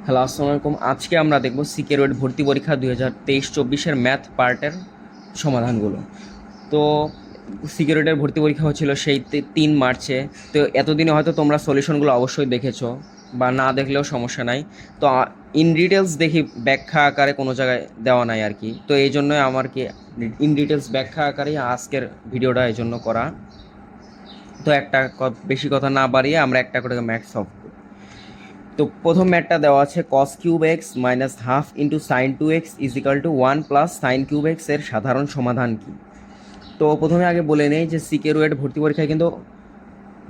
Hello, আসসালামু আলাইকুম। আজকে আমরা দেখব সিকিউরিটি ভর্তি পরীক্ষা 2023-24 ম্যাথ পার্টের সমাধানগুলো। তো সিকিউরিটির ভর্তি পরীক্ষা হচ্ছিল সেই 3 মার্চে। তো এতদিনে হয়তো তোমরা সলিউশনগুলো অবশ্যই দেখেছো, বা না দেখলেও সমস্যা নাই। তো ইন ডিটেলস দেখি ব্যাখ্যা আকারে কোনো জায়গায় দেওয়া নাই আর কি। তো এই জন্যই আমার কি ইন ডিটেলস ব্যাখ্যা আকারেই আজকের ভিডিওটা এই জন্য করা। তো বেশি কথা না বাড়িয়ে আমরা একটা করে ম্যাথ সলভ করি। তো প্রথম ম্যাথটা দেওয়া আছে cos cube x minus half into sine two x is equal to 1 plus sine cube x এর সাধারণ সমাধান কি। তো প্রথমে আগে বলে নেই যে সিকে রুয়েট ভর্তি পরীক্ষায় কিন্তু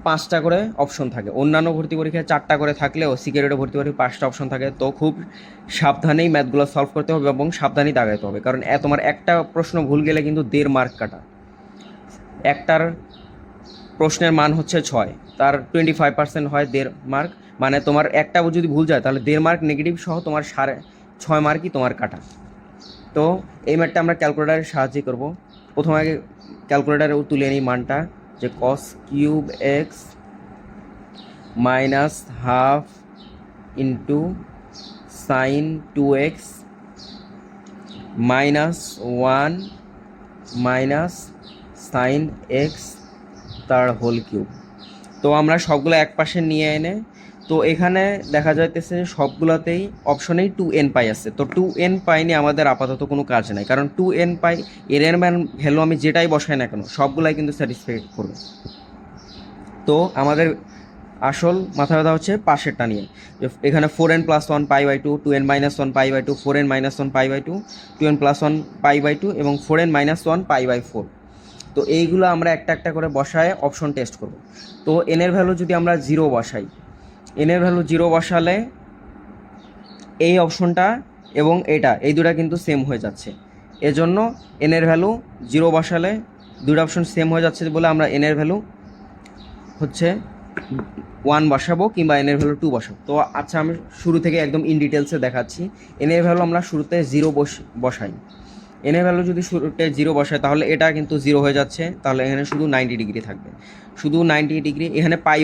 5টা করে অপশন থাকে। অন্যান্য ভর্তি পরীক্ষায় 4টা করে থাকলেও সিকে রুয়েটে ভর্তি পরীক্ষায় 5টা অপশন থাকে। তো খুব সাবধানেই ম্যাথগুলো সলভ করতে হবে এবং সাবধানেই দাগাইতে হবে, কারণ তোমার একটা প্রশ্ন ভুল গেলে কিন্তু 1.5 মার্ক কাটা। একটার প্রশ্নের মান হচ্ছে 6, তার 25% হয় 1.5 মার্ক। মানে তোমার একটা যদি ভুল যায় তাহলে 1.5 মার্ক নেগেটিভ সহ তোমার 6.5 মার্কই তোমার কাটা। তো এই ম্যাথটা আমরা ক্যালকুলেটারের সাহায্যে করব। প্রথমে আগে ক্যালকুলেটারে তুলে নিই মানটা, যে cos cube x minus half into sign 2x minus 1 minus sine x তার হোল কিউব। তো আমরা সবগুলো এক পাশে নিয়ে এনে, তো এখানে দেখা যাইতেছে সবগুলোতেই অপশনেই 2n পাই আছে। তো 2n পাই নিয়ে আমাদের আপাতত কোনো কাজ নাই, কারণ 2n পাই এর ম্যান ভ্যালু আমি যেটাই বসাই না কেন সবগুলাই কিন্তু স্যাটিসফাই করবে। তো আমাদের আসল মাথা ব্যথা হচ্ছে পাশেরটা নিয়ে, যে এখানে 4n plus 1 pi by 2, 2n minus 1 pi by 2, 4n minus 1 pi by 2, 2n plus 1 pi by 2 এবং 4n মাইনাস 1 পাই বাই 4। তো এইগুলো আমরা একটা একটা করে বসায় অপশন টেস্ট করব। তো n এর ভ্যালু যদি আমরা 0 বসাই, n এর ভ্যালু 0 বসালে এই অপশনটা এবং এই দুটা কিন্তু সেম হয়ে যাচ্ছে। এজন্য n এর ভ্যালু 0 বসালে দুটো অপশন সেম হয়ে যাচ্ছে বলে আমরা n এর ভ্যালু হচ্ছে 1 বসাবো, কিংবা n এর ভ্যালু 2 বসাবো। তো আচ্ছা, আমি শুরু থেকে একদম ইন ডিটেলসে দেখাচ্ছি। n এর ভ্যালু আমরা শুরুতে 0 বসাই। n এর ভ্যালু যদি শুরুতে 0 বসাই তাহলে এটা কিন্তু 0 হয়ে যাচ্ছে, তাহলে এখানে শুধু 90 ডিগ্রি থাকবে। শুধু 90 ডিগ্রি, এখানে পাই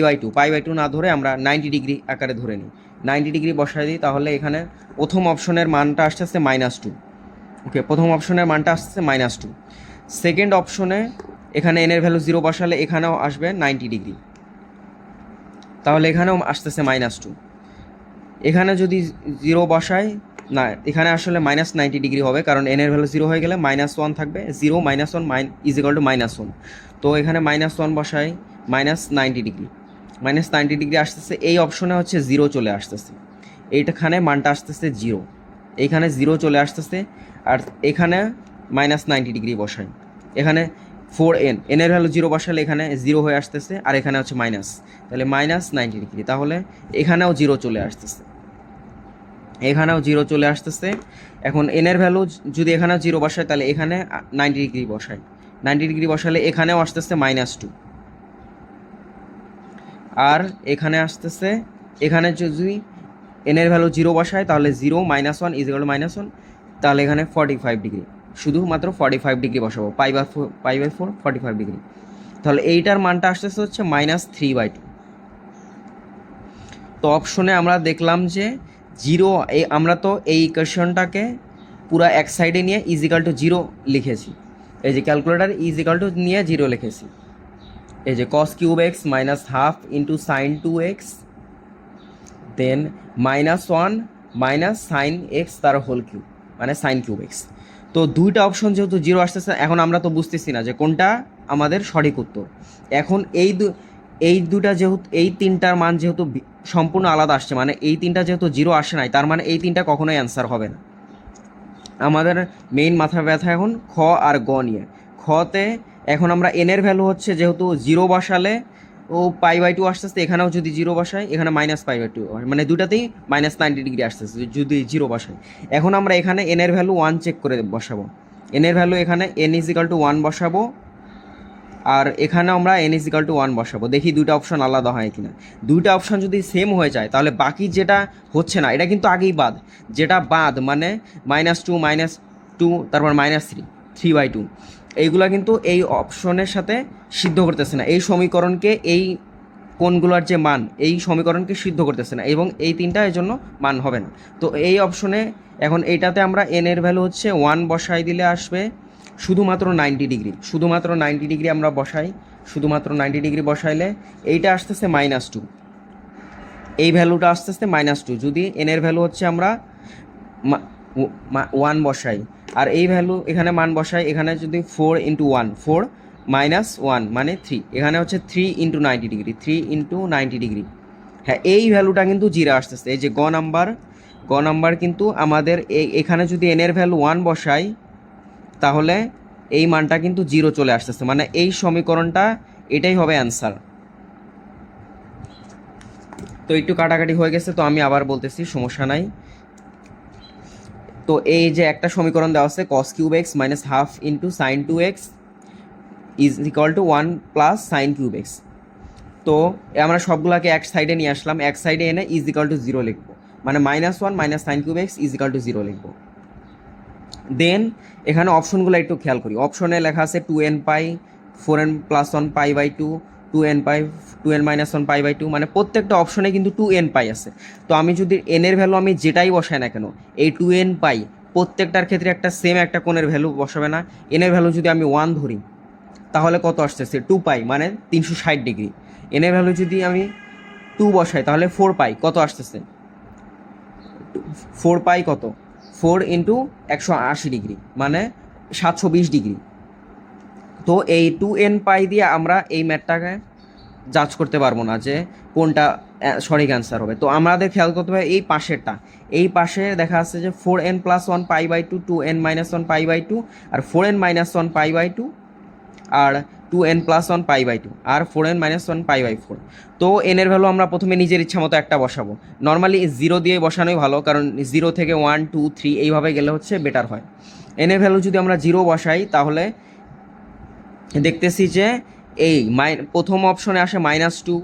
বাই টু না ধরে আমরা 90 ডিগ্রি আকারে ধরে নিই। 90 ডিগ্রি বসাই দিই, তাহলে এখানে প্রথম অপশনের মানটা আসতেছে -2। ওকে, প্রথম অপশনের মানটা আসতেছে -2। সেকেন্ড অপশনে এখানে n এর ভ্যালু 0 বসালে এখানেও আসবে 90 ডিগ্রি, তাহলে এখানেও আসতেছে -2। এখানে যদি 0 বসাই, না, এখানে আসলে -90 ডিগ্রি হবে, কারণ n এর ভ্যালু 0 হয়ে গেলে -1 থাকবে। 0 -1 ইজ ইকাল টু -1। তো এখানে -1 বসাই, -90 ডিগ্রি। -90 ডিগ্রি আসতেছে, এই অপশনে হচ্ছে 0 চলে আসতেছে। এইখানে মানটা আসতেছে 0, এইখানে 0 চলে আসতেছে। আর এখানে -90 ডিগ্রি বসাই, এখানে 4n, n এর ভ্যালু 0 বসালে এখানে 0 হয়ে আসতেছে, আর এখানে হচ্ছে মাইনাস, তাহলে -90 ডিগ্রি। তাহলে এখানেও 0 চলে আসতেছে, এখানেও 0 চলে আসতেছে। এখন n এর ভ্যালু যদি এখানেও 0 বসায় তাহলে এখানে 90 ডিগ্রি বসাই। 90 ডিগ্রি বসালে এখানেও আসতেছে -2, আর এখানে আসতেছে, এখানে যদি n এর ভ্যালু 0 বসায় তাহলে 0 -1 ইজ ইকুয়াল টু -1, তাহলে এখানে 45 ডিগ্রি, শুধুমাত্র 45 ডিগ্রি বসাবো। পাই বাই 4 45 ডিগ্রি, তাহলে এইটার মানটা আসতেছে হচ্ছে -3/2। তো অপশনে আমরা দেখলাম যে 0, আমরা তো এই ইকুয়েশনটাকে পুরো এক সাইডে নিয়ে ইজ ইকাল টু 0 লিখেছি। এই যে ক্যালকুলেটার ইজ ইকাল টু নিয়ে 0 লিখেছি। এই যে cos cube x minus half into sign 2x দেন -1 মাইনাস সাইন এক্স তার হোল কিউব, মানে সাইন কিউব এক্স। তো দুইটা অপশন যেহেতু 0 আসতেছে, এখন আমরা তো বুঝতেছি না যে কোনটা আমাদের সঠিক উত্তর। এখন এই দুটা যেহেতু, এই তিনটার মান যেহেতু সম্পূর্ণ আলাদা আসছে, মানে এই তিনটা যেহেতু 0 আসে নাই, তার মানে এই তিনটা কখনোই অ্যান্সার হবে না। আমাদের মেইন মাথা ব্যথা এখন খ আর গ নিয়ে। খতে এখন আমরা n এর ভ্যালু হচ্ছে যেহেতু 0 বসালে ও পাই/2 আসতেছে, এখানেও যদি 0 বসাই এখানে -π/2, মানে দুটাতেই -90 ডিগ্রি আসতেছে যদি 0 বসাই। এখন আমরা এখানে n এর ভ্যালু 1 চেক করে বসাবো। n এর ভ্যালু এখানে n ইজ ইকাল টু 1 বসাবো, আর এখানে আমরা n ইজ ইকাল টু 1 বসাবো। দেখি দুইটা অপশন আলাদা হয় কিনা। দুইটা অপশন যদি সেম হয়ে যায় তাহলে বাকি যেটা হচ্ছে না এটা কিন্তু আগেই বাদ, যেটা বাদ মানে -2 তারপর -3/2, এইগুলা কিন্তু এই অপশনের সাথে সিদ্ধ করতেছে না। এই সমীকরণকে এই কোনগুলোর যে মান এই সমীকরণকে সিদ্ধ করতেছে না, এবং এই তিনটা এর জন্য মান হবে না। তো এই অপশনে এখন এইটাতে আমরা এন এর ভ্যালু হচ্ছে 1 বসাই দিলে আসবে শুধুমাত্র 90 ডিগ্রি, শুধুমাত্র 90 ডিগ্রি আমরা বসাই, শুধুমাত্র 90 ডিগ্রি বসাইলে এইটা আসতেছে -2, এই ভ্যালুটা আসতেছে -2। যদি এন এর ভ্যালু হচ্ছে আমরা 1 বসাই আর এই ভ্যালু এখানে মান বসাই, এখানে যদি 4 × 1 4 -1 মানে 3, এখানে হচ্ছে 3 × 90 ডিগ্রি, 3 × 90 ডিগ্রি। হ্যাঁ, এই ভ্যালুটা কিন্তু 0 আসতেছে। এই যে গ নাম্বার কিন্তু আমাদের এখানে যদি এন এর ভ্যালু 1 বসাই তাহলে এই মানটা কিন্তু 0 চলে আসতেছে, মানে এই সমীকরণটা এটাই হবে অ্যান্সার। তো একটু কাটাকাটি হয়ে গেছে, তো আমি আবার বলতেছি, সমস্যা নাই। তো এই যে একটা সমীকরণ দেওয়া আছে cos³ - ½ × sin2x = 1 + sin3x। তো আমরা সবগুলোকে এক সাইডে নিয়ে আসলাম, এক সাইডে এনে = 0 লিখবো, মানে -1 - sin3x = 0 লিখবো। দেন এখানে অপশনগুলো একটু খেয়াল করি। অপশনে লেখা আছে 2nπ 4n + 1 π/2 2nπ 2n - 1 π/2, মানে প্রত্যেকটা অপশনে কিন্তু 2nπ আছে। তো আমি যদি n এর ভ্যালু আমি যেটাই বসাই না কেন, এই 2nπ প্রত্যেকটার ক্ষেত্রে একটা সেম একটা কোণের ভ্যালু বসাবে না। n এর ভ্যালু যদি আমি 1 ধরি তাহলে কত আসতেছে 2π, মানে 360 ডিগ্রি। n এর ভ্যালু যদি আমি 2 বসাই তাহলে 4π কত আসতেছে, 4π কত, 4 × 180 ডিগ্রি, মানে 720 ডিগ্রি। তো এই 2nπ দিয়ে আমরা এই ম্যাথটাকে জাজ করতে পারবো না যে কোনটা সঠিক অ্যান্সার হবে। তো আমাদের খেয়াল করতে হবে এই পাশেরটা, এই পাশে দেখা যাচ্ছে যে 4n + 1 π/2 2n - 1 π/2 আর 4n - 1 π/2 আর 2n + 1 π/2 আর 4n - 1 π/4। তো n এর ভ্যালু আমরা প্রথমে নিজের ইচ্ছা মতো একটা বসাবো। নর্মালি 0 দিয়ে বসানোই ভালো, কারণ 0 থেকে 1 2 3 এইভাবে গেলে হচ্ছে বেটার হয়। n এর ভ্যালু যদি আমরা 0 বসাই তাহলে দেখতেছি যে এই প্রথম অপশনে আসে -2,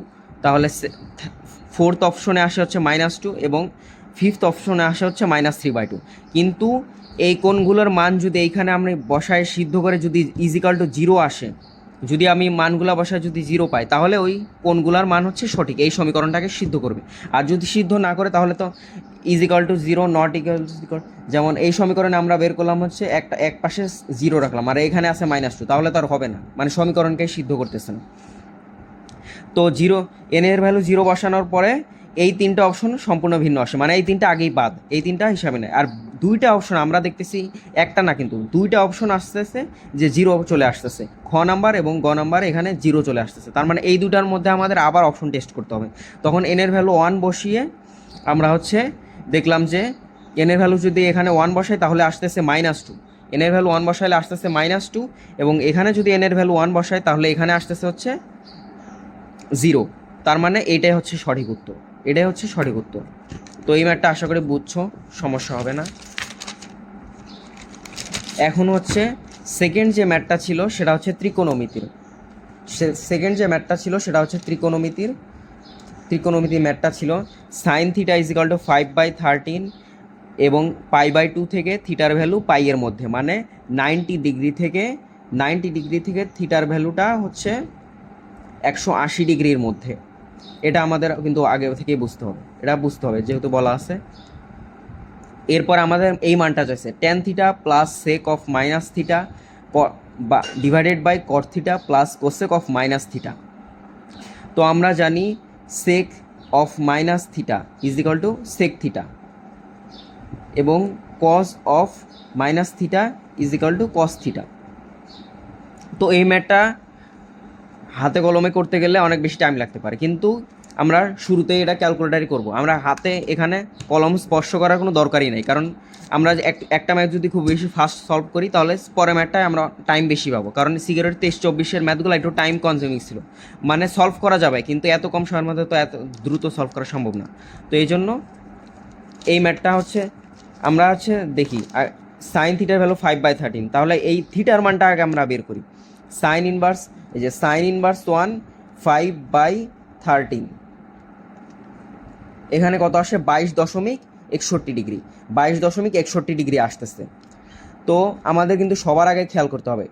তাহলে 4th অপশনে আসে হচ্ছে -2 এবং 5th অপশনে আসে হচ্ছে -3/2। কিন্তু এই কোণগুলোর মান যদি এইখানে আমরা বসায় সিদ্ধ করে যদি = 0 আসে, যদি আমি মানগুলা বসায় যদি 0 পাই তাহলে ওই কোণগুলার মান হচ্ছে সঠিক, এই সমীকরণটাকে সিদ্ধ করবে। আর যদি সিদ্ধ না করে তাহলে তো = 0 নট ইকুয়াল, যেমন এই সমীকরণে আমরা বের করলাম হচ্ছে এক পাশে 0 রাখলাম আর এখানে আছে -2, তাহলে তো আর হবে না, মানে সমীকরণকে সিদ্ধ করতেছে না। তো n এর ভ্যালু 0 বসানোর পরে এই তিনটা অপশন সম্পূর্ণ ভিন্ন আসে, মানে এই তিনটা আগেই বাদ, এই তিনটা হিসাবে নেয়। আর দুইটা অপশন আমরা দেখতেছি, একটা না কিন্তু দুইটা অপশন আসতেছে যে 0 চলে আসতেছে, খ নাম্বার এবং গ নাম্বার এখানে 0 চলে আসতেছে। তার মানে এই দুটার মধ্যে আমাদের আবার অপশন টেস্ট করতে হবে। তখন n এর ভ্যালু 1 বসিয়ে আমরা হচ্ছে দেখলাম যে n এর ভ্যালু যদি এখানে 1 বসাই তাহলে আসতেছে -2, n এর ভ্যালু 1 বসাইলে আসতেছে -2, এবং এখানে যদি n এর ভ্যালু 1 বসাই তাহলে এখানে আসতেছে হচ্ছে 0। তার মানে এইটাই হচ্ছে সঠিক উত্তর, এটাই হচ্ছে সঠিক উত্তর। তো এই ম্যাথটা আশা করি বুঝছো, সমস্যা হবে না। এখন হচ্ছে সেকেন্ড যে ম্যাথটা ছিল সেটা হচ্ছে ত্রিকোণমিতির। ত্রিকোণমিতির ম্যাথটা ছিল sin θ = 5/13 এবং π/2 থেকে থিটার ভ্যালু পাই এর মধ্যে, মানে 90 ডিগ্রি থেকে থিটার ভ্যালুটা হচ্ছে 180 ডিগ্রির মধ্যে। এটা আমাদের কিন্তু আগে থেকেই বুঝতে হবে, এটা বুঝতে হবে যেহেতু বলা আছে। এরপর আমাদের এই মানটা চাইছে tan θ + sec of - θ / cot θ + cosec of - θ। তো আমরা জানি sec of - θ = sec θ এবং cos of - θ = cos θ। তো এই ম্যাথটা হাতে কলমে করতে গেলে অনেক বেশি টাইম লাগতে পারে, কিন্তু আমরা শুরুতেই এটা ক্যালকুলেটারই করব। আমরা হাতে এখানে কলম স্পর্শ করার কোনো দরকারই নেই, কারণ আমরা একটা ম্যাথ যদি খুব বেশি ফাস্ট সলভ করি তাহলে পরের ম্যাথটায় আমরা টাইম বেশি পাবো, কারণ সিগারেট 23-24 ম্যাথগুলো একটু টাইম কনজিউমিং ছিল। মানে সলভ করা যাবে কিন্তু এত কম সময়ের মধ্যে তো এত দ্রুত সলভ করা সম্ভব না। তো এই জন্য এই ম্যাথটা হচ্ছে আমরা হচ্ছে দেখি sin θ ভ্যালু 5/13, তাহলে এই থিটার মানটা আগে আমরা বের করি। sin ইনভার্স, এই যে sin ইনভার্স 1 5/13, এখানে কত আসে 22.61 ডিগ্রি, 22.61 ডিগ্রি আসতেছে। তো আমাদের কিন্তু সবার আগে খেয়াল করতে হবে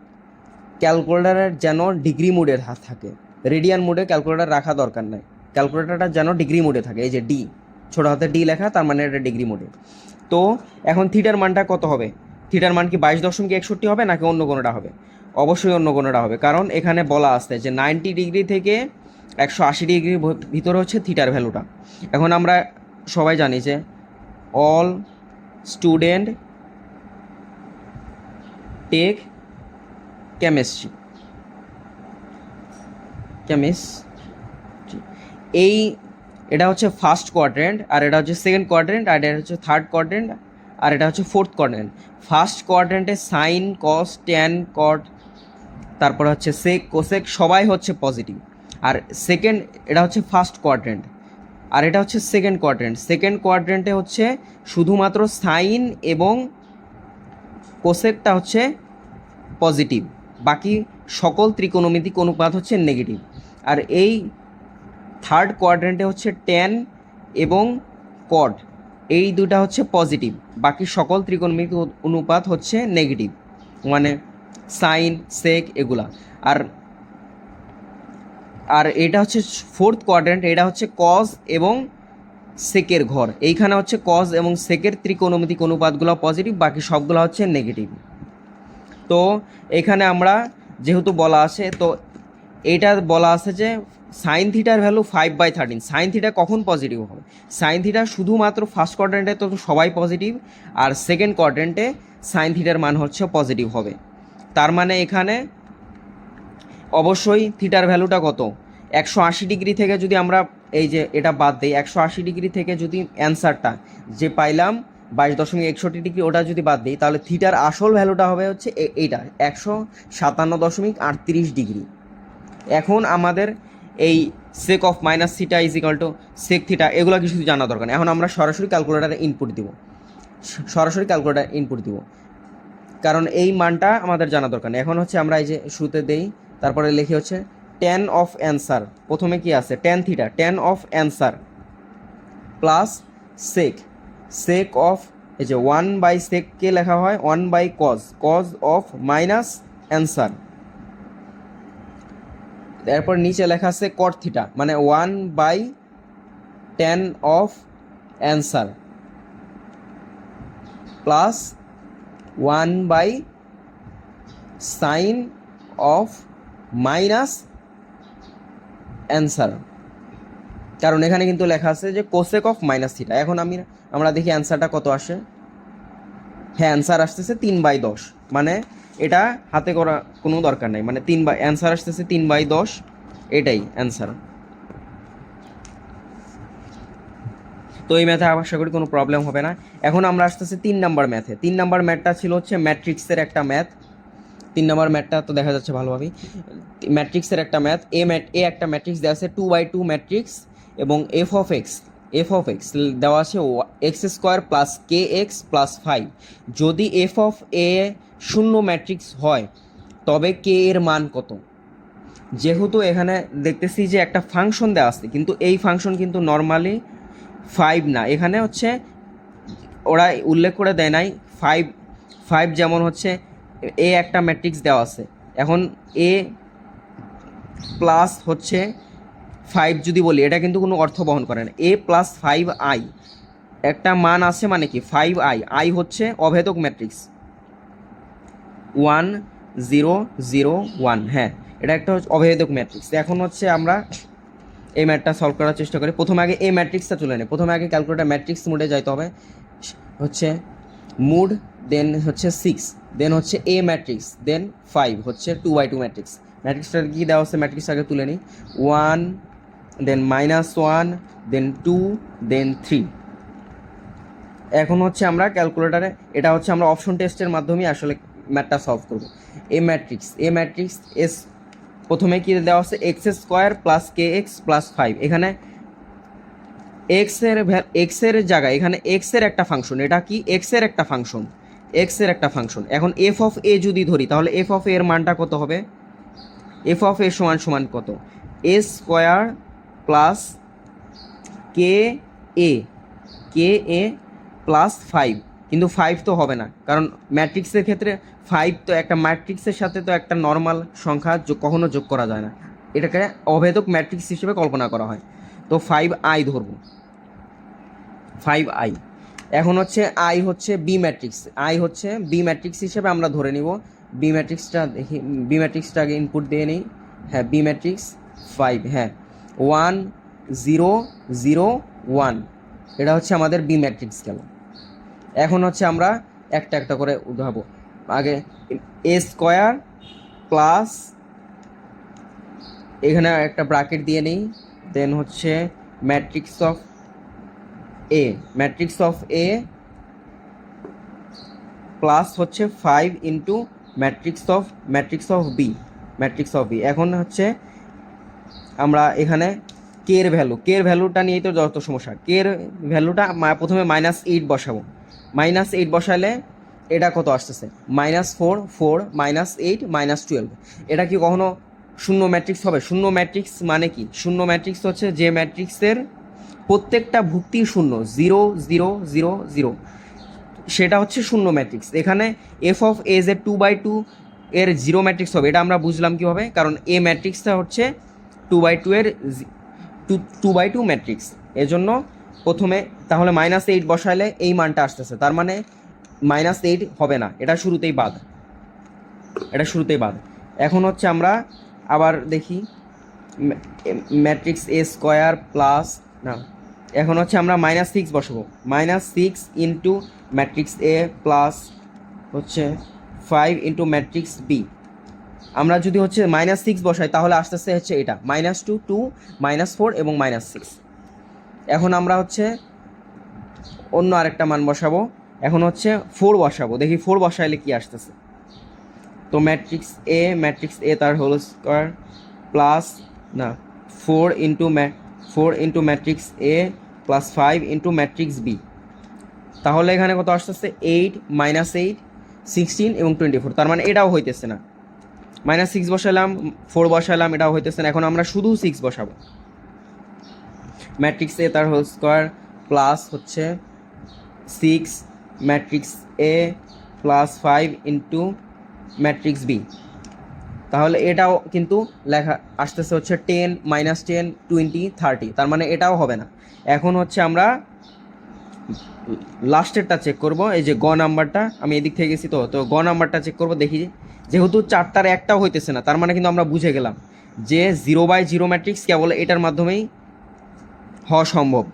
ক্যালকুলেটারের যেন ডিগ্রি মোডে থাকে, রেডিয়ান মোডে ক্যালকুলেটর রাখা দরকার নাই, ক্যালকুলেটরটা যেন ডিগ্রি মোডে থাকে। এই যে ডি, ছোটো হাতে ডি লেখা, তার মানে এটা ডিগ্রি মোডে। তো এখন থিটার মানটা কত হবে? থিটার মান কি 22.61 হবে নাকি অন্য কোনোটা হবে? অবশ্যই অন্য কোনোটা হবে, কারণ এখানে বলা আছে যে 90 ডিগ্রি থেকে 180 ডিগ্রির ভিতরে হচ্ছে থিটার ভ্যালুটা। এখন আমরা সবাই জানি যে অল স্টুডেন্ট টেক কেমিস্ট্রি, এই এটা হচ্ছে ফার্স্ট কোয়াড্রেন্ট, আর এটা হচ্ছে সেকেন্ড কোয়াড্রেন্ট, আর এটা হচ্ছে থার্ড কোয়াড্রেন্ট, আর এটা হচ্ছে ফোর্থ কোয়াড্রেন্ট। ফার্স্ট কোয়াড্রেন্টে সাইন, কস, ট্যান, কট, তারপর হচ্ছে সেক, কোসেক সবাই হচ্ছে পজিটিভ। আর সেকেন্ড, এটা হচ্ছে ফার্স্ট কোয়াড্রেন্ট, আর এটা হচ্ছে সেকেন্ড কোয়াড্রেন্ট। সেকেন্ড কোয়াড্রেন্টে হচ্ছে শুধুমাত্র সাইন এবং কোসেকটা হচ্ছে পজিটিভ, বাকি সকল ত্রিকোণমিতিক অনুপাত হচ্ছে নেগেটিভ। আর এই থার্ড কোয়াড্রেন্টে হচ্ছে ট্যান এবং কট, এই দুটা হচ্ছে পজিটিভ, বাকি সকল ত্রিকোণমিতিক অনুপাত হচ্ছে নেগেটিভ, মানে সাইন, সেক এগুলা। আর আর এটা হচ্ছে ফোর্থ কোয়াড্রেন্ট, এটা হচ্ছে কজ এবং সেকের ঘর। এইখানে হচ্ছে কজ এবং সেকের ত্রিকোণমিতিক অনুপাতগুলো পজিটিভ, বাকি সবগুলো হচ্ছে নেগেটিভ। তো এখানে আমরা যেহেতু বলা আছে, তো এটা বলা আছে যে সাইন থিটার ভ্যালু 5/13। সাইন থিটা কখন পজিটিভ হবে? সাইন থিটা শুধুমাত্র ফার্স্ট কোয়াড্রেন্টে তো সবাই পজিটিভ, আর সেকেন্ড কোয়াড্রেন্টে সাইন থিটার মান হচ্ছে পজিটিভ হবে। তার মানে এখানে অবশ্যই থিটার ভ্যালুটা কত? 180 ডিগ্রি থেকে যদি আমরা এই যে এটা বাদ দিই, 180 ডিগ্রি থেকে যদি অ্যান্সারটা যে পাইলাম 22.61 ডিগ্রি, ওটা যদি বাদ দিই, তাহলে থিটার আসল ভ্যালুটা হবে হচ্ছে এইটা 157.38 ডিগ্রি। এখন আমাদের এই sec of minus theta is equal to sec theta, এগুলো কিছু জানা দরকার নেই। এখন আমরা সরাসরি ক্যালকুলেটারে ইনপুট দিব, কারণ এই মানটা আমাদের জানা দরকার নেই। এখন হচ্ছে আমরা এই যে শুরুতে দেই, তারপরে লিখি হচ্ছে ট্যান অফ অ্যান্সার। প্রথমে কি আছে? Tan theta, tan of answer plus sec of, এই যে 1/sec কে লেখা হয় 1/cos, cause of minus answer. এরপর নিচে লেখা আছে কট থিটা, মানে 1/tan of answer plus 1/sin of minus answer, কারণ এখানে কিন্তু লেখা আছে যে কোসেক অফ মাইনাস থিটা। এখন আমরা দেখি অ্যান্সারটা কত আসে। হ্যাঁ, অ্যান্সার আসতেছে 3/10, মানে এটা হাতে করা কোনো দরকার নেই, মানে অ্যান্সার আসতেছে 3/10, এটাই অ্যান্সার। তো এই ম্যাথে আশা করি কোনো প্রবলেম হবে না। এখন আমরা আসতেছি 3 নাম্বার ম্যাথে। 3 নাম্বার ম্যাথটা ছিল হচ্ছে ম্যাট্রিক্সের একটা ম্যাথ। 3 নাম্বার ম্যাথটা তো দেখা যাচ্ছে ভালোভাবেই, ম্যাট্রিক্সের একটা ম্যাথ। এ একটা ম্যাট্রিক্স দেওয়া আছে 2/2 ম্যাট্রিক্স, এবং এফ অফ এক্স দেওয়া আছে x² প্লাস kx প্লাস 5। যদি এফ অফ এ শূন্য ম্যাট্রিক্স হয় তবে কে এর মান কত? যেহেতু এখানে দেখতেছি যে একটা ফাংশন দেওয়া আছে, কিন্তু এই ফাংশন কিন্তু নর্মালি 5 না, এখানে হচ্ছে ওরা উল্লেখ করে দেয় নাই 5। যেমন হচ্ছে এ একটা ম্যাট্রিক্স দেওয়া আছে, এখন এ প্লাস হচ্ছে 5 যদি বলি, এটা কিন্তু কোনো অর্থ বহন করে না। এ প্লাস 5i একটা মান আছে, মানে কি 5i হচ্ছে অভেদক ম্যাট্রিক্স 1 0 0 1। হ্যাঁ, এটা একটা হচ্ছে অভেদক ম্যাট্রিক্স। এখন হচ্ছে আমরা এই ম্যাথটা সলভ করার চেষ্টা করি। প্রথমে আগে এই ম্যাট্রিক্সটা তুলে নেই। প্রথমে আগে ক্যালকুলেটর ম্যাট্রিক্স মোডে যাইতে হবে, হচ্ছে মুড, দেন হচ্ছে 6, দেন হচ্ছে এ ম্যাট্রিক্স, দেন 5 হচ্ছে 2/2 ম্যাট্রিক্স। ম্যাট্রিক্সটা কি দেওয়া হচ্ছে? ম্যাট্রিক্স আগে তুলে নিই, 1, দেন -1, দেন 2, দেন 3। এখন হচ্ছে আমরা ক্যালকুলেটারে, এটা হচ্ছে আমরা অপশন টেস্টের মাধ্যমে আসলে ম্যাথটা সলভ করব। এ ম্যাট্রিক্স এস, প্রথমে কি দেওয়া আছে? x² plus kx plus 5। এখানে এক্স এর জায়গায় এখানে এক্স এর একটা ফাংশন, এটা কি এক্স এর একটা ফাংশন। এখন এফ অফ এ যদি ধরি, তাহলে এফ অফ এর মানটা কত হবে? এফ অফ এ সমান কত? a² প্লাস কে এ প্লাস 5। কিন্তু 5 তো হবে না, কারণ ম্যাট্রিক্সের ক্ষেত্রে 5 তো একটা ম্যাট্রিক্সের সাথে তো একটা নর্মাল সংখ্যা কখনো যোগ করা যায় না। এটাকে অভেদক ম্যাট্রিক্স হিসেবে কল্পনা করা হয়। তো 5i ধরবো, 5i। এখন হচ্ছে আই হচ্ছে বি ম্যাট্রিক্স, আই হচ্ছে বি ম্যাট্রিক্স হিসেবে আমরা ধরে নিব। বি ম্যাট্রিক্সটা দেখি, বি ম্যাট্রিক্সটা আগে ইনপুট দিয়ে নিই। হ্যাঁ, বি ম্যাট্রিক্স 5, হ্যাঁ 1 0 0 1, এটা হচ্ছে আমাদের বি ম্যাট্রিক্স গেল। এখন হচ্ছে আমরা একটা একটা করে উঠাবো। আগে এ স্কোয়ার প্লাস, এখানে একটা ব্র্যাকেট দিয়ে নিই, দেন হচ্ছে matrix of A, matrix of A plus হচ্ছে 5 into matrix of B, matrix of B. এখন হচ্ছে আমরা এখানে কে এর ভ্যালুটা নিয়েই তো যত সমস্যা। কে এর ভ্যালুটা প্রথমে -8 বসাবো, -8 বসালে এটা কত আসতেছে, -4 4 -8 -12। এটা কি কখনো শূন্য ম্যাট্রিক্স হবে? শূন্য ম্যাট্রিক্স মানে কি? শূন্য ম্যাট্রিক্স হচ্ছে যে ম্যাট্রিক্সের প্রত্যেকটা ভুক্তি শূন্য, 0 0 0 0, সেটা হচ্ছে শূন্য ম্যাট্রিক্স। এখানে এফ অফ এ যে 2/2 এর জিরো ম্যাট্রিক্স হবে, এটা আমরা বুঝলাম কীভাবে, কারণ এ ম্যাট্রিক্সটা হচ্ছে 2/2 এর 2/2 ম্যাট্রিক্স। এজন্য প্রথমে তাহলে -8 বসাইলে এই মানটা আসতেছে, তার মানে -8 হবে না, এটা শুরুতেই বাদ, এটা শুরুতেই বাদ। এখন হচ্ছে আমরা আবার দেখি ম্যাট্রিক্স এ স্কোয়ার প্লাস, না এখন হচ্ছে আমরা -6 বসাবো, -6 ইন্টু ম্যাট্রিক্স এ প্লাস হচ্ছে 5 ইন্টু ম্যাট্রিক্স বি। আমরা যদি হচ্ছে -6 বসাই তাহলে আস্তে আস্তে হচ্ছে এটা -2 2 -4 এবং -6। এখন আমরা হচ্ছে অন্য আরেকটা মান বসাবো, এখন হচ্ছে 4 বসাবো, দেখি 4 বসাইলে কি আসতেছে। তো ম্যাট্রিক্স এ তার হোল স্কোয়ার প্লাস, না 4 ইন্টু ম্যাট্রিক্স এ প্লাস 5 ইন্টু ম্যাট্রিক্স বি। তাহলে এখানে কত আসতেছে 8 -8 16 এবং 24, তার মানে এটাও হইতেছে না। -6 বসালাম, 4 বসালাম, এটাও হইতেছে না। এখন আমরা শুধু 6 বসাবো, ম্যাট্রিক্স এ তার হোল স্কোয়ার প্লাস হচ্ছে 6 ম্যাট্রিক্স এ প্লাস 5 ইন্টু ম্যাট্রিক্স বি। তাহলে এটাও কিন্তু লেখা আসতেছে হচ্ছে 10 -10 20 30, তার মানে এটাও হবে না। এখন হচ্ছে আমরা লাস্টেরটা চেক করব, এই যে গ নাম্বারটা, আমি এদিক থেকে গেছি, তো গ নাম্বারটা চেক করব, দেখি যেহেতু 4টার একটাও হইতেছে না, তার মানে কিন্তু আমরা বুঝে গেলাম যে 0/0 ম্যাট্রিক্স কেবল এটার মাধ্যমেই হওয়া সম্ভব।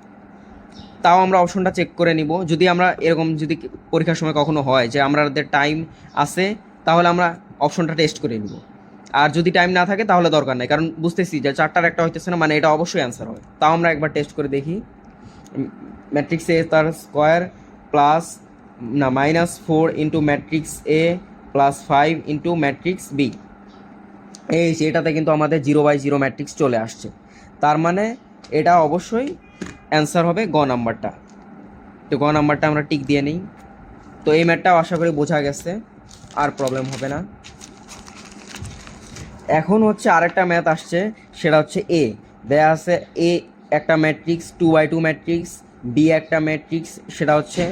তাও আমরা অপশনটা চেক করে নিব, যদি আমরা এরকম যদি পরীক্ষার সময় কখনো হয় যে আমাদের টাইম আছে, তাহলে আমরা অপশনটা টেস্ট করে নিব। আর যদি টাইম না থাকে তাহলে দরকার নেই, কারণ বুঝতেছি যে 4টার একটা হইতেছে না, মানে এটা অবশ্যই অ্যান্সার হবে। তাও আমরা একবার টেস্ট করে দেখি, ম্যাট্রিক্স এ তার স্কোয়ার প্লাস, না -4 ইন্টু ম্যাট্রিক্স এ প্লাস 5 ইন্টু ম্যাট্রিক্স বি। এই এটাতে কিন্তু আমাদের 0/0 ম্যাট্রিক্স চলে আসছে, তার মানে এটা অবশ্যই অ্যান্সার হবে গ নাম্বারটা। তো গ নাম্বারটা আমরা টিক দিয়ে নিই। তো এই ম্যাথটাও আশা করি বোঝা গেছে, আর প্রবলেম হবে না। এখন হচ্ছে আরেকটা ম্যাথ আসছে, সেটা হচ্ছে এ দেয়া আছে, এ একটা ম্যাট্রিক্স 2/2 ম্যাট্রিক্স, বি একটা ম্যাট্রিক্স সেটা হচ্ছে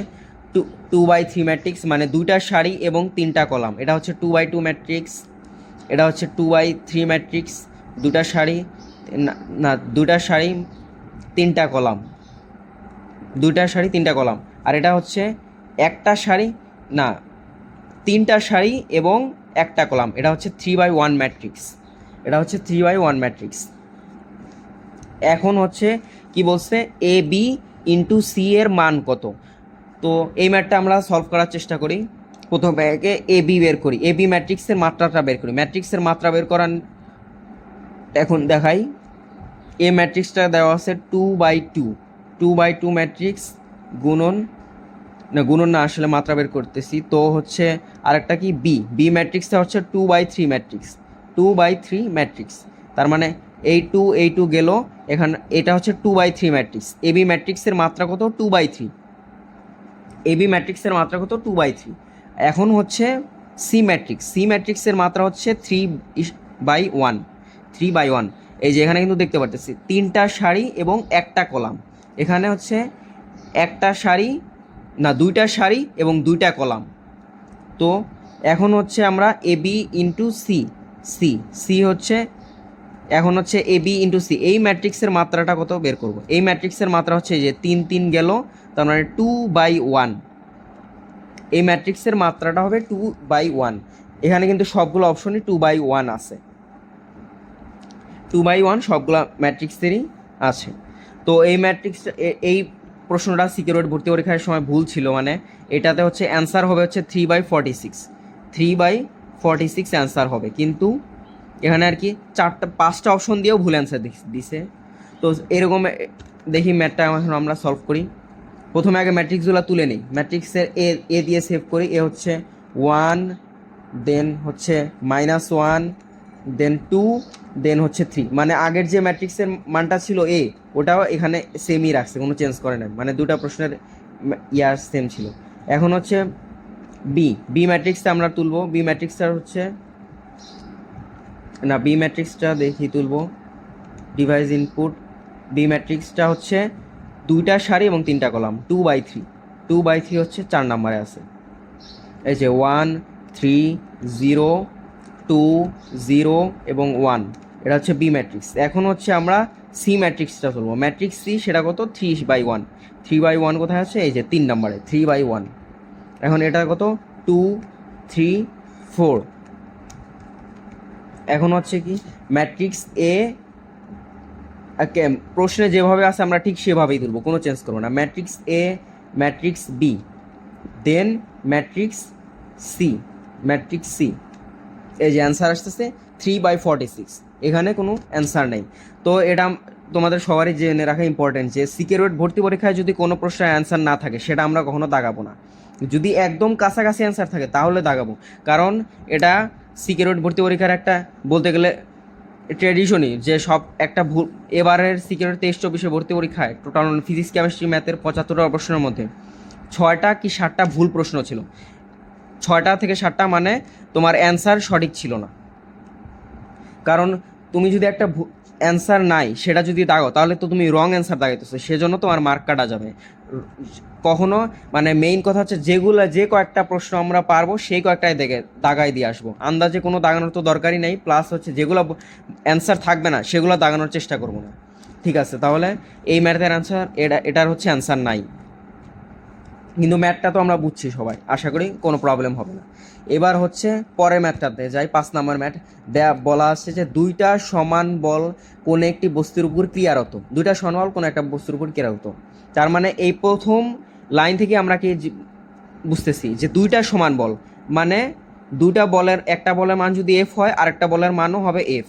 2/3 ম্যাট্রিক্স, মানে 2টা সারি এবং 3টা কলাম। এটা হচ্ছে 2/2 ম্যাট্রিক্স, এটা হচ্ছে 2/3 ম্যাট্রিক্স, 2টা সারি, না 2টা সারি 3টা কলাম, 2টা সারি 3টা কলাম। আর এটা হচ্ছে একটা সারি, না 3টা সারি এবং একটা কলাম, এটা হচ্ছে 3/1 ম্যাট্রিক্স, এটা হচ্ছে 3/1 ম্যাট্রিক্স। এখন হচ্ছে কি বলছে, এ বি ইন্টু সি এর মান কত। তো এই ম্যাথটা আমরা সলভ করার চেষ্টা করি। প্রথমে এ বি বের করি, এ বি ম্যাট্রিক্সের মাত্রাটা বের করি। ম্যাট্রিক্সের মাত্রা বের করার এখন দেখাই, এ ম্যাট্রিক্সটা দেওয়া আছে 2/2 ম্যাট্রিক্স গুণন, না আসলে মাত্রা বের করতেছি, তো হচ্ছে আরেকটা কি বি ম্যাট্রিক্সটা হচ্ছে 2/3 ম্যাট্রিক্স, 2/3 ম্যাট্রিক্স, তার মানে এই টু গেল এখানে, এটা হচ্ছে 2/3 ম্যাট্রিক্স। এবি ম্যাট্রিক্সের মাত্রা কত, 2/3, এবি ম্যাট্রিক্সের মাত্রা কত 2/3। এখন হচ্ছে সি ম্যাট্রিক্সের মাত্রা হচ্ছে 3/1, এই যে এখানে কিন্তু দেখতে পাচ্ছি 3টা সারি এবং একটা কলাম, এখানে হচ্ছে একটা সারি, না 2টা সারি এবং 2টা কলাম। তো এখন হচ্ছে আমরা এ বি ইন্টু সি হচ্ছে এখন হচ্ছে এ বি ইন্টু সি, এই ম্যাট্রিক্সের মাত্রাটা কত বের করব। এই ম্যাট্রিক্সের মাত্রা হচ্ছে যে 3 3 গেল, তার মানে 2/1। এই ম্যাট্রিক্সের মাত্রাটা হবে 2/1। এখানে কিন্তু সবগুলো অপশনই 2/1 আছে, 2/1 সবগুলো ম্যাট্রিক্সেরই আছে। তো এই ম্যাট্রিক্সটা, এই প্রশ্নটা সিকিউরিটি ভর্তি পরীক্ষার সময় ভুল ছিল, মানে এটাতে হচ্ছে অ্যান্সার হবে হচ্ছে 3/46, 3/46 অ্যান্সার হবে, কিন্তু এখানে আর কি 5টা অপশন দিয়েও ভুল অ্যান্সার দিছে। তো এরকম দেখি ম্যাথটা এখন আমরা সলভ করি। প্রথমে আগে ম্যাট্রিক্সগুলো তুলে নিই, ম্যাট্রিক্সের এ দিয়ে সেভ করি। এ হচ্ছে 1, দেন হচ্ছে -1, দেন 2, দেন হচ্ছে 3। মানে আগের যে ম্যাট্রিক্সের মানটা ছিল এ, ওটাও এখানে সেমই রাখছে, কোনো চেঞ্জ করে নাই, মানে দুটা প্রশ্নের ইয়ার সেম ছিল। এখন হচ্ছে বি ম্যাট্রিক্সটা আমরা তুলবো। বি ম্যাট্রিক্সটা হচ্ছে না, বি ম্যাট্রিক্সটা দেখি তুলবো, ডিভাইস ইনপুট। বি ম্যাট্রিক্সটা হচ্ছে 2টা সারি এবং 3টা কলাম, 2/3। 2/3 হচ্ছে 4 নম্বরে আছে, এই যে 1 3 0 2 0 এবং 1, এটা হচ্ছে বি ম্যাট্রিক্স। এখন হচ্ছে আমরা সি ম্যাট্রিক্সটা তুলবো। ম্যাট্রিক্স সি সেটা কত, 3/1। 3/1 কোথায় আছে, এই যে 3 নম্বরে 3/1। এখন এটা কত, 2 3 4। এখন হচ্ছে কি ম্যাট্রিক্স এ, প্রশ্নে যেভাবে আছে আমরা ঠিক সেভাবেই তুলবো, কোনো চেঞ্জ করবো না। ম্যাট্রিক্স এ, ম্যাট্রিক্স বি, দেন ম্যাট্রিক্স সি, ম্যাট্রিক্স সি। এই যে অ্যান্সার আসতেছে 3/46, এখানে কোনো অ্যান্সার নেই। তো এটা তোমাদের সবারই জেনে রাখা ইম্পর্টেন্ট যে সিকিউরিটি ভর্তি পরীক্ষায় যদি কোনো প্রশ্নের অ্যান্সার না থাকে সেটা আমরা কখনো দাগাবো না। যদি একদম কাছাকাছি অ্যান্সার থাকে তাহলে দাগাবো, কারণ এটা সিকিউরিটি ভর্তি পরীক্ষার একটা বলতে গেলে ট্র্যাডিশনই, যে সব একটা ভুল। এবারের সিকিউরিটি 23-24 ভর্তি পরীক্ষায় টোটাল ফিজিক্স কেমিস্ট্রি ম্যাথের 75টা প্রশ্নের মধ্যে 6টা কি 7টা ভুল প্রশ্ন ছিল। 6টা থেকে 7টা মানে তোমার অ্যান্সার সঠিক ছিল না। কারণ তুমি যদি একটা অ্যান্সার নাই সেটা যদি দাগো তাহলে তো তুমি রং অ্যান্সার দাগাইতেছো, সেজন্য তোমার মার্ক কাটা যাবে। কখনো মানে মেইন কথা হচ্ছে যে কয়েকটা প্রশ্ন আমরা পারবো সেই কয়েকটাই দাগাই দিয়ে আসবো, আন্দাজে কোনো দাগানোর তো দরকারই নেই। প্লাস হচ্ছে যেগুলো অ্যান্সার থাকবে না সেগুলো দাগানোর চেষ্টা করবো না, ঠিক আছে? তাহলে এই ম্যাথের অ্যান্সার এটার হচ্ছে অ্যান্সার নাই, কিন্তু ম্যাথটা তো আমরা বুঝছি সবাই, আশা করি কোনো প্রবলেম হবে না। এবার হচ্ছে পরের ম্যাথটাতে যাই, 5 নম্বর ম্যাথ। বলা আছে যে 2টা সমান বল কোনো একটি বস্তুর উপর ক্রিয়ারত, 2টা সমান বল কোনো একটা বস্তুর উপর ক্রিয়ারত। তার মানে এই প্রথম লাইন থেকে আমরা কি বুঝতেছি যে 2টা সমান বল মানে 2টা বলের, একটা বলের মান যদি এফ হয় আরেকটা বলের মানও হবে এফ।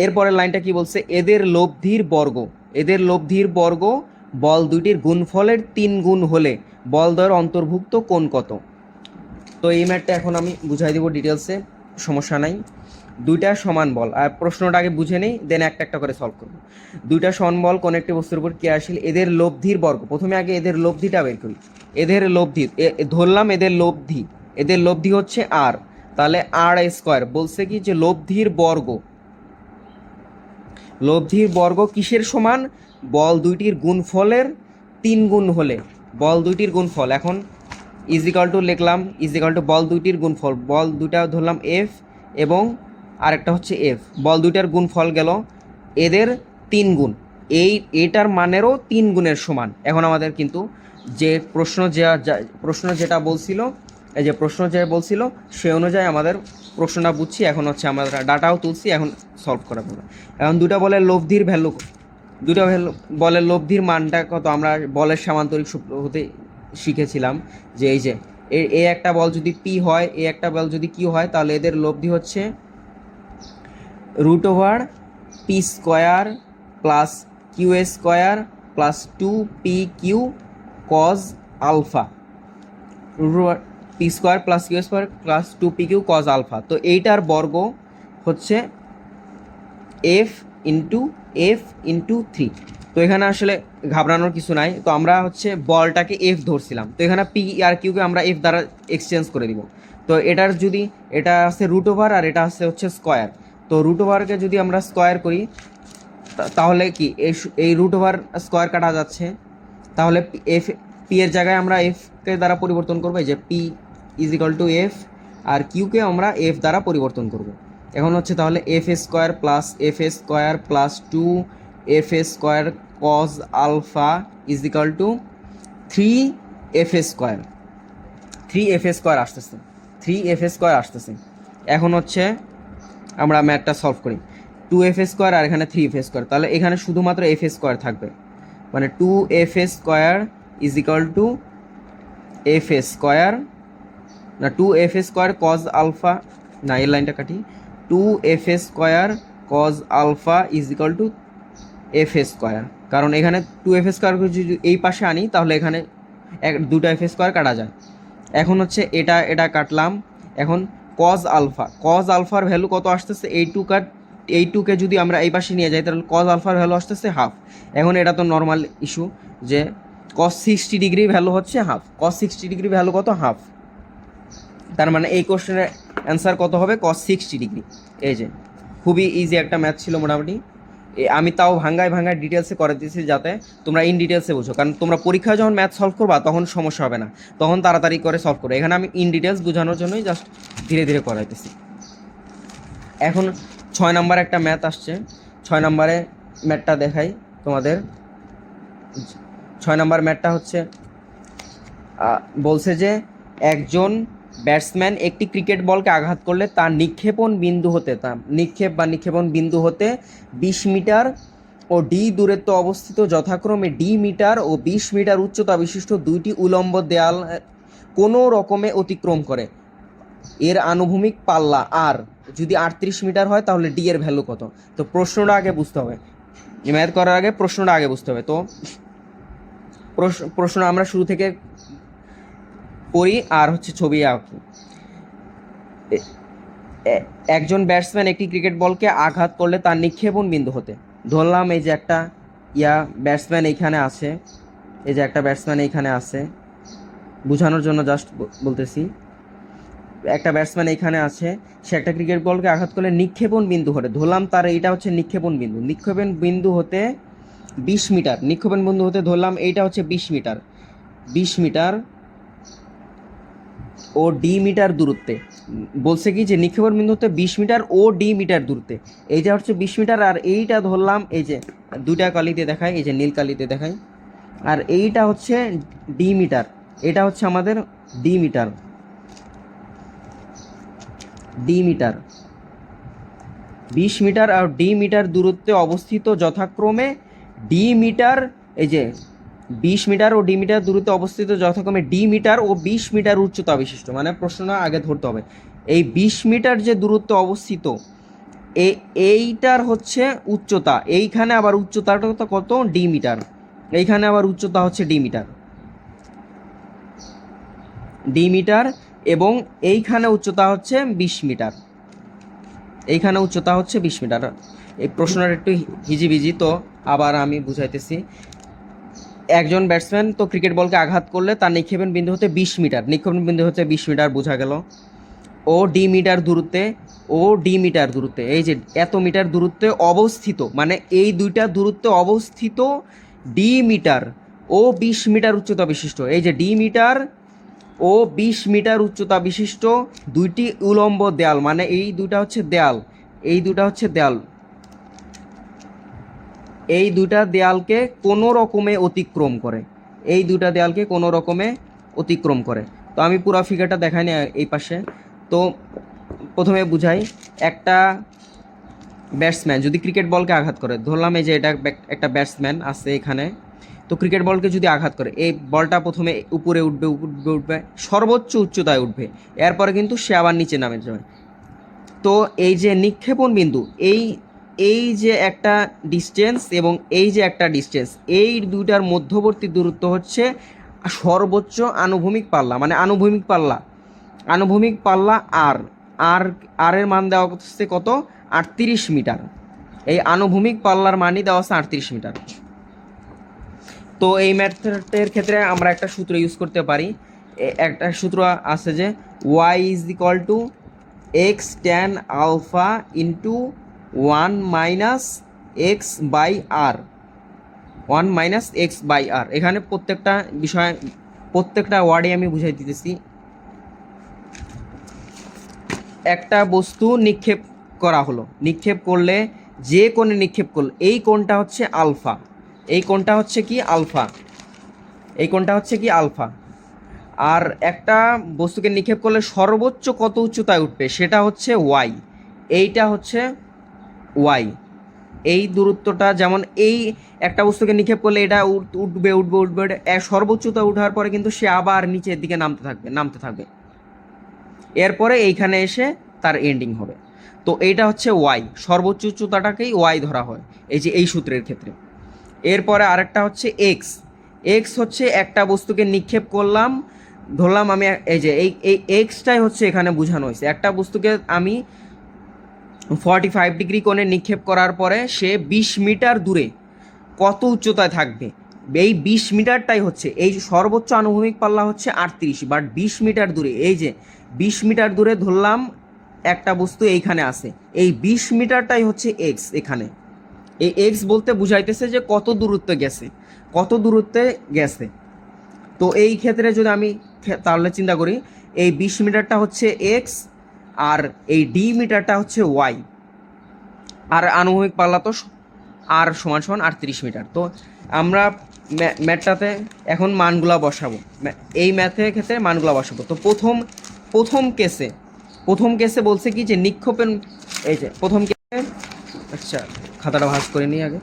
এরপরের লাইনটা কি বলছে, এদের লব্ধির বর্গ বল দুইটির গুণফলের 3 গুণ হলে বল দ্বয়ের অন্তর্ভুক্ত কোণ কত? তো এই ম্যাথটা এখন আমি বুঝাই দিব ডিটেলসে, সমস্যা নাই। 2টা সমান বল, আর প্রশ্নটা আগে বুঝে নেই, দেন একটা একটা করে সলভ করবো। 2টা সমান বল কোন একটি বস্তুর উপর ক্রিয়াশীল, এদের লব্ধির বর্গ। প্রথমে আগে এদের লব্ধিটা বের করি। এদের লব্ধি ধরলাম, এদের লব্ধি হচ্ছে আর, তাহলে আর স্কোয়ার বলছে কি যে লব্ধির বর্গ কিসের সমান, বল দুইটির গুণফলের 3 গুণ হলে, বল দুইটির গুণফল। এখন ইজিক্যাল টু লিখলাম, ইজিক্যাল টু বল দুইটির গুণফল, বল দুইটা ধরলাম এফ এবং আরেকটা হচ্ছে এফ, বল দুইটার গুণফল গেল এদের 3 গুণ, এইটার মানেরও 3 গুণের সমান। এখন আমাদের কিন্তু যে প্রশ্ন যেটা বলছিল, এই যে প্রশ্ন যে বলছিল সে অনুযায়ী আমাদের প্রশ্নটা বুঝছি। এখন হচ্ছে আমরা ডাটাও তুলছি, এখন সলভ করা পড়বে। এখন দুটা বলের লব্ধির ভ্যালু, বলের লব্ধির মানটা কত, আমরা বলের সামান্তরিক সূত্র হতে শিখেছিলাম যে এই যে এ একটা বল যদি পি হয়, এ একটা বল যদি কিউ হয়, তাহলে এদের লব্ধি হচ্ছে √p² plus q² plus 2pq cos alpha, √p² plus q² plus 2pq cos alpha. তো এইটার বর্গ হচ্ছে f ইন্টু 3। তো এখানে আসলে ঘাবড়ানোর কিছু নাই, তো আমরা হচ্ছে বলটাকে এফ ধরছিলাম, তো এখানে পি আর কিউকে আমরা এফ দ্বারা এক্সচেঞ্জ করে দিব। তো এটার যদি এটা আছে √, আর এটা হচ্ছে স্কোয়ার, তো √কে যদি আমরা স্কোয়ার করি তাহলে কি এই √, স্কোয়ার কাটা যাচ্ছে, তাহলে এফ, পি এর জায়গায় আমরা এফকে দ্বারা পরিবর্তন করবো, যে P is equal to F, আর কিউকে আমরা এফ দ্বারা পরিবর্তন করব। এখন হচ্ছে তাহলে F square plus 2f² cos alpha is equal to 3f² আসতেছে 3f² আসতেছে। এখন হচ্ছে আমরা ম্যাথটা সলভ করি, 2f² আর এখানে 3f², তাহলে এখানে শুধুমাত্র f² থাকবে, মানে 2f² is equal to f² না 2f² কজ আলফা, না এই লাইনটা কাটি, 2f² cos alpha is equal to f², কারণ এখানে 2f² যদি এই পাশে আনি তাহলে এখানে দুটো f² কাটা যায়। এখন হচ্ছে এটা কাটলাম। এখন কজ আলফার ভ্যালু কত আসতেছে, এই টুকে যদি আমরা এই পাশে নিয়ে যাই তাহলে কজ আলফার ভ্যালু আসতেছে হাফ। এখন এটা তো নর্মাল ইস্যু যে কজ 60 ডিগ্রি ভ্যালু হচ্ছে হাফ, কজ 60 ডিগ্রি ভ্যালু কত, হাফ। তার মানে এই কোশ্চেনের অ্যান্সার কত হবে, কজ 60 ডিগ্রি। এই যে খুবই ইজি একটা ম্যাথ ছিল মোটামুটি। আমি তাও ভাঙ্গায় ডিটেলসে করে দিয়েছি যাতে তোমরা ইন ডিটেলসে বুঝো, কারণ তোমরা পরীক্ষায় যখন ম্যাথ সলভ করবা তখন সমস্যা হবে না, তখন তাড়াতাড়ি করে সলভ করো। এখানে আমি ইন ডিটেলস বোঝানোর জন্যই জাস্ট ধীরে ধীরে করাইতেছি। এখন 6 নাম্বার একটা ম্যাথ আসছে, 6 নাম্বারে ম্যাথটা দেখাই তোমাদের। 6 নাম্বার ম্যাথটা হচ্ছে বলছে যে একজন ব্যাটসম্যান একটি ক্রিকেট বলকে আঘাত করলে তার নিক্ষেপণ বিন্দু হতে 20 মিটার ও ডি দূরত্ব অবস্থিত যথাক্রমে ডি মিটার ও 20 মিটার উচ্চতা বিশিষ্ট দুইটি উলম্ব দেয়াল কোনো রকমে অতিক্রম করে। এর আনুভূমিক পাল্লা আর যদি 38 মিটার হয় তাহলে ডি এর ভ্যালু কত। তো প্রশ্নটা আগে বুঝতে হবে, ম্যাথ করার আগে প্রশ্নটা আগে বুঝতে হবে। তো প্রশ্ন আমরা শুরু থেকে পড়ি আর হচ্ছে ছবি আঁকি। একজন ব্যাটসম্যান একটি ক্রিকেট বলকে আঘাত করলে তার নিক্ষেপণ বিন্দু হতে, ধরলাম এই যে একটা ব্যাটসম্যান এইখানে আছে, এই যে একটা ব্যাটসম্যান এইখানে আছে, বোঝানোর জন্য জাস্ট বলতেছি, একটা ব্যাটসম্যান এইখানে আছে, সে একটা ক্রিকেট বলকে আঘাত করলে নিক্ষেপণ বিন্দু হতে, ধরলাম তার এইটা হচ্ছে নিক্ষেপণ বিন্দু হতে 20 মিটার, নিক্ষেপণ বিন্দু হতে ধরলাম এইটা হচ্ছে 20 মিটার ও ডি মিটার দূরত্বে। বলছে কি যে নিক্ষেপণ বিন্দু হতে 20 মিটার ও ডি মিটার দূরত্বে, এইটা হচ্ছে 20 মিটার, আর এইটা ধরলাম এই যে দুইটা কালিতে দেখাই, এই যে নীল কালিতে দেখাই, আর এইটা হচ্ছে ডি মিটার, এটা হচ্ছে আমাদের ডি মিটার 20 মিটার আর ডি মিটার দূরত্বে অবস্থিত যথাক্রমে ডি মিটার, এই যে 20 মিটার ও ডি মিটার দূরত্বে অবস্থিত যথাক্রমে ডি মিটার ও 20 মিটার উচ্চতা বিশিষ্ট, মানে প্রশ্নটা আগে ধরতে হবে। এই 20 মিটার যে দূরত্বে অবস্থিত, এইটার হচ্ছে উচ্চতা, এইখানে আবার উচ্চতাটা কত, ডি মিটার, এইখানে আবার উচ্চতা হচ্ছে ডি মিটার এবং এইখানে উচ্চতা হচ্ছে 20 মিটার, এইখানে উচ্চতা হচ্ছে 20 মিটার। এই প্রশ্নটা একটু হিজিবিজি, তো আবার আমি বুঝাইতেছি। একজন ব্যাটসম্যান তো ক্রিকেট বলকে আঘাত করলে তার নিক্ষেপণ বিন্দু হতে 20 মিটার, নিক্ষেপণ বিন্দু হচ্ছে 20 মিটার, বোঝা গেল। ও ডি মিটার দূরত্বে, এই যে এত মিটার দূরত্বে অবস্থিত, মানে এই দুইটা দূরত্বে অবস্থিত ডি মিটার ও 20 মিটার উচ্চতা বিশিষ্ট, এই যে ডি মিটার ও 20 মিটার উচ্চতা বিশিষ্ট দুইটি উলম্ব দেয়াল, মানে এই দুটা হচ্ছে দেয়াল, এই দুটা দেয়ালকে কোনো রকমে অতিক্রম করে, তো আমি পুরো ফিগারটা দেখাই না এই পাশে। তো প্রথমে বুঝাই, একটা ব্যাটসম্যান যদি ক্রিকেট বলকে আঘাত করে, ধরলাম এই যে এটা একটা ব্যাটসম্যান আছে এখানে, তো ক্রিকেট বলকে যদি আঘাত করে, এই বলটা প্রথমে উপরে উঠবে সর্বোচ্চ উচ্চতায় উঠবে, এরপরে কিন্তু সে আবার নিচে নামে যাবে। তো এই যে নিক্ষেপণ বিন্দু, এই যে একটা ডিস্টেন্স এবং এই যে একটা ডিস্টেন্স, এই দুইটার মধ্যবর্তী দূরত্ব হচ্ছে সর্বোচ্চ আনুভূমিক পাল্লা, মানে আনুভূমিক পাল্লা আর এর মান দেওয়া হচ্ছে কত, 38 মিটার। এই আনুভূমিক পাল্লার মানই দেওয়া আছে 38 মিটার। তো এই ম্যাথডের ক্ষেত্রে আমরা একটা সূত্র ইউজ করতে পারি, একটা সূত্র আছে যে y is equal to x tan alpha into 1 minus x by R, এখানে প্রত্যেকটা ওয়ার্ডে আমি বুঝাই দিতেছি। একটা বস্তু করা হলো, নিক্ষেপ করলে যে কোণে নিক্ষেপ করলো এই কোণটা হচ্ছে আলফা, এই কোণটা হচ্ছে কি আলফা, এই কোণটা হচ্ছে কি আলফা। আর একটা বস্তুকে নিক্ষেপ করলে সর্বোচ্চ কত উচ্চতায় উঠবে সেটা হচ্ছে ওয়াই, এইটা হচ্ছে ওয়াই। এই দূরত্বটা যেমন এই একটা বস্তুকে নিক্ষেপ করলে এটা উঠবে উঠবে উঠবে, সর্বোচ্চতা উঠার পরে কিন্তু সে আবার নিচের দিকে নামতে থাকবে, এরপরে এইখানে এসে তার এন্ডিং হবে। তো এইটা হচ্ছে ওয়াই, সর্বোচ্চ উচ্চতাটাকেই ওয়াই ধরা হয় এই যে এই সূত্রের ক্ষেত্রে। এরপরে আরেকটা হচ্ছে এক্স, এক্স হচ্ছে একটা বস্তুকে নিক্ষেপ করলাম, ধরলাম আমি এই যে এই এক্সটাই হচ্ছে এখানে বোঝানো হয়েছে, একটা বস্তুকে আমি 45 ডিগ্রি কোণে নিক্ষেপ করার পরে সে 20 মিটার দূরে কত উচ্চতায় থাকবে, এই 20 মিটারটাই হচ্ছে এই সর্বোচ্চ আনুভূমিক পাল্লা হচ্ছে 38, বাট 20 মিটার দূরে, এই যে 20 মিটার দূরে ধরলাম একটা বস্তু এইখানে আছে, এই 20 মিটারটাই হচ্ছে এক্স। এখানে এই এক্স বলতে বুঝাইতেছে যে কত দূরত্বে গেছে, কত দূরত্বে গেছে। তো এই ক্ষেত্রে যদি আমি তাহলে চিন্তা করি, এই 20 মিটারটা হচ্ছে এক্স আর এই ডি মিটারটা হচ্ছে ওয়াই, আর আনুভূমিক পাল্লা তো আর সমান সমান 38 মিটার। তো আমরা ম্যাথটাতে এখন মানগুলা বসাবো, এই ম্যাথের ক্ষেত্রে মানগুলা বসাবো। তো প্রথম কেসে বলছে কি যে নিক্ষেপের, এই যে প্রথম কেসে, আচ্ছা খাতাটা ভাঁজ করে নিই আগে।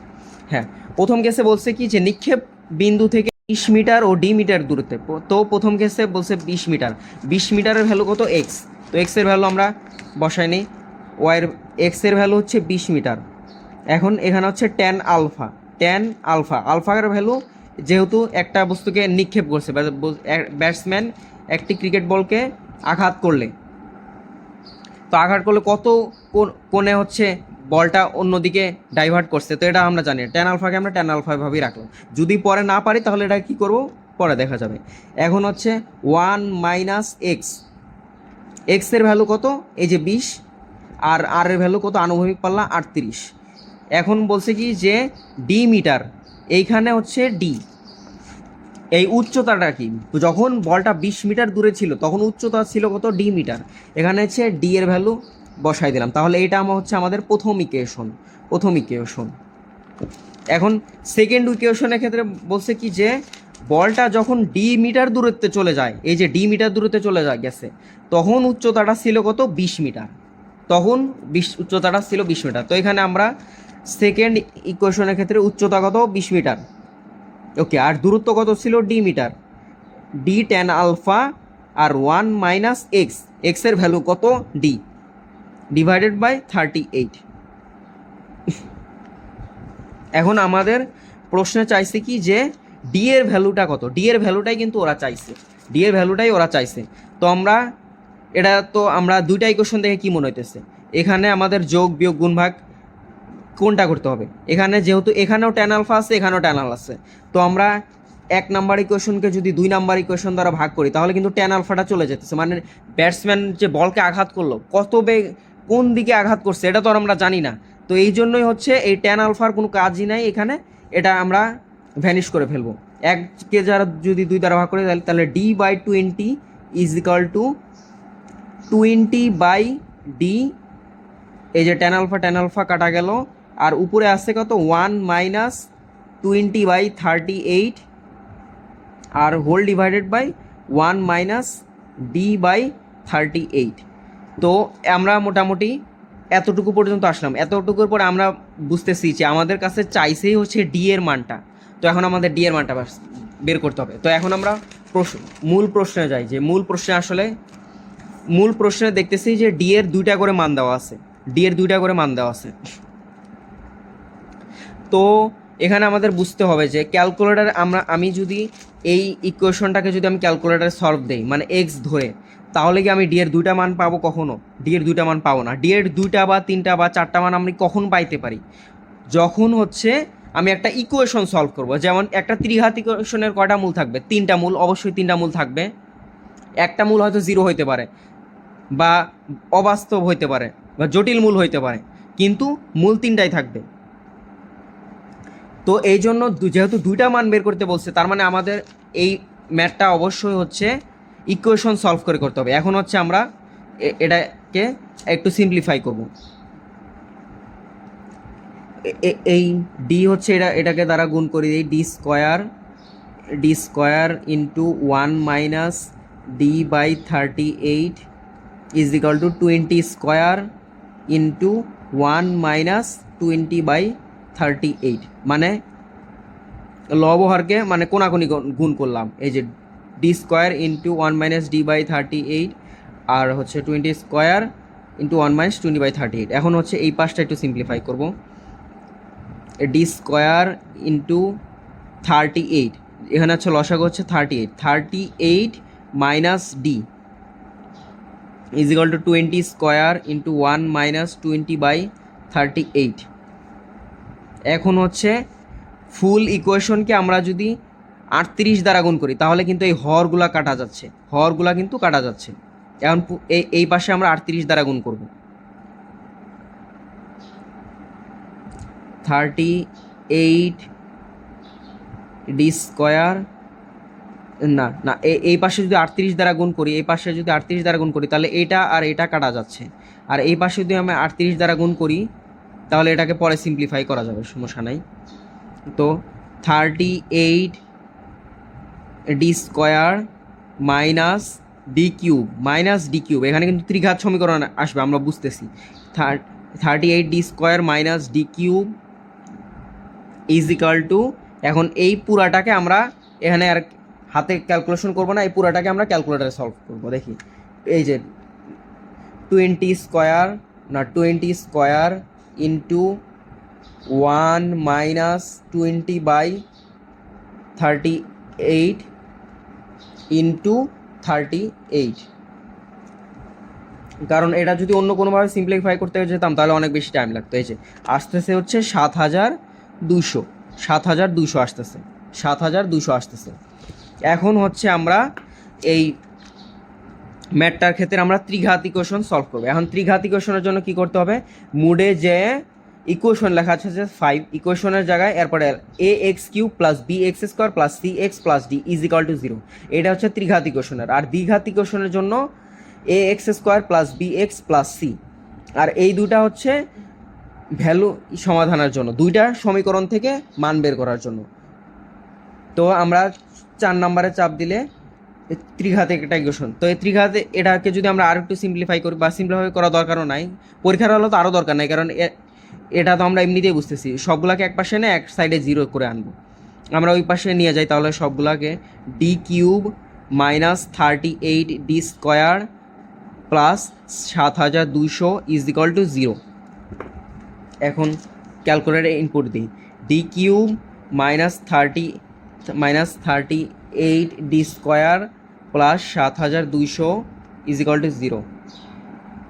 হ্যাঁ, প্রথম কেসে বলছে কি যে নিক্ষেপ বিন্দু থেকে 20 মিটার ও ডি মিটার দূরত্বে। তো প্রথম কেসে বলছে 20 মিটার, 20 মিটারের ভ্যালু কত এক্স, তো এক্সের ভ্যালু আমরা বসাই নিই, ওয়াইয়ের এক্সের ভ্যালু হচ্ছে 20 মিটার। এখন এখানে হচ্ছে ট্যান আলফা, ট্যান আলফা, আলফার ভ্যালু যেহেতু একটা বস্তুকে নিক্ষেপ করছে, ব্যাটসম্যান একটি ক্রিকেট বলকে আঘাত করলে, তো আঘাত করলে কত কোণে হচ্ছে বলটা অন্যদিকে ডাইভার্ট করছে, তো এটা আমরা জানি, ট্যান আলফাকে আমরা ট্যান আলফা ভাবেই রাখলাম। যদি পরে না পারি তাহলে এটা কী করবো পরে দেখা যাবে। এখন হচ্ছে 1 মাইনাস এক্স, এক্সের ভ্যালু কত এই যে 20, আর আর এর ভ্যালু কত আনুভূমিক পাল্লা 38। এখন বলছে কি যে ডি মিটার, এইখানে হচ্ছে ডি, এই উচ্চতাটা কি, যখন বলটা 20 মিটার দূরে ছিল তখন উচ্চতা ছিল কত ডি মিটার, এখানে হচ্ছে ডি এর ভ্যালু বসাই দিলাম। তাহলে এটা হচ্ছে আমাদের প্রথম ইকুয়েশন। এখন সেকেন্ড ইকুয়েশনের ক্ষেত্রে বলছে কি যে বলটা যখন ডি মিটার দূরত্বে চলে যায়, এই যে ডি মিটার দূরত্বে চলে গেছে, তখন উচ্চতাটা ছিল কত 20 মিটার, তখন উচ্চতাটা ছিল 20 মিটার। তো এখানে আমরা সেকেন্ড ইকুয়েশনের ক্ষেত্রে উচ্চতা কত 20 মিটার, ওকে, আর দূরত্ব কত ছিল D metre, D tan alpha আর 1 মাইনাস এক্স, এক্সের ভ্যালু কত ডি ডিভাইডেড বাই 38। এখন আমাদের প্রশ্নে চাইছে কি যে ডি এর ভ্যালুটা কত, ডি এর ভ্যালুটাই কিন্তু ওরা চাইছে, তো আমরা দুইটা ইকুয়েশন দেখে কি মনে হইতেছে, এখানে আমাদের যোগ বিয়োগ গুণ ভাগ কোনটা করতে হবে, এখানে যেহেতু এখানেও ট্যান আলফা আছে এখানেও ট্যান আলফা আছে, তো আমরা 1 নাম্বার ইকুয়েশনকে যদি 2 নাম্বার ইকুয়েশন দ্বারা ভাগ করি তাহলে কিন্তু ট্যান আলফাটা চলে যেতেছে, মানে ব্যাটসম্যান যে বলকে আঘাত করলো কত বেগ কোন দিকে আঘাত করছে এটা তো আর আমরা জানি না, তো এই জন্যই হচ্ছে এই ট্যান আলফার কোনো কাজই নাই এখানে, এটা আমরা ভ্যানিশ করে ফেলবো। 1কে যারা যদি 2 দ্বারা ভাগ করি তাহলে D by 20 is equal to 20 by D, এই যে ট্যান আলফা কাটা গেল, আর উপরে আসছে কত 1 মাইনাস 20 বাই 38 আর whole divided by 1 minus D by 38। তো আমরা মোটামুটি এতটুকু পর্যন্ত আসলাম, এতটুকুর পর আমরা বুঝতেছি যে আমাদের কাছে চাইছেই হচ্ছে ডি এর মানটা, তো এখন আমাদের ডি এর মানটা বের করতে হবে। তো এখন আমরা মূল প্রশ্নে যাই, যে মূল প্রশ্নে দেখতেছি যে ডি এর 2টা করে মান দেওয়া আছে, তো এখানে আমাদের বুঝতে হবে যে ক্যালকুলেটার আমি যদি এই ইকুয়েশনটাকে যদি আমি ক্যালকুলেটারে সলভ দেই মানে এক্স ধরে, তাহলে কি আমি ডি এর 2টা মান পাবো? কখনো ডি এর 2টা মান পাবো না। ডি এর 2টা বা 3টা বা 4টা মান আমি কখন পাইতে পারি? যখন হচ্ছে আমি একটা ইকুয়েশন সলভ করব। যেমন একটা ত্রিঘাত ইকুয়েশনের কয়টা মূল থাকবে? 3টা মূল, অবশ্যই 3টা মূল থাকবে। একটা মূল হয়তো 0 হইতে পারে বা অবাস্তব হইতে পারে বা জটিল মূল হইতে পারে, কিন্তু মূল 3টাই থাকবে। তো এই জন্য যেহেতু 2টা মান বের করতে বলছে, তার মানে আমাদের এই ম্যাথটা অবশ্যই হচ্ছে ইকুয়েশন সলভ করে করতে হবে। এখন হচ্ছে আমরা এটাকে একটু সিম্পলিফাই করব। এই ডি হচ্ছে এটাকে দ্বারা গুণ করে দিই, D square into 1 - d/38 is equal to 20 square into 1 - 20/38, মানে লবহরকে মানে কোনাকুনি গুণ করলাম। এই যে ডি স্কোয়ার ইন্টু 1 - d/38 আর হচ্ছে 20 স্কোয়ার ইন্টু 1 - 20/38। এখন হচ্ছে এই পাশটা একটু সিম্পলিফাই করব। ডি স্কোয়ার ইন্টু 38, এখানে হচ্ছে লসাগু হচ্ছে 38 minus D is equal to 20 square into 1 - 20/38। এখন হচ্ছে ফুল ইকুয়েশনকে আমরা যদি 38 দ্বারা গুণ করি তাহলে কিন্তু এই হরগুলা কাটা যাচ্ছে, এখন এই পাশে আমরা 38 দ্বারা গুণ করব। 38 ডি স্কোয়ার, না না এই পাশে যদি 38 দ্বারা গুণ করি, এই পাশে যদি 38 দ্বারা গুণ করি তাহলে এটা আর এটা কাটা যাচ্ছে, আর এই পাশে যদি আমি 38 দ্বারা গুণ করি তাহলে এটাকে পরে সিম্পলিফাই করা যাবে, সমস্যা নাই। তো 38 D square minus D cube, এখানে কিন্তু ত্রিঘাত সমীকরণ আসবে, আমরা বুঝতেছি। 38 D square minus D cube is equal two, এখন এই পুরাটাকে আমরা এখানে আর হাতে ক্যালকুলেশন করব না, এই পুরাটাকে আমরা ক্যালকুলেটারে সলভ করব। দেখি এই যে 20 স্কোয়ার ইন্টু 1 - 20/38 ইন্টু 38, কারণ এটা যদি অন্য কোনোভাবে সিম্পলিফাই করতে যেতাম তাহলে অনেক বেশি টাইম লাগতো। এই যে আসতেছে হচ্ছে 7200 আসতেছে, 7200 আসতেছে। এখন হচ্ছে আমরা এই ম্যাথটার ক্ষেত্রে আমরা ত্রিঘাত ইকুয়েশন সলভ করবো। এখন ত্রিঘাত ইকুয়েশনের জন্য কি করতে হবে, মুডে যে ইকুয়েশন লেখা আছে যে 5, ইকুয়েশনের জায়গায় এরপরে ax³ plus bx² plus cx plus d is equal to 0, এটা হচ্ছে ত্রিঘাত ইকুয়েশনের। আর দ্বিঘাত ইকুয়েশনের জন্য ax² plus bx plus c, আর এই দুটা হচ্ছে ভ্যালু সমাধানের জন্য, দুইটা সমীকরণ থেকে মান বের করার জন্য। তো আমরা 4 নম্বরে চাপ দিলে ত্রিঘাতে একটা ইকুয়েশন, তো এই ত্রিঘাতে এটাকে যদি আমরা আর একটু সিম্পলিফাই করি, বা সিম্পলিফাই করার দরকারও নাই, পরীক্ষার হলে তো আরও দরকার নাই, কারণ এটা তো আমরা এমনিতেই বুঝতেছি। সবগুলাকে এক পাশে না এক সাইডে 0 করে আনবো, আমরা ওই পাশে নিয়ে যাই, তাহলে সবগুলাকে D cube minus 38 D square plus 7200 is equal to 0। এখন ক্যালকুলেটারে ইনপুট দিই, D cube minus 38 D square plus 7200 is equal to 0।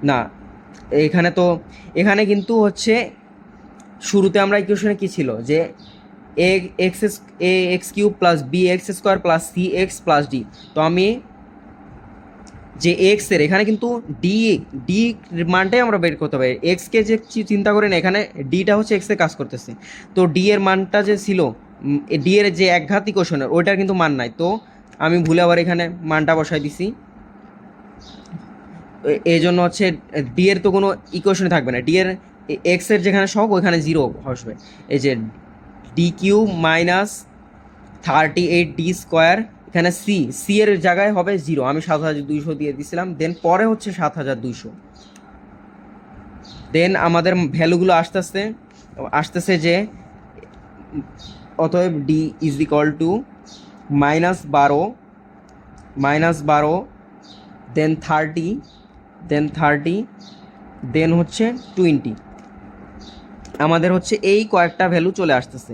না এখানে কিন্তু হচ্ছে শুরুতে আমরা ইকুয়েশনে কী ছিল যে ax³ plus bx² plus cx plus d, তো আমি যে এক্স এর এখানে কিন্তু ডি মানটাই আমরা বের করতে পারি। এক্সকে যে চিন্তা করি না, এখানে ডিটা হচ্ছে এক্সে কাজ করতেছে, তো ডি এর মানটা যে ছিল ডি এর যে একঘাত ইকুয়েশনের ওইটার কিন্তু মান নাই, তো আমি ভুলে আবার এখানে মানটা বসাই দিছি। এই জন্য হচ্ছে ডি এর তো কোনো ইকুয়েশনে থাকবে না, ডি এর এক্স এর যেখানে সহগ ওইখানে 0 আসবে। এই যে D cube minus 38 D square, এখানে সি এর জায়গায় হবে 0, আমি 7200 দিয়ে দিয়েছিলাম, দেন পরে হচ্ছে 7200, দেন আমাদের ভ্যালুগুলো আসতেছে যে অতএব ডি ইজ ইকাল টু -12 দেন 30 দেন হচ্ছে 20, আমাদের হচ্ছে এই কয়েকটা ভ্যালু চলে আসতেছে।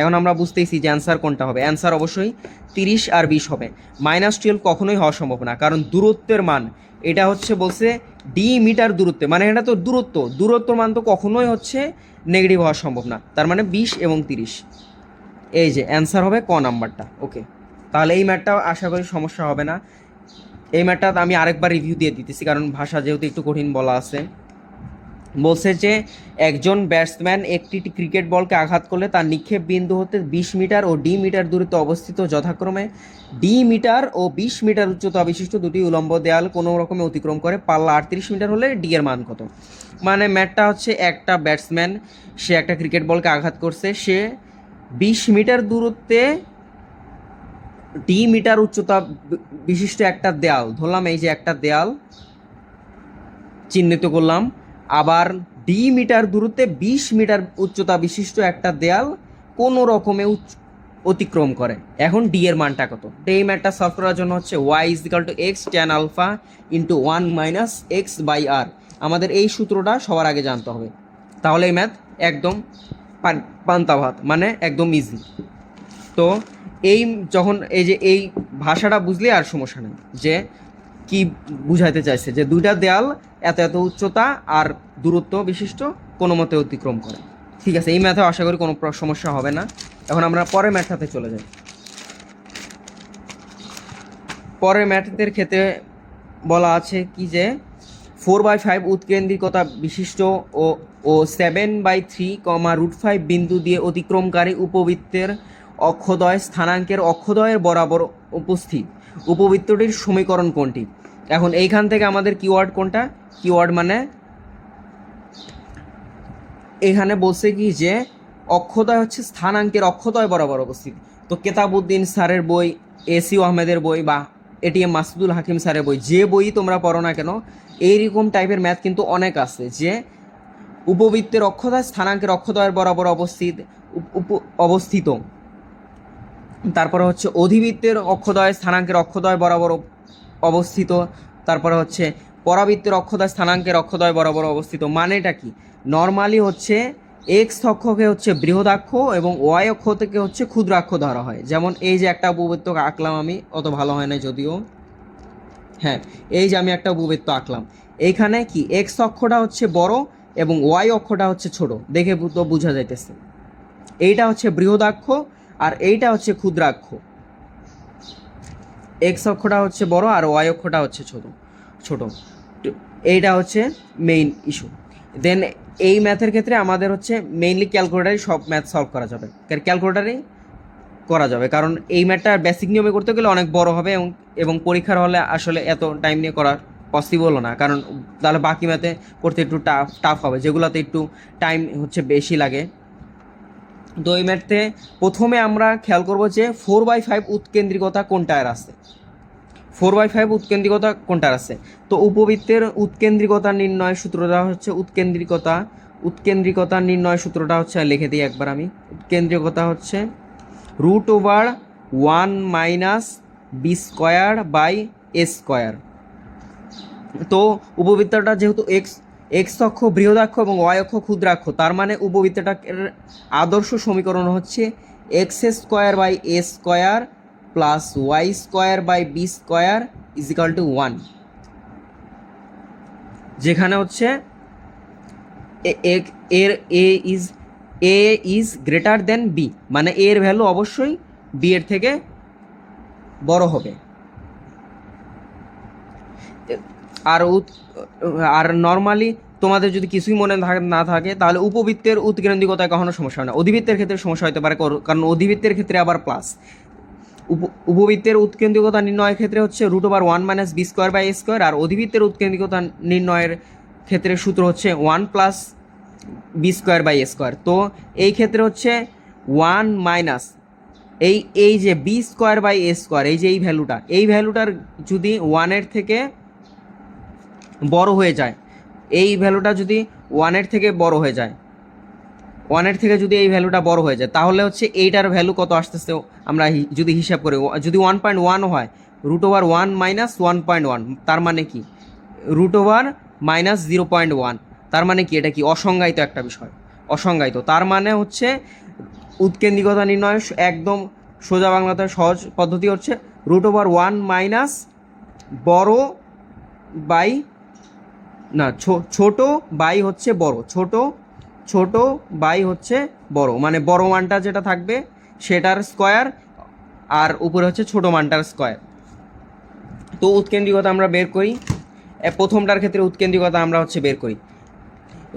এখন আমরা বুঝতেইছি যে অ্যান্সার কোনটা হবে। অ্যান্সার অবশ্যই 30 আর 20 হবে। -12 কখনোই হওয়া সম্ভব না, কারণ দূরত্বের মান এটা হচ্ছে বলছে ডি মিটার দূরত্বে, মানে এটা তো দূরত্ব মান তো কখনোই হচ্ছে নেগেটিভ হওয়া সম্ভব না, তার মানে 20 এবং 30। এই যে অ্যান্সার হবে ক নাম্বারটা। ওকে, তাহলে এই ম্যাথটা আশা করি সমস্যা হবে না। এই ম্যাথটা আমি আরেকবার রিভিউ দিয়ে দিতেছি, কারণ ভাষা যেহেতু একটু কঠিন বলা আছে। বলছে যে একজন ব্যাটসম্যান একটি ক্রিকেট বলকে আঘাত করলে তার নিক্ষেপ বিন্দু হতে 20 মিটার ও ডি মিটার দূরত্বে অবস্থিত যথাক্রমে ডি মিটার ও 20 মিটার উচ্চতা বিশিষ্ট দুটি উলম্ব দেয়াল কোনো রকমে অতিক্রম করে। পাল্লা 38 মিটার হলে ডি এর মান কত? মানে ম্যাটটা হচ্ছে একটা ব্যাটসম্যান সে একটা ক্রিকেট বলকে আঘাত করছে, সে 20 মিটার দূরত্বে ডি মিটার উচ্চতা বিশিষ্ট একটা দেয়াল, ধরলাম এই যে একটা দেয়াল চিহ্নিত করলাম, আবার ডি মিটার দূরত্বে 20 মিটার উচ্চতা বিশিষ্ট একটা দেয়াল কোনো রকমে অতিক্রম করে। এখন ডি এর মানটা কত? এই ম্যাথটা সলভ করার জন্য হচ্ছে y = x tan alpha into 1 minus x by R. আমাদের এই সূত্রটা সবার আগে জানতে হবে, তাহলে এই ম্যাথ একদম পান্তা ভাত, মানে একদম ইজি। তো এই যখন এই যে এই ভাষাটা বুঝলে আর সমস্যা নেই যে কি বুঝাইতে চাইছে, যে দুইটা দেয়াল এত এত উচ্চতা আর দূরত্ব বিশিষ্ট কোনো মতে অতিক্রম করে। ঠিক আছে, এই ম্যাথে আশা করি কোনো সমস্যা হবে না। এখন আমরা পরের ম্যাথটাতে চলে যাই। পরের ম্যাথের ক্ষেত্রে বলা আছে কি যে 4/5 উৎকেন্দ্রিকতা বিশিষ্ট ও 7/3, √5 বিন্দু দিয়ে অতিক্রমকারী উপবৃত্তের অক্ষদ্বয় স্থানাঙ্কের অক্ষদ্বয়ের বরাবর উপস্থিত উপবৃত্তটির সমীকরণ কোনটি? এখন এইখান থেকে আমাদের কিওয়ার্ড কোনটা? কিওয়ার্ড মানে এখানে বলছে কি যে অক্ষদ্বয় হচ্ছে স্থানাঙ্কের অক্ষদ্বয় বরাবর অবস্থিত। তো কেতাবউদ্দিন স্যারের বই, এসিউ আহমেদের বই বা এটিএম মাসুদুল হাকিম স্যারের বই, যে বই তোমরা পড়ো না কেন, এইরকম টাইপের ম্যাথ কিন্তু অনেক আছে, যে উপবৃত্তের অক্ষদ্বয় স্থানাঙ্কের অক্ষদ্বয়ের বরাবর অবস্থিত, তারপরে হচ্ছে অধিবৃত্তের অক্ষদ্বয় স্থানাঙ্কের অক্ষদ্বয় বরাবর অবস্থিত, তারপরে হচ্ছে পরাবৃত্তের অক্ষদ্বয় স্থানাঙ্কের অক্ষদ্বয় বরাবর অবস্থিত। মানেটা কি? নর্মালি হচ্ছে এক্স অক্ষকে হচ্ছে বৃহদাক্ষ এবং ওয়াই অক্ষ থেকে হচ্ছে ক্ষুদ্রাক্ষ ধরা হয়। যেমন এই যে একটা উপবৃত্ত আঁকলাম, আমি অত ভালো হয় না যদিও, হ্যাঁ এই যে আমি একটা উপবৃত্ত আঁকলাম, এইখানে কি এক্স অক্ষটা হচ্ছে বড় এবং ওয়াই অক্ষটা হচ্ছে ছোট, দেখে তো বোঝা যাইতেছে। এইটা হচ্ছে বৃহদাক্ষ আর এইটা হচ্ছে ক্ষুদ্রাক্ষ। এক্স অক্ষটা হচ্ছে বড় আর ওয়াই অক্ষটা হচ্ছে ছোট। এইটা হচ্ছে মেইন ইস্যু। দেন এই ম্যাথের ক্ষেত্রে আমাদের হচ্ছে মেইনলি ক্যালকুলেটারে সব ম্যাথ সলভ করা যাবে, ক্যালকুলেটারেই করা যাবে, কারণ এই ম্যাথটা বেসিক নিয়মে করতে গেলে অনেক বড় হবে এবং পরীক্ষার হলে আসলে এত টাইম নিয়ে করা পসিবলও না, কারণ তাহলে বাকি ম্যাথে করতে একটু টাফ হবে, যেগুলোতে একটু টাইম হচ্ছে বেশি লাগে। তো এই ম্যাথে প্রথমে আমরা খেয়াল করব যে 4/5 উৎকেন্দ্রিকতা কোনটার আছে। 4/5 উৎকেন্দ্রিকতা কোনটার আছে? তো উপবৃত্তের উৎকেন্দ্রিকতা নির্ণয় সূত্রটা হচ্ছে উৎকেন্দ্রিকতা নির্ণয় সূত্রটা হচ্ছে লিখে দিই একবার আমি। উৎকেন্দ্রিকতা হচ্ছে √1 মাইনাস b²/a²। তো উপবৃত্তটা যেহেতু এক্স অক্ষ বৃহদাক্ষ এবং ওয়াই অক্ষ ক্ষুদ্রাক্ষ, তার মানে উপবৃত্তটার আদর্শ সমীকরণ হচ্ছে x²/a² প্লাস y²/b² = 1, যেখানে হচ্ছে এ ইজ গ্রেটার দেন বি, মানে এ এর ভ্যালু অবশ্যই বি এর থেকে বড় হবে। আর নর্মালি তোমাদের যদি কিছুই মনে না থাকে তাহলে উপবৃত্তের উৎকেন্দ্রিকতায় কখনো সমস্যা হয় না, অধিবৃত্তের ক্ষেত্রে সমস্যা হতে পারে, কারণ অধিবৃত্তের ক্ষেত্রে আবার প্লাস। উপবৃত্তের উৎকেন্দ্রিকতা নির্ণয়ের ক্ষেত্রে হচ্ছে √1 মাইনাস b²/a², আর অধিবৃত্তের উৎকেন্দ্রিকতা নির্ণয়ের ক্ষেত্রে সূত্র হচ্ছে 1 প্লাস b²/a²। তো এই ক্ষেত্রে হচ্ছে 1 মাইনাস এই যে b²/a², এই যে এই ভ্যালুটার যদি 1-এর থেকে বড় হয়ে যায়, এই ভ্যালুটা যদি 1-এর থেকে বড় হয়ে যায়, 1-এর থেকে যদি এই ভ্যালুটা বড় হয়ে যায়, তাহলে হচ্ছে এইটার ভ্যালু কত আসতেছে আমরা যদি হিসাব করি, যদি 1.1 হয়, √1 মাইনাস 1.1, তার মানে কি √-0.1, তার মানে কি এটা কি অসংজ্ঞায়িত একটা বিষয়, অসংজ্ঞায়িত। তার মানে হচ্ছে উৎকেন্দ্রিকতা নির্ণয় একদম সোজা বাংলাতে সহজ পদ্ধতি হচ্ছে √1 মাইনাস বড় বাই না ছোট বাই হচ্ছে বড়, ছোট বাই হচ্ছে বড়, মানে বড় মানটা যেটা থাকবে সেটার স্কয়ার আর উপরে হচ্ছে ছোট মানটার স্কয়ার। তো উৎকেন্দ্রিকতা আমরা বের করি, প্রথমটার ক্ষেত্রে উৎকেন্দ্রিকতা আমরা হচ্ছে বের করি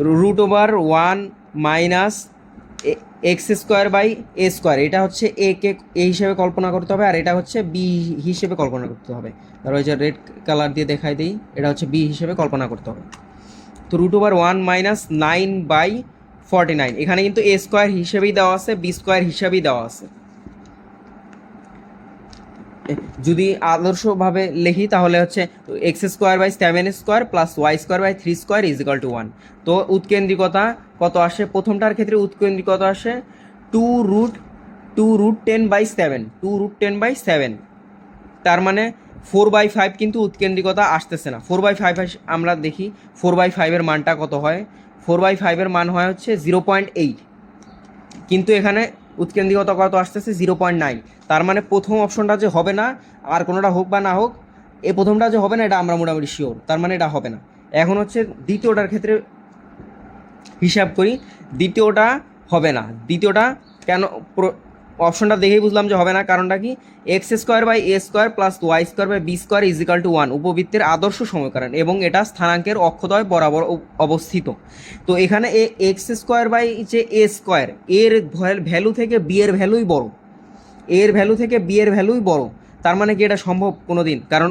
root over 1 minus X square by A square, এটা হচ্ছে এ কে এ হিসেবে কল্পনা করতে হবে, আর এটা হচ্ছে বি হিসেবে কল্পনা করতে হবে। ধরো এই যে রেড কালার দিয়ে দেখাই দিই, এটা হচ্ছে বি হিসেবে কল্পনা করতে হবে। তো রুট ওভার 1 মাইনাস 9/49, এখানে কিন্তু এ স্কোয়ার হিসেবেই দেওয়া আছে, বি স্কোয়ার হিসেবেই দেওয়া আছে। যদি আদর্শভাবে লিখি তাহলে হচ্ছে X square by 7 square plus Y square by 3 square is equal to 1। তো উৎকেন্দ্রিকতা কত আসে? প্রথমটার ক্ষেত্রে উৎকেন্দ্রিকতা আসে 2√10/7, 2√10/7। তার মানে 4/5 কিন্তু উৎকেন্দ্রিকতা আসতেছে না। 4/5 আমরা দেখি 4/5-এর মানটা কত হয়। 4/5-এর মান হয় হচ্ছে 0.8, কিন্তু এখানে উৎকেন্দ্রিকতা কত আসতেছে? 0.9। তার মানে প্রথম অপশনটা যে হবে না, আর কোনোটা হোক বা না হোক, এই প্রথমটা যে হবে না এটা আমরা মোটামুটি শিওর, তার মানে এটা হবে না। এখন হচ্ছে দ্বিতীয়টার ক্ষেত্রে হিসাব করি, দ্বিতীয়টা হবে না। দ্বিতীয়টা কেন? অপশনটা দেখেই বুঝলাম যে হবে না। কারণটা কি? X square by A square plus Y square by B square is equal to 1 উপবৃত্তের আদর্শ সমীকরণ, এবং এটা স্থানাঙ্কের অক্ষদ্বয় বরাবর অবস্থিত। তো এখানে এক্স স্কোয়ার বাই যে এ স্কোয়ার, এর ভ্যালু থেকে বি এর ভ্যালুই বড়, এর ভ্যালু থেকে বি এর ভ্যালুই বড়। তার মানে কি এটা সম্ভব কোনো দিন? কারণ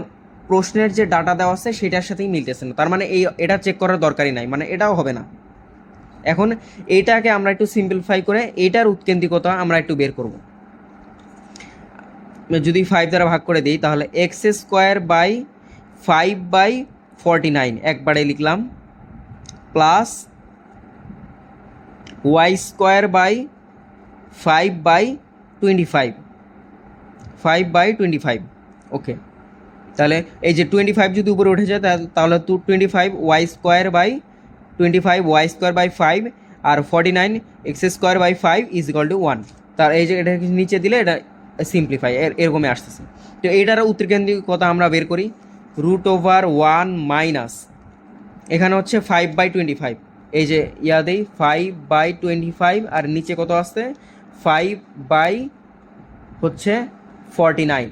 প্রশ্নের যে ডাটা দেওয়া আছে সেটার সাথেই মিলতেছে না, তার মানে এটা চেক করার দরকারই নাই, মানে এটাও হবে না। এখন এইটাকে আমরা একটু সিম্পলিফাই করে এটার উৎকেন্দ্রিকতা আমরা একটু বের করব। যদি 5 দ্বারা ভাগ করে দিই তাহলে এক্স স্কোয়ার বাই 5/49 একবারে লিখলাম, প্লাস ওয়াই স্কোয়ার বাই 5/25, 5/25। ওকে, তাহলে এই যে 25 যদি উপরে উঠে যায় তাহলে 25 Y square by 25 Y square by 5 আর 49 X square by 5 is equal to 1। তার এই যে এটা নিচে দিলে এটা সিম্পলিফাই এরকমই আসতেছে। তো এইটার উৎকেন্দ্রিকতা আমরা বের করি, রুট ওভার 1 মাইনাস এখানে হচ্ছে 5/25, এই যে ইয়া দেই 5/25, আর নিচে কত আসছে? 5/49।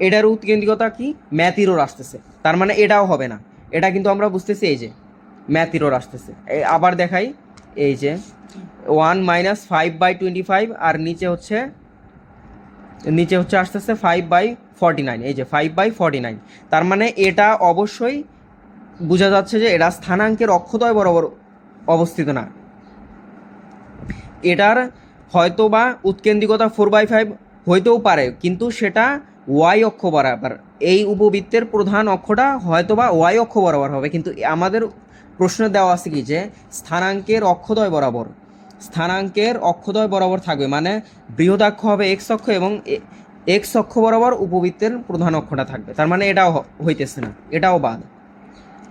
এটার উৎকেন্দ্রিকতা কি? ম্যাথ ইরর আসতেছে, তার মানে এটাও হবে না। এটা কিন্তু আমরা বুঝতেছি এই যে ম্যাথ ইরর আসতেছে। আবার দেখাই, এই যে 1 মাইনাস 5/25 আর নিচে হচ্ছে আসতেছে 5/49, এই যে 5/49। তার মানে এটা অবশ্যই বোঝা যাচ্ছে যে এটা স্থানাঙ্কের অক্ষদ্বয় বরাবর অবস্থিত না। এটার হয়তো বা উৎকেন্দ্রিকতা 4/5 হইতেও পারে, কিন্তু সেটা ওয়াই অক্ষ বরাবর। এই উপবৃত্তের প্রধান অক্ষটা হয়তো বা ওয়াই অক্ষ বরাবর হবে, কিন্তু আমাদের প্রশ্নে দেওয়া আছে কি যে স্থানাঙ্কের অক্ষদ্বয় বরাবর, স্থানাঙ্কের অক্ষদ্বয় বরাবর থাকবে, মানে বৃহদাক্ষ হবে এক্স অক্ষ, এবং এক্স অক্ষ বরাবর উপবৃত্তের প্রধান অক্ষটা থাকবে। তার মানে এটাও হইতেছে না, এটাও বাদ,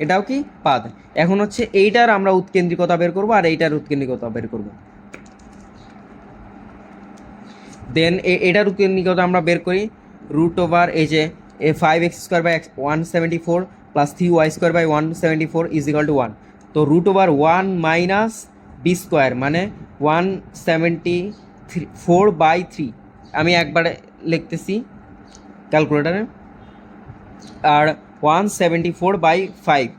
এটাও কি বাদ। এখন হচ্ছে এইটার আমরা উৎকেন্দ্রিকতা বের করবো, আর এইটার উৎকেন্দ্রিকতা বের করবো। দেন এটার উৎকেন্দ্রিকতা আমরা বের করি, রুট ওভার এই যে 5x square by 174 plus 3y square by 174 is equal to 1। তো root over 1 minus B square মানে 174/3, আমি একবারে লিখতেছি ক্যালকুলেটারে, আর 174/5।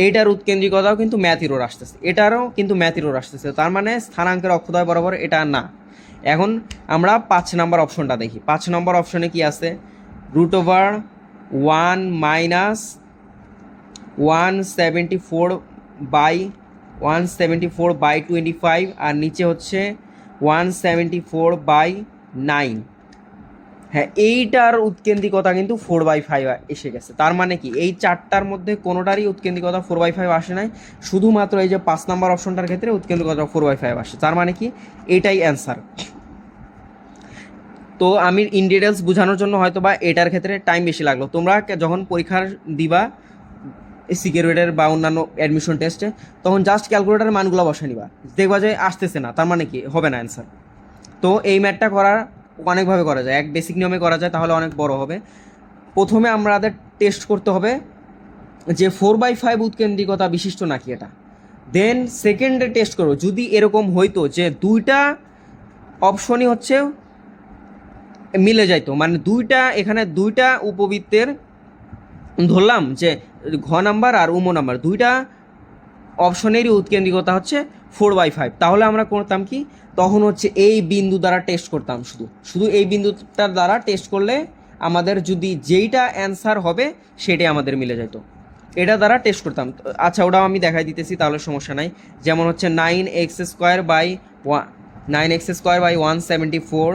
এইটার উৎকেন্দ্রিকতাও কিন্তু ম্যাথ ইরর আসতেছে, এটারও কিন্তু ম্যাথ ইরর আসতেছে, তার মানে স্থানাঙ্কের অক্ষদ্বয় বরাবর এটা না। এখন আমরা 5 নম্বর অপশনটা দেখি। 5 নম্বর অপশনে কি আছে? রুট ওভার 1 মাইনাস 174/25 আর নিচে হচ্ছে 174/9। হ্যাঁ, এইটার উৎকেন্দ্রিকতা কিন্তু 4/5 এসে গেছে। তার মানে কি এই চারটার মধ্যে কোনোটারই উৎকেন্দ্রিকতা 4/5 আসে নাই, শুধুমাত্র এই যে 5 নম্বর অপশনটার ক্ষেত্রে উৎকেন্দ্রিকতা 4/5 আসে। তার মানে কি এইটাই অ্যান্সার। তো আমি ইন ডিটেলস বোঝানোর জন্য হয়তো বা এটার ক্ষেত্রে টাইম বেশি লাগলো। তোমরা যখন পরীক্ষার দিবা সিকিউরিটির বা অন্যান্য অ্যাডমিশন টেস্টে, তখন জাস্ট ক্যালকুলেটারের মানগুলো বসে নিবা, দেখবা যে আসতেছে না, তার মানে কি হবে না অ্যান্সার। তো এই ম্যাথটা করার অনেকভাবে করা যায়, এক বেসিক নিয়মে করা যায়, তাহলে অনেক বড় হবে। প্রথমে আমাদের টেস্ট করতে হবে যে 4/5 উৎকেন্দ্রিকতা বিশিষ্ট নাকি এটা। দেন সেকেন্ডে টেস্ট করবো যদি এরকম হইতো যে দুইটা অপশনই হচ্ছে মিলে যাইতো, মানে এখানে দুইটা উপবৃত্তের ধরলাম যে ঘ নাম্বার আর উম নাম্বার দুইটা অপশনেরই উৎকেন্দ্রিকতা হচ্ছে 4/5, তাহলে আমরা করতাম কি, তখন হচ্ছে এই বিন্দু দ্বারা টেস্ট করতাম, শুধু শুধু এই বিন্দুটার দ্বারা টেস্ট করলে আমাদের যদি যেইটা অ্যান্সার হবে সেটাই আমাদের মিলে যেত, এটা দ্বারা টেস্ট করতাম। আচ্ছা, ওটাও আমি দেখাই দিতেছি, তাহলে সমস্যা নাই। যেমন হচ্ছে 9x² by 174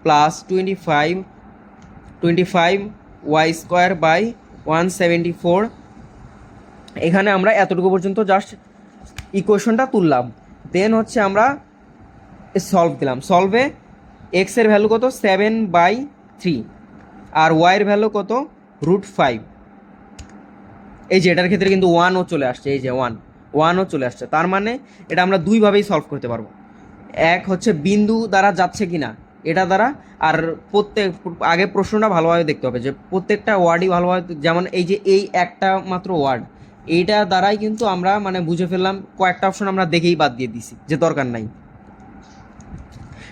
plus 25y² by 174, এখানে আমরা এতটুকু পর্যন্ত জাস্ট ইকুয়েশনটা তুললাম। দেন হচ্ছে আমরা সলভ দিলাম। সলভে এক্সের ভ্যালু কত 7/3 আর ওয়াইয়ের ভ্যালু কত √5। এই যে এটার ক্ষেত্রে কিন্তু ওয়ানও চলে আসছে, এই যে ওয়ানও চলে আসছে। তার মানে এটা আমরা দুইভাবেই সলভ করতে পারবো। এক হচ্ছে বিন্দু দ্বারা যাচ্ছে কি না এটা দ্বারা, আর আগে প্রশ্নটা ভালোভাবে দেখতে হবে যে প্রত্যেকটা ওয়ার্ডই ভালোভাবে, যেমন এই যে এই একটা মাত্র ওয়ার্ড, এইটা দ্বারাই কিন্তু আমরা মানে বুঝে ফেললাম, কয়েকটা অপশন আমরা দেখেই বাদ দিয়ে দিছি যে দরকার নাই।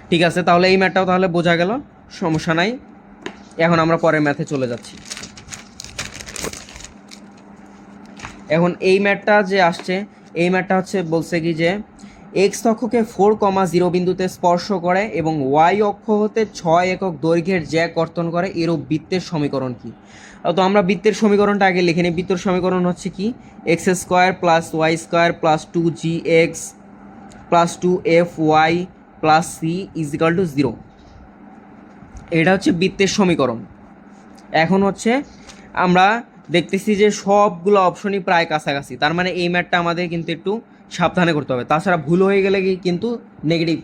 ঠিক আছে, তাহলে এই ম্যাথটাও তাহলে বোঝা গেল, সমস্যা নাই। এখন আমরা পরের ম্যাথে চলে যাচ্ছি। এখন এই ম্যাথটা যে আসছে, এই ম্যাথটা হচ্ছে বলছে কি যে এক্স অক্ষকে 4,0 বিন্দুতে স্পর্শ করে এবং ওয়াই অক্ষ হতে 6 একক দৈর্ঘ্যের জ্যা কর্তন করে, এরূপ বৃত্তের সমীকরণ কি? তো আমরা বৃত্তের সমীকরণটা আগে লিখে নিই। বৃত্তের সমীকরণ হচ্ছে কি, x² plus y² plus 2gx plus 2fy plus c is equal to 0। এটা হচ্ছে বৃত্তের সমীকরণ। এখন হচ্ছে আমরা দেখতেছি যে সবগুলো অপশনই প্রায় কাছাকাছি, তার মানে এই ম্যাথটা আমাদের কিন্তু একটু সাবধানে করতে হবে, তাছাড়া ভুল হয়ে গেলে কিন্তু নেগেটিভ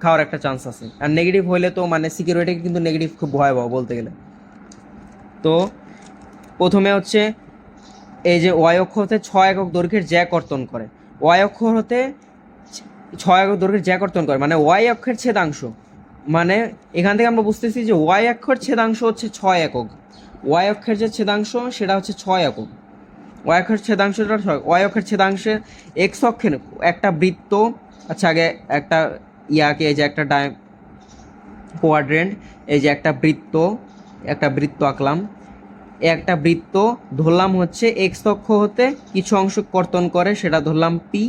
খাওয়ার একটা চান্স আছে, আর নেগেটিভ হইলে তো মানে সিকিউরিটি কিন্তু নেগেটিভ খুব ভয়াবহ বলতে গেলে। তো প্রথমে হচ্ছে এই যে ওয়াই অক্ষ হতে 6 একক দৈর্ঘ্যের জ্যা কর্তন করে, ওয়াই অক্ষ হতে 6 একক দৈর্ঘ্যের জ্যা কর্তন করে মানে ওয়াই অক্ষের ছেদাংশ, মানে এখান থেকে আমরা বুঝতেছি যে ওয়াই অক্ষের ছেদাংশ হচ্ছে 6 একক, ওয়াই অক্ষের যে ছেদাংশ সেটা হচ্ছে 6 একক, ওয়াই অক্ষের ছেদাংশটা 6। ওয়াই অক্ষের ছেদাংশের এক্স অক্ষের একটা বৃত্ত, আচ্ছা আগে একটা ইয়াকে এই যে একটা কোয়াড্রেন্ট, এই যে একটা বৃত্ত আঁকলাম, একটা বৃত্ত ধরলাম হচ্ছে এক্স অক্ষ হতে কিছু অংশ কর্তন করে, সেটা ধরলাম পি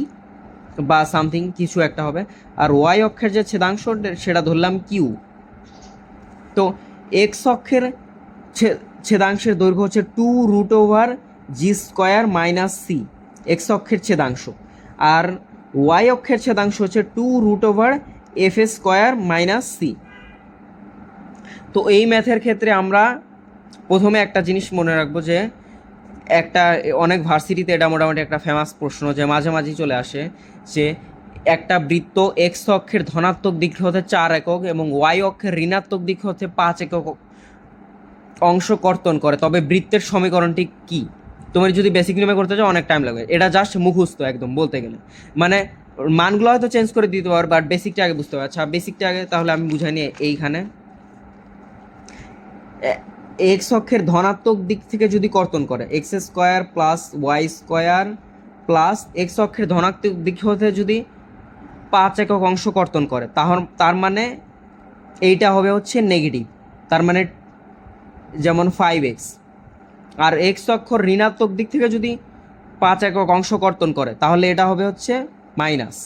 বা সামথিং কিছু একটা হবে, আর ওয়াই অক্ষের যে ছেদাংশ সেটা ধরলাম কিউ। তো এক্স অক্ষের ছেদাংশের দৈর্ঘ্য হচ্ছে 2√g² মাইনাস c, এক্স অক্ষের ছেদাংশ, আর ওয়াই অক্ষের ছেদাংশ হচ্ছে 2√f² মাইনাস c। তো এই ম্যাথের ক্ষেত্রে আমরা প্রথমে একটা জিনিস মনে রাখবো যে একটা অনেক ভার্সিটিতে এটা মোটামুটি একটা ফেমাস প্রশ্ন যে মাঝে মাঝেই চলে আসে যে একটা বৃত্ত এক্স অক্ষের ধনাত্মক দিক হতে 4 একক এবং ওয়াই অক্ষের ঋণাত্মক দিক হতে 5 একক অংশ কর্তন করে, তবে বৃত্তের সমীকরণটি কি? তোমার যদি বেসিক নিয়মে করতে চাও অনেক টাইম লাগবে, এটা জাস্ট মুখস্থ একদম বলতে গেলে, মানে মানগুলো হয়তো চেঞ্জ করে দিতে পারো, বাট বেসিকটা আগে বুঝতে হবে। আচ্ছা বেসিকটা আগে তাহলে আমি বুঝাই নিই। এইখানে এক্স অক্ষের ধনাত্মক দিক থেকে যদি কর্তন করে x² plus y² plus x অক্ষের ধনাত্মক দিক হতে যদি 5 একক অংশ কর্তন করে, তার মানে এইটা হবে হচ্ছে নেগেটিভ, তার মানে যেমন 5x। আর এক্স অক্ষর ঋণাত্মক দিক থেকে যদি 5 একক অংশ কর্তন করে তাহলে এটা হবে হচ্ছে মাইনাস,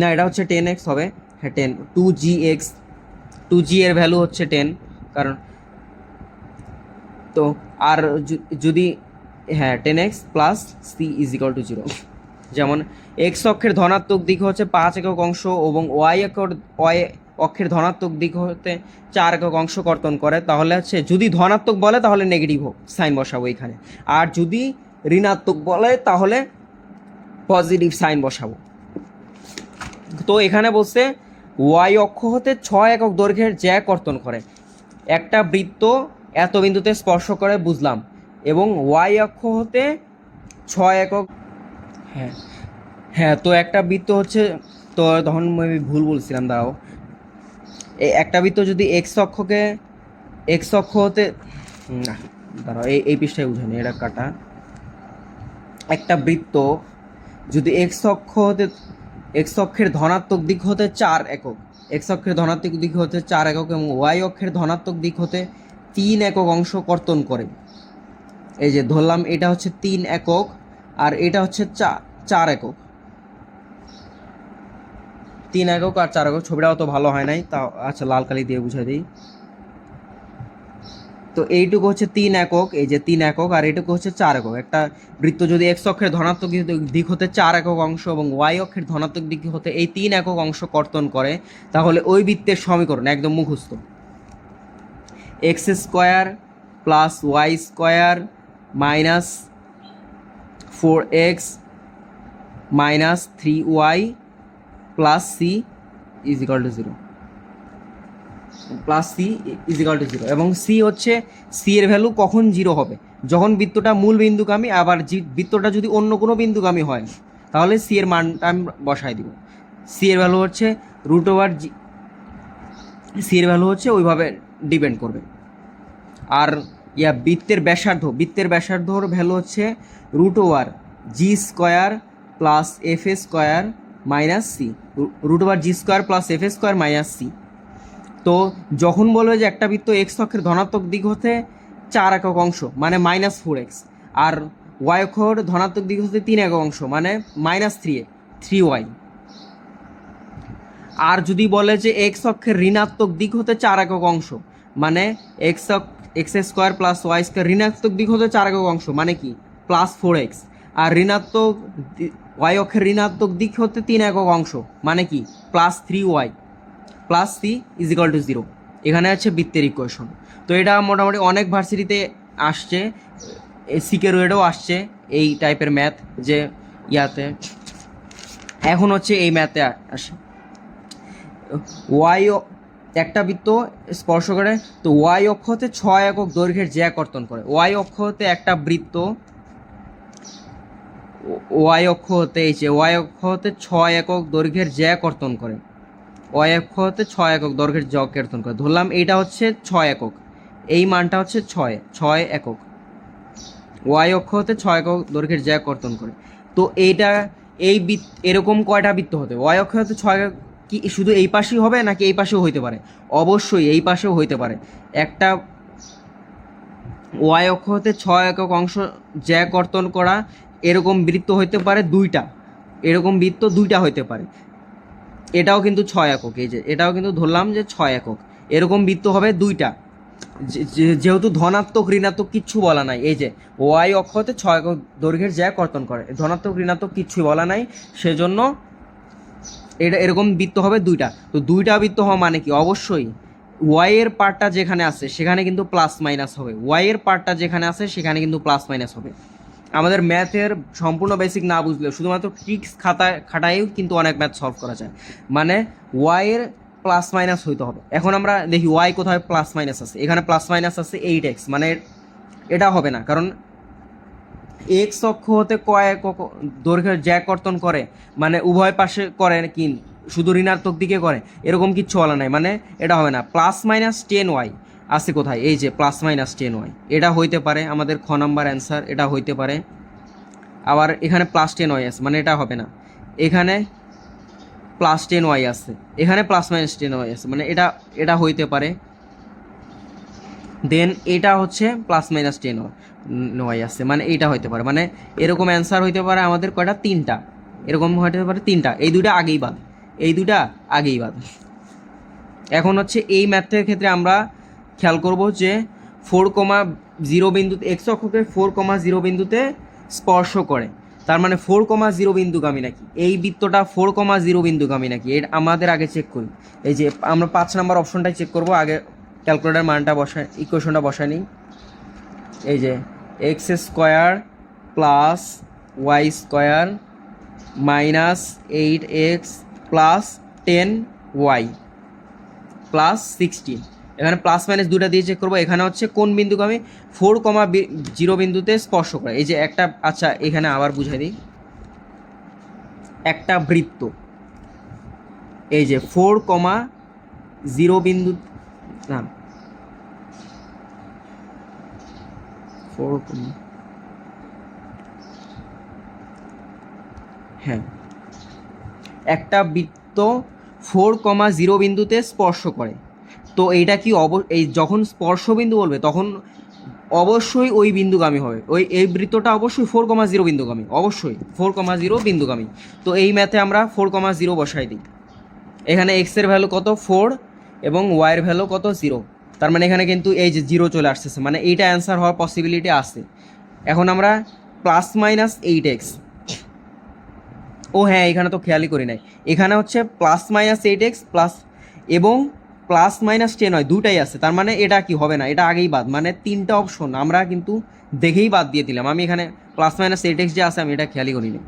না এটা হচ্ছে 10x হবে, হ্যাঁ 10 2gx, 2g এর ভ্যালু হচ্ছে 10, কারণ তো আর যদি হ্যাঁ 10x plus c is equal to 0। যেমন এক্স অক্ষের ধনাত্মক দিক হচ্ছে 5 একক অংশ এবং ওয়াই অক্ষের ধনাত্মক দিক হতে 4 একক অংশ কর্তন করে, তাহলে হচ্ছে যদি ধনাত্মক বলে তাহলে নেগেটিভ সাইন বসাবো এখানে, আর যদি ঋণাত্মক বলে তাহলে পজিটিভ সাইন বসাবো। তো এখানে বলছে ওয়াই অক্ষ হতে 6 একক দৈর্ঘ্যের জ্যা কর্তন করে, একটা বৃত্ত এত বিন্দুতে স্পর্শ করে বুঝলাম, এবং ওয়াই অক্ষ হতে 6 একক, হ্যাঁ তো একটা বৃত্ত হচ্ছে, তো তখন আমি ভুল বলছিলাম, দাঁড়াও, এই একটা বৃত্ত যদি এক্স অক্ষ হতে না দাঁড়াও এই পৃষ্ঠায় বুঝানি, এটা কাটা। একটা বৃত্ত যদি এক্স অক্ষের ধনাত্মক দিক হতে 4 একক, এক্স অক্ষের ধনাত্মক দিক হতে 4 একক এবং ওয়াই অক্ষের ধনাত্মক দিক হতে 3 একক অংশ কর্তন করে, এই যে ধরলাম এটা হচ্ছে 3 একক আর এটা হচ্ছে 4 একক। 3 একক আর 4 একক, ছবিটা অত ভালো হয় নাই, তা আচ্ছা লাল কালি দিয়ে বুঝাই দিই। তো এইটুকু হচ্ছে 3 একক, এই যে 3 একক, আর এইটুকু হচ্ছে 4 একক। একটা বৃত্ত যদি এক্স অক্ষের ধনাত্মক দিক হতে 4 একক অংশ এবং ওয়াই অক্ষের ধনাত্মক দিক হতে এই 3 একক অংশ কর্তন করে, তাহলে ওই বৃত্তের সমীকরণ একদম মুখস্থ। X square plus Y square minus 4x minus 3y plus C is equal to 0, plus C is equal to 0। এবং সি হচ্ছে, সি এর ভ্যালু কখন 0 হবে, যখন বৃত্তটা মূল বিন্দুগামী, আবার বৃত্তটা যদি অন্য কোনো বিন্দুগামী হয় তাহলে সি এর মানটা আমি বসাই দিব। সি এর ভ্যালু হচ্ছে রুট ওভার জি, সি এর ভ্যালু হচ্ছে ওইভাবে ডিপেন্ড করবে। আর বৃত্তের ব্যাসার্ধর ভ্যালু হচ্ছে root over G square plus F A square minus C, root over G square plus F A square minus C. তো যখন বলবে যে একটা বৃত্ত এক্স অক্ষের ধনাত্মক দিক হতে 4 একক অংশ মানে -4x, আর ওয়াই অক্ষর ধনাত্মক দিক হতে 3 একক অংশ মানে -3y, আর যদি বলে যে এক্স অক্ষের ঋণাত্মক দিক হতে 4 একক অংশ মানে X square plus Y square, ঋণাত্মক দিক হতে 4 একক অংশ মানে কি +4x, আর ঋণাত্মক ওয়াই অক্ষের ঋণাত্মক দিক হতে 3 একক অংশ মানে কি +3y plus C is equal to 0। এখানে আছে বৃত্তের ইকুয়েশন। তো এটা মোটামুটি অনেক ভার্সিটিতে আসছে, সিকে রুয়েটেও আসছে এই টাইপের ম্যাথ, যে ইয়াতে এখন হচ্ছে এই ম্যাথে আসে। ওয়াই একটা বৃত্ত স্পর্শ করে, তো ওয়াই অক্ষ হতে 6 একক দৈর্ঘ্যের জ্যা কর্তন করে। ওয়াই অক্ষ হতে একটা বৃত্ত, ওয়াই অক্ষ হতে 6 একক দৈর্ঘ্যের জ্যা কর্তন করে। ওয়াই অক্ষ হতে 6 একক দৈর্ঘ্যের জ্যা কর্তন করে। ধরলাম এইটা হচ্ছে 6 একক, এই মানটা হচ্ছে 6 একক। ওয়াই অক্ষ হতে 6 একক দৈর্ঘ্যের জ্যা কর্তন করে। তো এইটা এরকম কয়টা বৃত্ত হতে, ওয়াই অক্ষ হতে 6 একক কি শুধু এই পাশেই হবে নাকি এই পাশেও হইতে পারে? অবশ্যই এই পাশেও হইতে পারে। একটা ওয়াই অক্ষ হতে 6 একক অংশ জ্যা কর্তন করা এরকম বৃত্ত হইতে পারে 2টা, এরকম বৃত্ত 2টা হইতে পারে। এটাও কিন্তু 6 একক, এই যে এটাও কিন্তু ধরলাম যে 6 একক, এরকম বৃত্ত হবে 2টা, যেহেতু ধনাত্মক ঋণাত্মক কিচ্ছু বলা নাই। এই যে ওয়াই অক্ষ হতে 6 একক দৈর্ঘ্যের জ্যা কর্তন করে, ধনাত্মক ঋণাত্মক কিচ্ছু বলা নাই, সেজন্য এটা এরকম বৃত্ত হবে 2টা। তো 2টা বৃত্ত হওয়া মানে কি, অবশ্যই ওয়াই এর পার্টটা যেখানে আছে সেখানে কিন্তু প্লাস মাইনাস হবে, ওয়াই এর পার্টটা যেখানে আছে সেখানে কিন্তু প্লাস মাইনাস হবে। আমাদের ম্যাথের সম্পূর্ণ বেসিক না বুঝলেও শুধুমাত্র ট্রিক্স খাটায়ও কিন্তু অনেক ম্যাথ সলভ করা যায়। মানে ওয়াই এর প্লাস মাইনাস হইতে হবে। এখন আমরা দেখি ওয়াই কোথায় প্লাস মাইনাস আছে, এখানে প্লাস মাইনাস আছে 8x, মানে এটা হবে না, কারণ এক্স অক্ষ হতে কয় একক দৈর্ঘ্যের জ্যা কর্তন করে, মানে উভয় পাশে করে কি শুধু ঋণাত্মক দিকে করে, এরকম কিচ্ছু বলা নাই, মানে এটা হবে না। +-10y আছে কোথায়, এই যে +-10y, এটা হইতে পারে আমাদের খ নাম্বার অ্যান্সার, এটা হইতে পারে। আবার এখানে +10y আছে, মানে এটা হবে না। এখানে +10y আছে, এখানে +-10y আছে, মানে এটা হইতে পারে। দেন এটা হচ্ছে +-10y আছে, মানে এইটা হইতে পারে। মানে এরকম অ্যান্সার হইতে পারে আমাদের কয়টা, 3টা, এরকম হইতে পারে 3টা। এই দুইটা আগেই বাদ, এই দুইটা আগেই বাদ। এখন হচ্ছে এই ম্যাথের ক্ষেত্রে আমরা খেয়াল করব যে 4,0 বিন্দুতে এক্স অক্ষকে 4,0 বিন্দুতে স্পর্শ করে, তার মানে 4,0 বিন্দুগামী নাকি এই বৃত্তটা, 4,0 বিন্দুগামী নাকি এটা আমাদের আগে চেক করি। এই যে আমরা 5 নাম্বার অপশনটাই চেক করব, আগে ক্যালকুলেটার মানটা বসাই, ইকুয়েশনটা বসাই নিই। এই যে x square plus Y square minus 8x plus 10y plus 16, এখানে প্লাস মাইনাস দুটা দিয়ে চেক করবো। এখানে হচ্ছে কোন বিন্দুগামী, 4,0 বিন্দুতে স্পর্শ করে। এই যে একটা, আচ্ছা এখানে আবার বুঝাই দিই, একটা বৃত্ত এই যে 4,0 বিন্দু, না 4, হ্যাঁ একটা বৃত্ত 4,0 বিন্দুতে স্পর্শ করে। তো এইটা কি এই যখন স্পর্শ বিন্দু বলবে তখন অবশ্যই ওই বিন্দুগামী হবে, এই বৃত্তটা অবশ্যই 4,0 বিন্দুগামী, অবশ্যই 4,0 বিন্দুগামী। তো এই ম্যাথে আমরা 4,0 বসাই দিই। এখানে এক্সের ভ্যালু কত 4 এবং ওয়াইয়ের ভ্যালু কত 0, তার মানে এখানে কিন্তু এই যে 0 চলে আসতেছে, মানে এইটা অ্যান্সার হওয়ার পসিবিলিটি আছে। এখন আমরা +-8x, ও হ্যাঁ এখানে তো খেয়ালই করি নাই, এখানে হচ্ছে +-8x প্লাস এবং +-10 হয়, দুটাই আছে, তার মানে এটা কি হবে না, এটা আগেই বাদ, মানে 3টা অপশন আমরা কিন্তু দেখেই বাদ দিয়ে দিলাম। আমি এখানে +-8x যে আছে আমি এটা খেয়ালই করি নাই,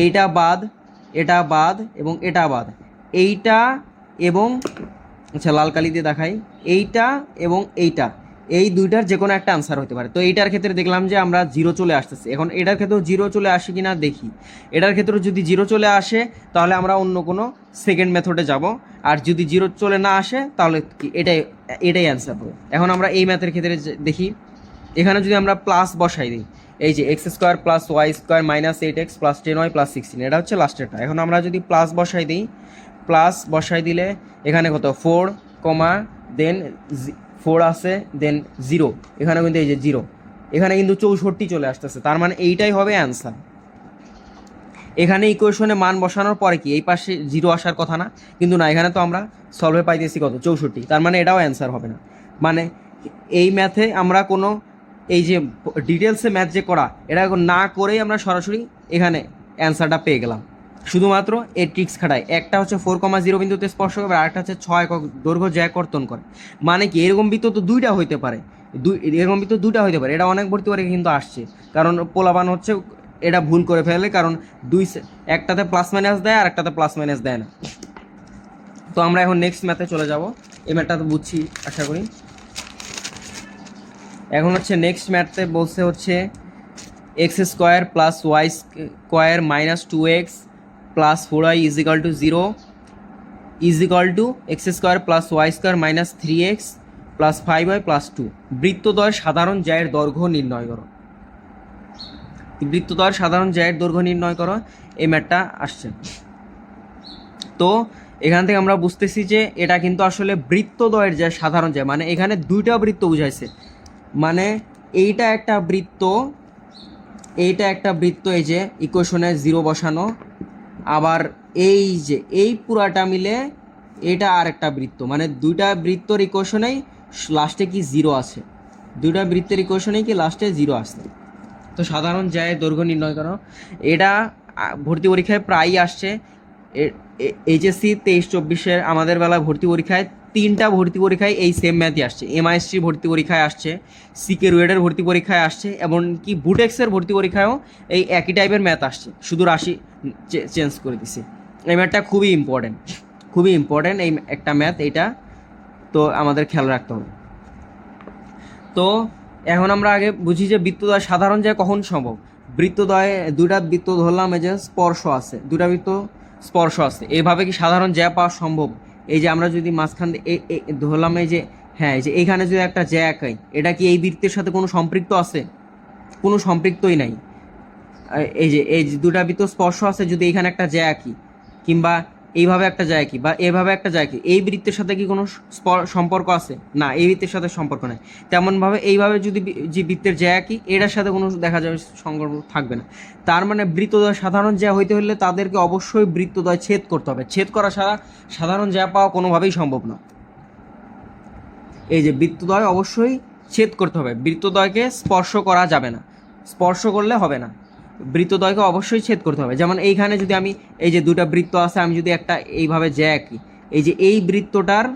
এইটা বাদ, এটা বাদ এবং এটা বাদ, এইটা এবং আচ্ছা লাল কালি দিয়ে দেখাই, এইটা এবং এইটা, এই দুইটার যে কোনো একটা আনসার হতে পারে। তো এইটার ক্ষেত্রে দেখলাম যে আমরা 0 চলে আসতেছে, এখন এটার ক্ষেত্রেও 0 চলে আসে কি না দেখি। এটার ক্ষেত্রেও যদি 0 চলে আসে তাহলে আমরা অন্য কোনো সেকেন্ড মেথডে যাব, আর যদি 0 চলে না আসে তাহলে কি এটাই অ্যান্সার হবে। এখন আমরা এই ম্যাথের ক্ষেত্রে দেখি, এখানে যদি আমরা প্লাস বসাই দিই, এই যে x² + y² - 8x + 10y + 16, এটা হচ্ছে লাস্টেরটা। এখন আমরা যদি প্লাস বসাই দিই, প্লাস বসাই দিলে এখানে কত 4, দেন 4 আছে, দেন 0, এখানে কিন্তু এই যে 0, এখানে কিন্তু 64 চলে আসতেছে, তার মানে এইটাই হবে অ্যান্সার। এখানে ইকুয়েশনে মান বসানোর পরে কি এই পাশে 0 আসার কথা না, কিন্তু না, এখানে তো আমরা সলভে পাইতেছি কত 64, তার মানে এটাও অ্যান্সার হবে না। মানে এই ম্যাথে আমরা কোনো এই যে ডিটেলসে ম্যাথ যে করা, এটা না করেই আমরা সরাসরি এখানে অ্যান্সারটা পেয়ে গেলাম, শুধুমাত্র এই ট্রিক্স খাটায়। একটা হচ্ছে 4,0 বিন্দুতে স্পর্শ করে, আর একটা হচ্ছে 6 একক দৈর্ঘ্য জ্যা কর্তন করে। মানে কি এরকম বৃত্ত তো দুইটা হইতে পারে, এরকম বৃত্ত দুইটা হইতে পারে, এটা অনেক ভর্তি করে কিন্তু আসছে, কারণ পোলাবান হচ্ছে এটা ভুল করে ফেলে, কারণ একটাতে +- দেয় আর একটাতে +- দেয় না। তো আমরা এখন নেক্সট ম্যাথে চলে যাব, এই ম্যাথটা তো বুঝছি আশা করি। এখন হচ্ছে নেক্সট ম্যাথে বলছে হচ্ছে x² + y² - 2x + 4y = 0 = x² + y² - 3x + 5y + 2। বৃত্তদ্বয়ের সাধারণ জ্যায়ের দৈর্ঘ্য নির্ণয় করো। বৃত্তদ্বয়ের সাধারণ জ্যায়ের দৈর্ঘ্য নির্ণয় করো, এই ম্যাথটা আসছে। তো এখান থেকে আমরা বুঝতেছি যে এটা কিন্তু আসলে বৃত্তদ্বয়ের যে সাধারণ জ্যা, মানে এখানে দুইটা বৃত্ত বুঝাইছে, মানে এইটা একটা বৃত্ত, এইটা একটা বৃত্ত, এই যে ইকুয়েশনে 0 বসানো, আবার এই যে এই পুরাটা মিলে এটা আর একটা বৃত্ত, মানে দুইটা বৃত্তর ইকুয়েশনেই লাস্টে কি 0 আছে, দুইটা বৃত্তের ইকুয়েশনেই কি লাস্টে 0 আসছে। তো সাধারণ জ্যায়ের দৈর্ঘ্য নির্ণয় করো, এটা ভর্তি পরীক্ষায় প্রায়ই আসছে। এইচএসসি 23-24 আমাদের বেলা ভর্তি পরীক্ষায় 3টা ভর্তি পরীক্ষায় এই সেম ম্যাথই আসছে। এমআইএসসি ভর্তি পরীক্ষায় আসছে, সিকে রুয়েটের ভর্তি পরীক্ষায় আসছে, এমনকি বুটেক্সের ভর্তি পরীক্ষায়ও এই একই টাইপের ম্যাথ আসছে, শুধু রাশি চেঞ্জ করে দিছে। এই ম্যাথটা খুবই ইম্পর্টেন্ট এই একটা ম্যাথ, এইটা তো আমাদের খেয়াল রাখতে হবে। তো এখন আমরা আগে বুঝি যে বৃত্তদ্বয় সাধারণ জ্যা কখন সম্ভব। বৃত্তদ্বয়ে দুইটা বৃত্ত ধরলাম, এই যে স্পর্শ আছে, দুটা বৃত্ত স্পর্শ আছে, এইভাবে কি সাধারণ জ্যা পাওয়া সম্ভব? এই যে আমরা যদি মাঝখান ধরলাম, এই যে হ্যাঁ, এই যে এইখানে যদি একটা জ্যা আঁকাই, এটা কি এই বৃত্তের সাথে কোনো সম্পৃক্ত আছে? কোনো সম্পৃক্তই নাই। এই যে দুটা বৃত্ত স্পর্শ আছে, যদি এখানে একটা জ্যা আঁকি, কিংবা এইভাবে একটা যায় কি বা এভাবে একটা যায় কি, এই বৃত্তের সাথে কি কোনো সম্পর্ক আছে? না, এই বৃত্তের সাথে সম্পর্ক নাই। তেমনভাবে এইভাবে যদি যে বৃত্তের জ্যা কি, এটার সাথে কোনো দেখা যাবে সম্পর্ক থাকবে না। তার মানে বৃত্তদ্বয় সাধারণ জ্যা হইতে হলে তাদেরকে অবশ্যই বৃত্তদ্বয় ছেদ করতে হবে, ছেদ করা ছাড়া সাধারণ জ্যা পাওয়া কোনোভাবেই সম্ভব না। এই যে বৃত্তদ্বয় অবশ্যই ছেদ করতে হবে, বৃত্তদ্বয়কে স্পর্শ করা যাবে না, স্পর্শ করলে হবে না, বৃত্তদ্বয়কে অবশ্যই ছেদ করতে হবে। যেমন এইখানে যদি আমি এই যে দুটা বৃত্ত আছে, আমি যদি একটা এইভাবে জ্যা আঁকি, এই যে এই বৃত্তটার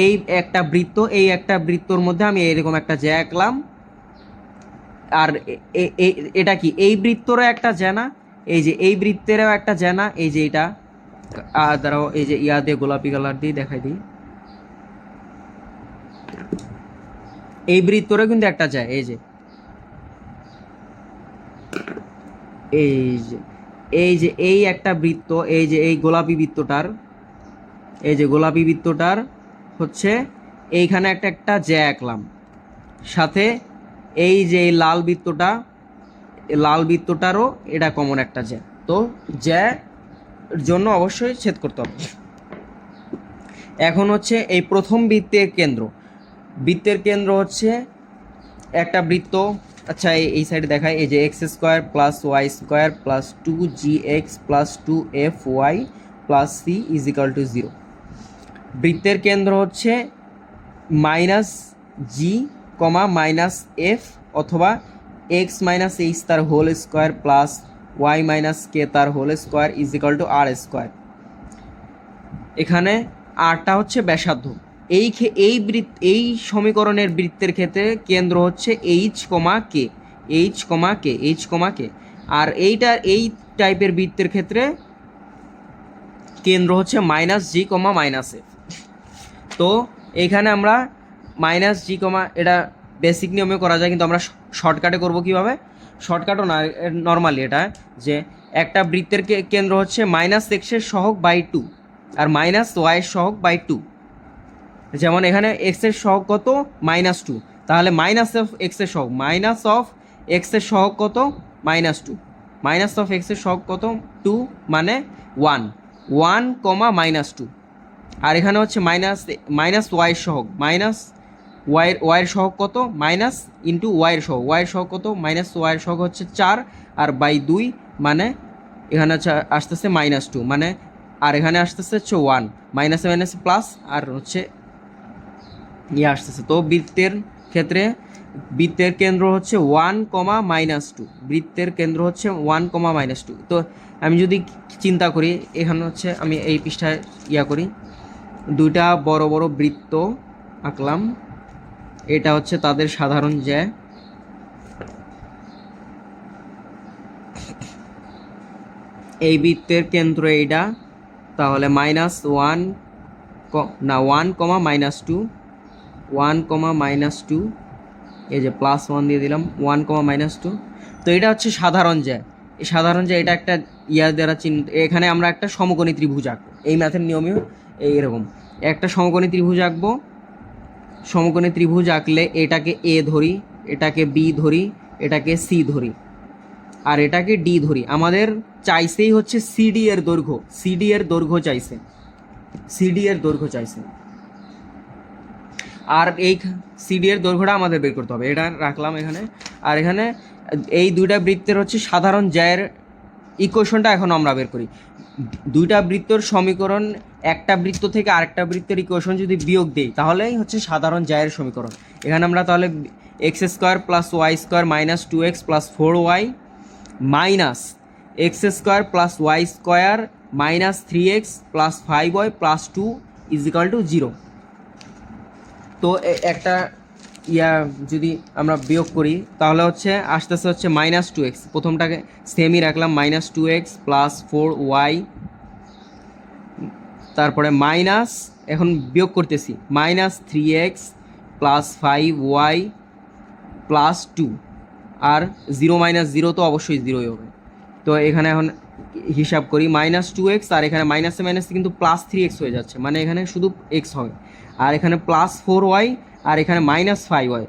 এই একটা বৃত্ত, এই একটা বৃত্তর মধ্যে আমি এরকম একটা জ্যা আঁকলাম, আর এটা কি এই বৃত্তরও একটা জ্যা না, এই যে এই বৃত্তেরও একটা জ্যা না, এই যে এটা দ্বারাও এই যে ইয়া দিয়ে গোলাপি কালার দিয়ে দেখাই দিই, এই বৃত্তরও কিন্তু একটা জ্যা, এই যে এই একটা বৃত্ত, এই যে এই গোলাপি বৃত্তটার, এই যে গোলাপি বৃত্তটার হচ্ছে এইখানে একটা জ্যা আঁকলাম, সাথে এই যে এই লাল বৃত্তটারও এটা কমন একটা জ্যা। তো জ্যার জন্য অবশ্যই ছেদ করতে হবে। এখন হচ্ছে এই প্রথম বৃত্তের কেন্দ্র হচ্ছে একটা বৃত্ত, আচ্ছা এই সাইডে দেখায়, এই যে x square plus Y square plus 2gx plus 2fy plus C is equal to 0। বৃত্তের কেন্দ্র হচ্ছে minus G comma minus F অথবা এক্স মাইনাস এইচ তার whole square plus y minus K তার whole square is equal to R square. এখানে আরটা হচ্ছে ব্যাসার্ধ। এই সমীকরণের বৃত্তের ক্ষেত্রে কেন্দ্র হচ্ছে এইচ কমা কে, এইচ কমা কে, এইচ কমা কে। আর এই টাইপের বৃত্তের ক্ষেত্রে কেন্দ্র হচ্ছে minus G comma minus F. তো এইখানে আমরা মাইনাস জি কমা, এটা বেসিক নিয়মে করা যায়, কিন্তু আমরা শর্টকাটে করব কীভাবে? শর্টকাটও না, নর্মালি এটা যে একটা বৃত্তের কেন্দ্র হচ্ছে মাইনাস এক্সের সহগ বাই 2 আর মাইনাস ওয়াইয়ের সহগ বাই 2। যেমন এখানে এক্সের সহগ কত? -2, তাহলে মাইনাস অফ এক্সের সহগ, মাইনাস অফ এক্সের সহগ কত? -2। মাইনাস অফ এক্সের সহগ কত? 2 মানে 1 কমা -2। আর এখানে হচ্ছে মাইনাস ওয়াইয়ের সহগ, মাইনাস ওয়াইয়ের সহগ কত? মাইনাস ইন্টু ওয়াইয়ের সহগ কত? মাইনাস ওয়াইয়ের সহগ হচ্ছে 4 আর বাই 2 মানে এখানে হচ্ছে আসতেছে -2 মানে, আর এখানে আসতেছে হচ্ছে 1, মাইনাসে মাইনাসে প্লাস আর হচ্ছে আসতেছে। তো বৃত্তের ক্ষেত্রে বৃত্তের কেন্দ্র হচ্ছে 1 কমা -2, বৃত্তের কেন্দ্র হচ্ছে 1 কমা -2। তো আমি যদি চিন্তা করি, এখানে হচ্ছে আমি এই পৃষ্ঠায় করি, দুইটা বড় বড় বৃত্ত আঁকলাম, এটা হচ্ছে তাদের সাধারণ জ্যা। এই বৃত্তের কেন্দ্র এইটা, তাহলে -1 না 1 কমা -2, 1 কমা -2, এই যে +1 দিয়ে দিলাম, 1 কমা -2। তো এটা হচ্ছে সাধারণ জ্যা। এই সাধারণ জ্যা এটা একটা দ্বারা এখানে আমরা একটা সমকোণী ত্রিভুজ আঁকবো। এই ম্যাথের নিয়মে এইরকম একটা সমকোণী ত্রিভুজ আঁকবো। সমকোণী ত্রিভুজ আঁকলে এটাকে এ ধরি, এটাকে বি ধরি, এটাকে সি ধরি আর এটাকে ডি ধরি। আমাদের চাইছেই হচ্ছে সিডি এর দৈর্ঘ্য, সিডি এর দৈর্ঘ্য চাইছে, সিডি এর দৈর্ঘ্য চাইছে। আর এই সিডি এর দৈর্ঘ্যটা আমাদের বের করতে হবে, এটা রাখলাম এখানে। আর এখানে এই দুইটা বৃত্তের হচ্ছে সাধারণ জ্যায়ের ইকুয়েশনটা এখন আমরা বের করি। দুইটা বৃত্তর সমীকরণ, একটা বৃত্ত থেকে আরেকটা বৃত্তের ইকুয়েশন যদি বিয়োগ দেই তাহলেই হচ্ছে সাধারণ জ্যায়ের সমীকরণ। এখানে আমরা তাহলে X square plus Y square minus 2x plus 4y minus X square plus Y square minus 3x plus 5y plus 2 is equal to 0। তো একটা যদি আমরা বিয়োগ করি তাহলে হচ্ছে আসতেছে হচ্ছে -2x, প্রথমটাকে সেমই রাখলাম, -2x প্লাস 4y, তারপরে মাইনাস, এখন বিয়োগ করতেছি, -3x প্লাস 5y প্লাস 2 আর 0 - 0 তো অবশ্যই 0ই হবে। তো এখানে এখন হিসাব করি, -2x আর এখানে মাইনাসে মাইনাসে কিন্তু +3x হয়ে যাচ্ছে, মানে এখানে শুধু x হবে। আর এখানে +4y আর এখানে -5y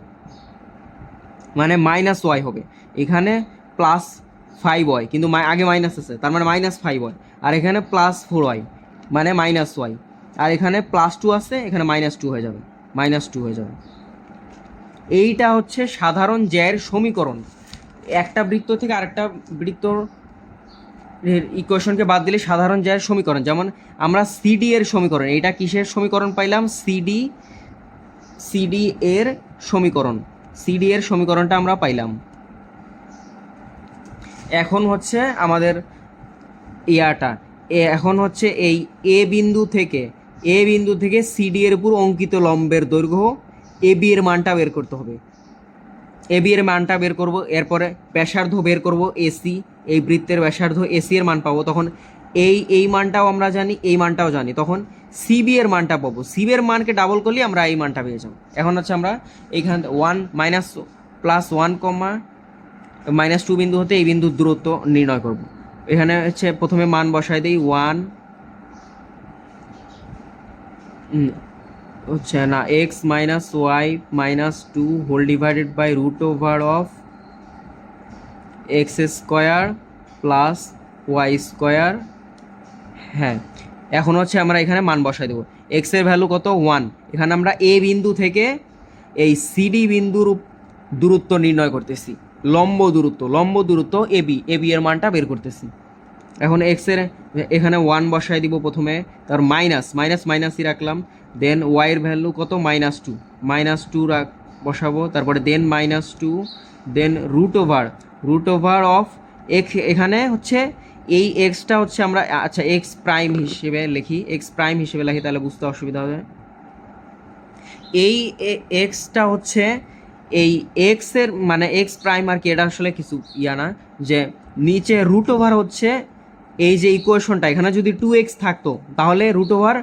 মানে -y হবে। এখানে +5y কিন্তু আগে মাইনাস আছে, তার মানে -5y। আর এখানে +4y মানে -y। আর এখানে +2 আছে, এখানে -2 হয়ে যাবে, -2 হয়ে যাবে। এইটা হচ্ছে সাধারণ জ্যায়ের সমীকরণ। একটা বৃত্ত থেকে আরেকটা বৃত্তর ইকুয়েশনকে বাদ দিলে সাধারণ জ্যায়ের সমীকরণ, যেমন আমরা সিডি এর সমীকরণ, এইটা কিসের সমীকরণ পাইলাম? সিডি এর সমীকরণ, সিডি এর সমীকরণটা আমরা পাইলাম। এখন হচ্ছে আমাদের এখন হচ্ছে এই এ বিন্দু থেকে সিডি এর উপর অঙ্কিত লম্বের দৈর্ঘ্য এবি এর মানটা বের করতে হবে। এবি এর মানটা বের করব, এরপরে ব্যাসার্ধ বের করব এসি, এই বৃত্তের ব্যাসার্ধ এসি এর মান পাবো। তখন এই মানটাও আমরা জানি, এই মানটাও জানি, তখন সিবি এর মানটা পাবো। সিবি এর মানকে ডাবল করলে আমরা এই মানটা পেয়ে যাবো। এখন হচ্ছে আমরা এইখান +1 কমা -2 বিন্দু হতে এই বিন্দুর দূরত্ব নির্ণয় করব। এখানে হচ্ছে প্রথমে মান বসাই দিই, 1 হচ্ছে না x - y - 2 whole divided by √of x square plus Y square. হ্যাঁ, এখন হচ্ছে আমরা এখানে মান বসাই দেবো। এক্স এর ভ্যালু কত? 1। এখানে আমরা এ বিন্দু থেকে এই সিডি বিন্দুর দূরত্ব নির্ণয় করতেছি, লম্ব দূরত্ব এবি এর মানটা বের করতেছি। এখন এক্সের এখানে 1 বসায় দিব প্রথমে, তার মাইনাসই রাখলাম, দেন ওয়াইয়ের ভ্যালু কত -2 বসাবো, তারপরে দেন -2, দেন রুট ওভার অফ এক্স, এখানে হচ্ছে এই এক্সটা হচ্ছে আমরা আচ্ছা এক্স প্রাইম হিসেবে লিখি, তাহলে বুঝতে অসুবিধা হবে। এই এক্সটা হচ্ছে এই এক্সের মানে এক্স প্রাইম আর কি, এটা আসলে কিছু না, যে নিচে রুট ওভার হচ্ছে এই যে ইকুয়েশনটা, এখানে যদি 2x থাকতো তাহলে রুট ওভার,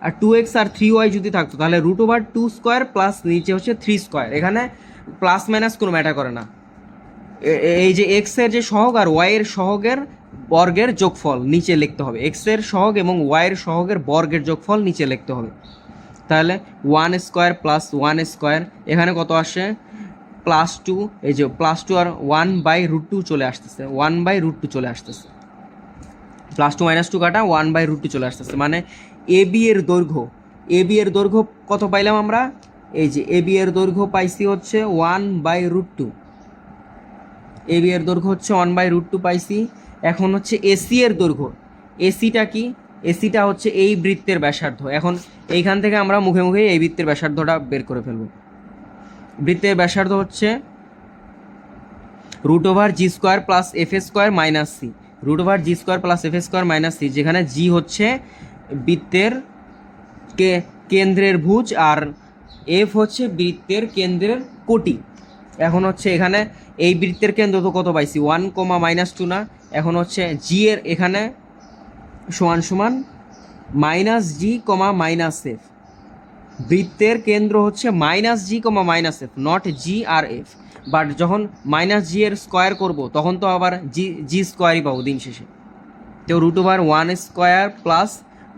আর 2x আর 3y যদি থাকতো তাহলে রুট ওভার 2 স্কোয়ার প্লাস নিচে হচ্ছে 3 স্কোয়ার, এখানে প্লাস মাইনাস কোনো ম্যাটার করে না। এই যে এক্স এর যে সহগ আর ওয়াই এর সহগের বর্গের যোগফল নিচে লিখতে হবে, এক্স এর সহগ এবং ওয়াই এর সহগের বর্গের যোগফল নিচে লিখতে হবে। তাহলে 1 স্কোয়ার প্লাস 1 স্কোয়ার, এখানে কত আসে +2, এই যে +2 আর 1/√2 চলে আসতেছে, 1/√2 চলে আসতেছে, +2 -2 কাটা 1/√2 চলে আসতেছে, মানে এবি এর দৈর্ঘ্য কত পাইলাম আমরা, এই যে এবি এর দৈর্ঘ্য পাইছি হচ্ছে 1/√2, এবি এর দৈর্ঘ্য হচ্ছে 1/√2 পাইছি। এখন হচ্ছে এসি এর দৈর্ঘ্য, এসিটা কি, এসিটা হচ্ছে এই বৃত্তের ব্যাসার্ধ। এখন এইখান থেকে আমরা মুখে মুখে এই বৃত্তের ব্যাসার্ধটা বের করে ফেলব। বৃত্তের ব্যাসার্ধ হচ্ছে √g² + f² - c, √g² + f² - c, যেখানে জি হচ্ছে বৃত্তের কেন্দ্রের ভুজ আর এফ হচ্ছে বৃত্তের কেন্দ্রের কোটি। এখন হচ্ছে এখানে এই বৃত্তের কেন্দ্র তো কত পাইছি 1, -2 না, এখন হচ্ছে জি এর এখানে সমান সমান -g, -f, বৃত্তের কেন্দ্র হচ্ছে -g, -f, নট জি আর এফ, বাট যখন -g এর স্কোয়ার করব তখন তো আবার জি স্কোয়ারই পাবো দিন শেষে। তো √1² +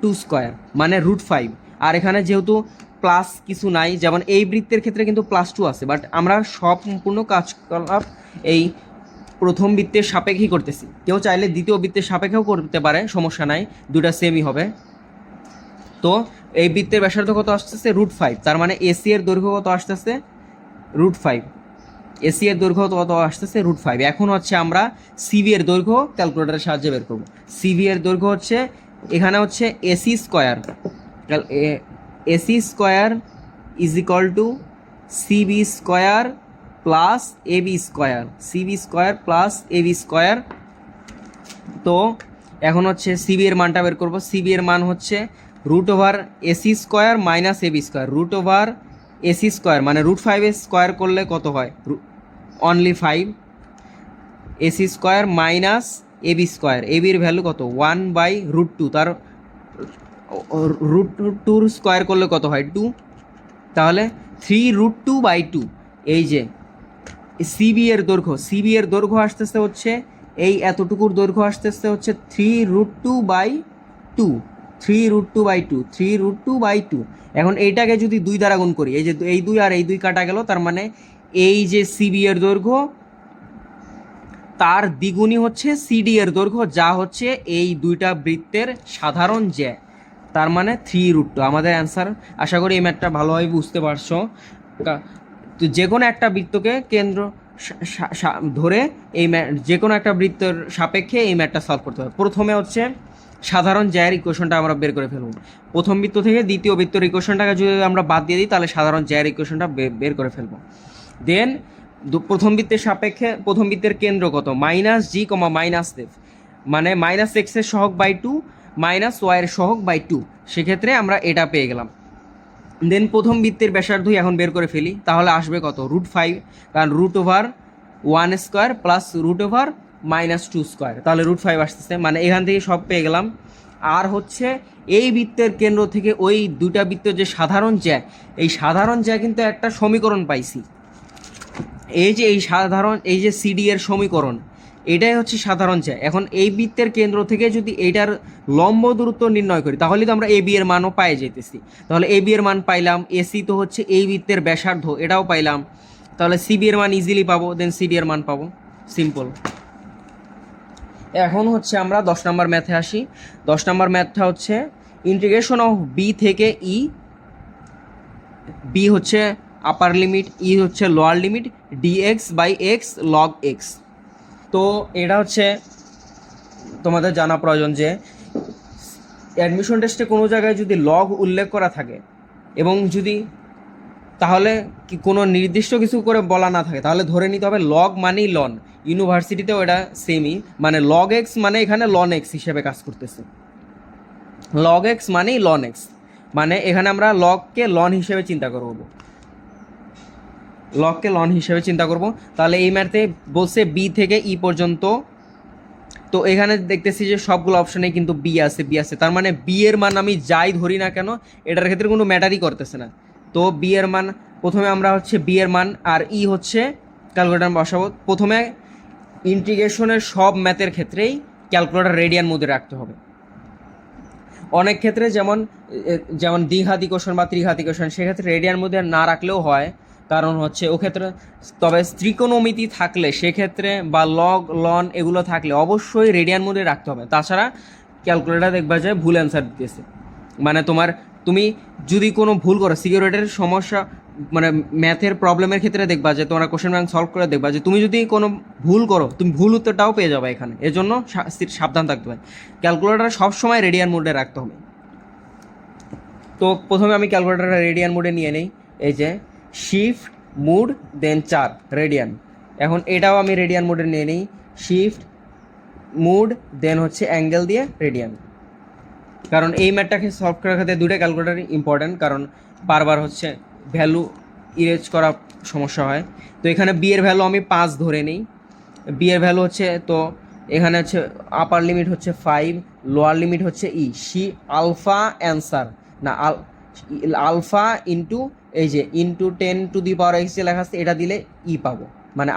2 স্কোয়ার মানে √5, আর এখানে যেহেতু প্লাস কিছু নাই, যেমন এই বৃত্তের ক্ষেত্রে কিন্তু +2 আছে, বাট আমরা সম্পূর্ণ কাজকলাপ এই প্রথম বৃত্তের সাপেক্ষেই করতেছি, কেউ চাইলে দ্বিতীয় বৃত্তের সাপেক্ষেও করতে পারে, সমস্যা নাই, দুটা সেমই হবে। তো এই বৃত্তের ব্যাসার্ধ কত আসতেছে √5, তার মানে এসি এর দৈর্ঘ্য কত আসতেছে √5, এসি এর দৈর্ঘ্য কত আসতেছে √5। এখন হচ্ছে আমরা সিবি এর দৈর্ঘ্য ক্যালকুলেটরের সাহায্যে বের করব। সিবি এর দৈর্ঘ্য হচ্ছে এখানে হচ্ছে AC square = CB square plus AB square, তো এখন হচ্ছে সিবি এর মানটা বের করব। সিবি এর মান হচ্ছে √ac² - ab স্কোয়ার, √ac² মানে √5 এর স্কোয়ার করলে কত হয় only 5, ac² - ab square, ab এর ভ্যালু কত 1/√2, তার √2 স্কোয়ার করলে কত হয় 2, তাহলে 3√2/2। এই যে সিবি এর দৈর্ঘ্য আসতেছে হচ্ছে এই এতটুকুর দৈর্ঘ্য আসতেছে হচ্ছে 3√2/2। এখন এইটাকে যদি 2 দ্বারা গুণ করি, এই যে এই 2 আর এই 2 কাটা গেল, তার মানে এই যে সিবি এর দৈর্ঘ্য তার দ্বিগুণই হচ্ছে সিডি এর দৈর্ঘ্য, যা হচ্ছে এই দুইটা বৃত্তের সাধারণ জ্যা, তার মানে 3√2 আমাদের অ্যান্সার। আশা করি এই ম্যাথটা ভালোভাবে বুঝতে পারছো। তো যে কোনো একটা বৃত্তকে কেন্দ্র ধরে এই যে কোনো একটা বৃত্তের সাপেক্ষে এই ম্যাথটা সলভ করতে হবে। প্রথমে হচ্ছে সাধারণ জ্যায়ের ইকুয়েশনটা আমরা বের করে ফেলব। প্রথম বৃত্ত থেকে দ্বিতীয় বৃত্তের ইকুয়েশনটাকে যদি আমরা বাদ দিয়ে দিই তাহলে সাধারণ জ্যায়ের ইকুয়েশনটা বের করে ফেলব। দেন প্রথম বৃত্তের সাপেক্ষে প্রথম বৃত্তের কেন্দ্র কত -g, -f, মানে -x এর সহগ বাই 2 -y এর সহগ বাই 2, সেক্ষেত্রে আমরা এটা পেয়ে গেলাম। দেন প্রথম বৃত্তের ব্যাসার্ধই এখন বের করে ফেলি, তাহলে আসবে কত √5, কারণ √1² প্লাস √2 স্কোয়ার, তাহলে √5 আসতেছে, মানে এখান থেকে সব পেয়ে গেলাম। আর হচ্ছে এই বৃত্তের কেন্দ্র থেকে ওই দুইটা বৃত্তের যে সাধারণ জ্যা, এই সাধারণ জ্যা কিন্তু একটা সমীকরণ পাইছি, এই যে সিডি এর সমীকরণ, এটাই হচ্ছে সাধারণ জ্যা। এখন এই বৃত্তের কেন্দ্র থেকে যদি এইটার লম্ব দূরত্ব নির্ণয় করি তাহলে তো আমরা এবি এর মানও পাই যেতেছি, তাহলে এবি এর মান পাইলাম, এসি তো হচ্ছে এই বৃত্তের ব্যাসার্ধ এটাও পাইলাম, তাহলে সিবি এর মান ইজিলি পাবো, দেন সিডি এর মান পাবো, সিম্পল। এখন হচ্ছে আমরা 10 নম্বর ম্যাথে আসি। 10 নম্বর ম্যাথটা হচ্ছে ইন্টিগ্রেশন অফ বি থেকে ই, বি হচ্ছে আপার লিমিট, ই হচ্ছে lower limit, DX by X log X. তো এটা হচ্ছে তোমাদের জানা প্রয়োজন যে অ্যাডমিশন টেস্টে কোনো জায়গায় যদি লগ উল্লেখ করা থাকে এবং যদি তাহলে কি কোনো নির্দিষ্ট কিছু করে বলা না থাকে, তাহলে ধরে নিতে হবে লগ মানেই লন। ইউনিভার্সিটিতেও এটা সেমই, মানে লগ এক্স মানে এখানে লন এক্স হিসেবে কাজ করতেছে। লগ এক্স মানেই লন এক্স, মানে এখানে আমরা লগকে লন হিসেবে চিন্তা করব, লগকে লন হিসেবে চিন্তা করব। তাহলে এই ম্যাথে বলছে বি থেকে ই পর্যন্ত, তো এখানে দেখতেছি যে সবগুলো অপশনে কিন্তু বি আছে, বি আছে, তার মানে বি এর মান আমি যাই ধরি না কেন এটার ক্ষেত্রে কোনো ম্যাটারই করতেছে না। তো বি এর মান প্রথমে আমরা হচ্ছে বি এর মান আর ই হচ্ছে ক্যালকুলেটার বসাবো। প্রথমে ইন্টিগ্রেশনের সব ম্যাথের ক্ষেত্রেই ক্যালকুলেটার রেডিয়ান মধ্যে রাখতে হবে। অনেক ক্ষেত্রে যেমন যেমন দ্বিঘাত ইকুয়েশন বা ত্রিঘাত ইকুয়েশন সেক্ষেত্রে রেডিয়ান মধ্যে না রাখলেও হয়, কারণ হচ্ছে ওক্ষেত্রে তবে ত্রিকোণমিতি থাকলে সেক্ষেত্রে বা লগ লন এগুলো থাকলে অবশ্যই রেডিয়ান মধ্যে রাখতে হবে, তাছাড়া ক্যালকুলেটার দেখবা যে ভুল অ্যান্সার দিতেছে। মানে তুমি যদি কোনো ভুল করো সিকিউরিটির সমস্যা, মানে ম্যাথের প্রবলেমের ক্ষেত্রে দেখবা যে তোমরা কোশ্চেন ব্যাংক সলভ করে দেখবা যে তুমি যদি কোনো ভুল করো তুমি ভুল উত্তরটাও পেয়ে যাবে এখানে, এজন্য সাবধান থাকতে হবে। ক্যালকুলেটার সবসময় রেডিয়ান মোডে রাখতে হবে। তো প্রথমে আমি ক্যালকুলেটারটা রেডিয়ান মোডে নিয়ে নিই, এই যে শিফট মুড দেন 4 রেডিয়ান। এখন এটাও আমি রেডিয়ান মোডে নিয়ে নিই, শিফট মুড দেন হচ্ছে অ্যাঙ্গেল দিয়ে রেডিয়ান। কারণ এই ম্যাথটাকে সলভ করার ক্ষেত্রে দুটো ক্যালকুলেটার ইম্পর্ট্যান্ট, কারণ বারবার হচ্ছে ভ্যালু ইরেজ করা সমস্যা হয়। তো এখানে বি এর ভ্যালু আমি 5 ধরে নিই, বি এর ভ্যালু হচ্ছে, তো এখানে হচ্ছে আপার লিমিট হচ্ছে 5, লোয়ার লিমিট হচ্ছে ই, সি আলফা অ্যান্সার না আলফা ইন্টু এই যে ইন্টু 10⁻x যে লেখা আছে এটা দিলে ই পাবো, মানে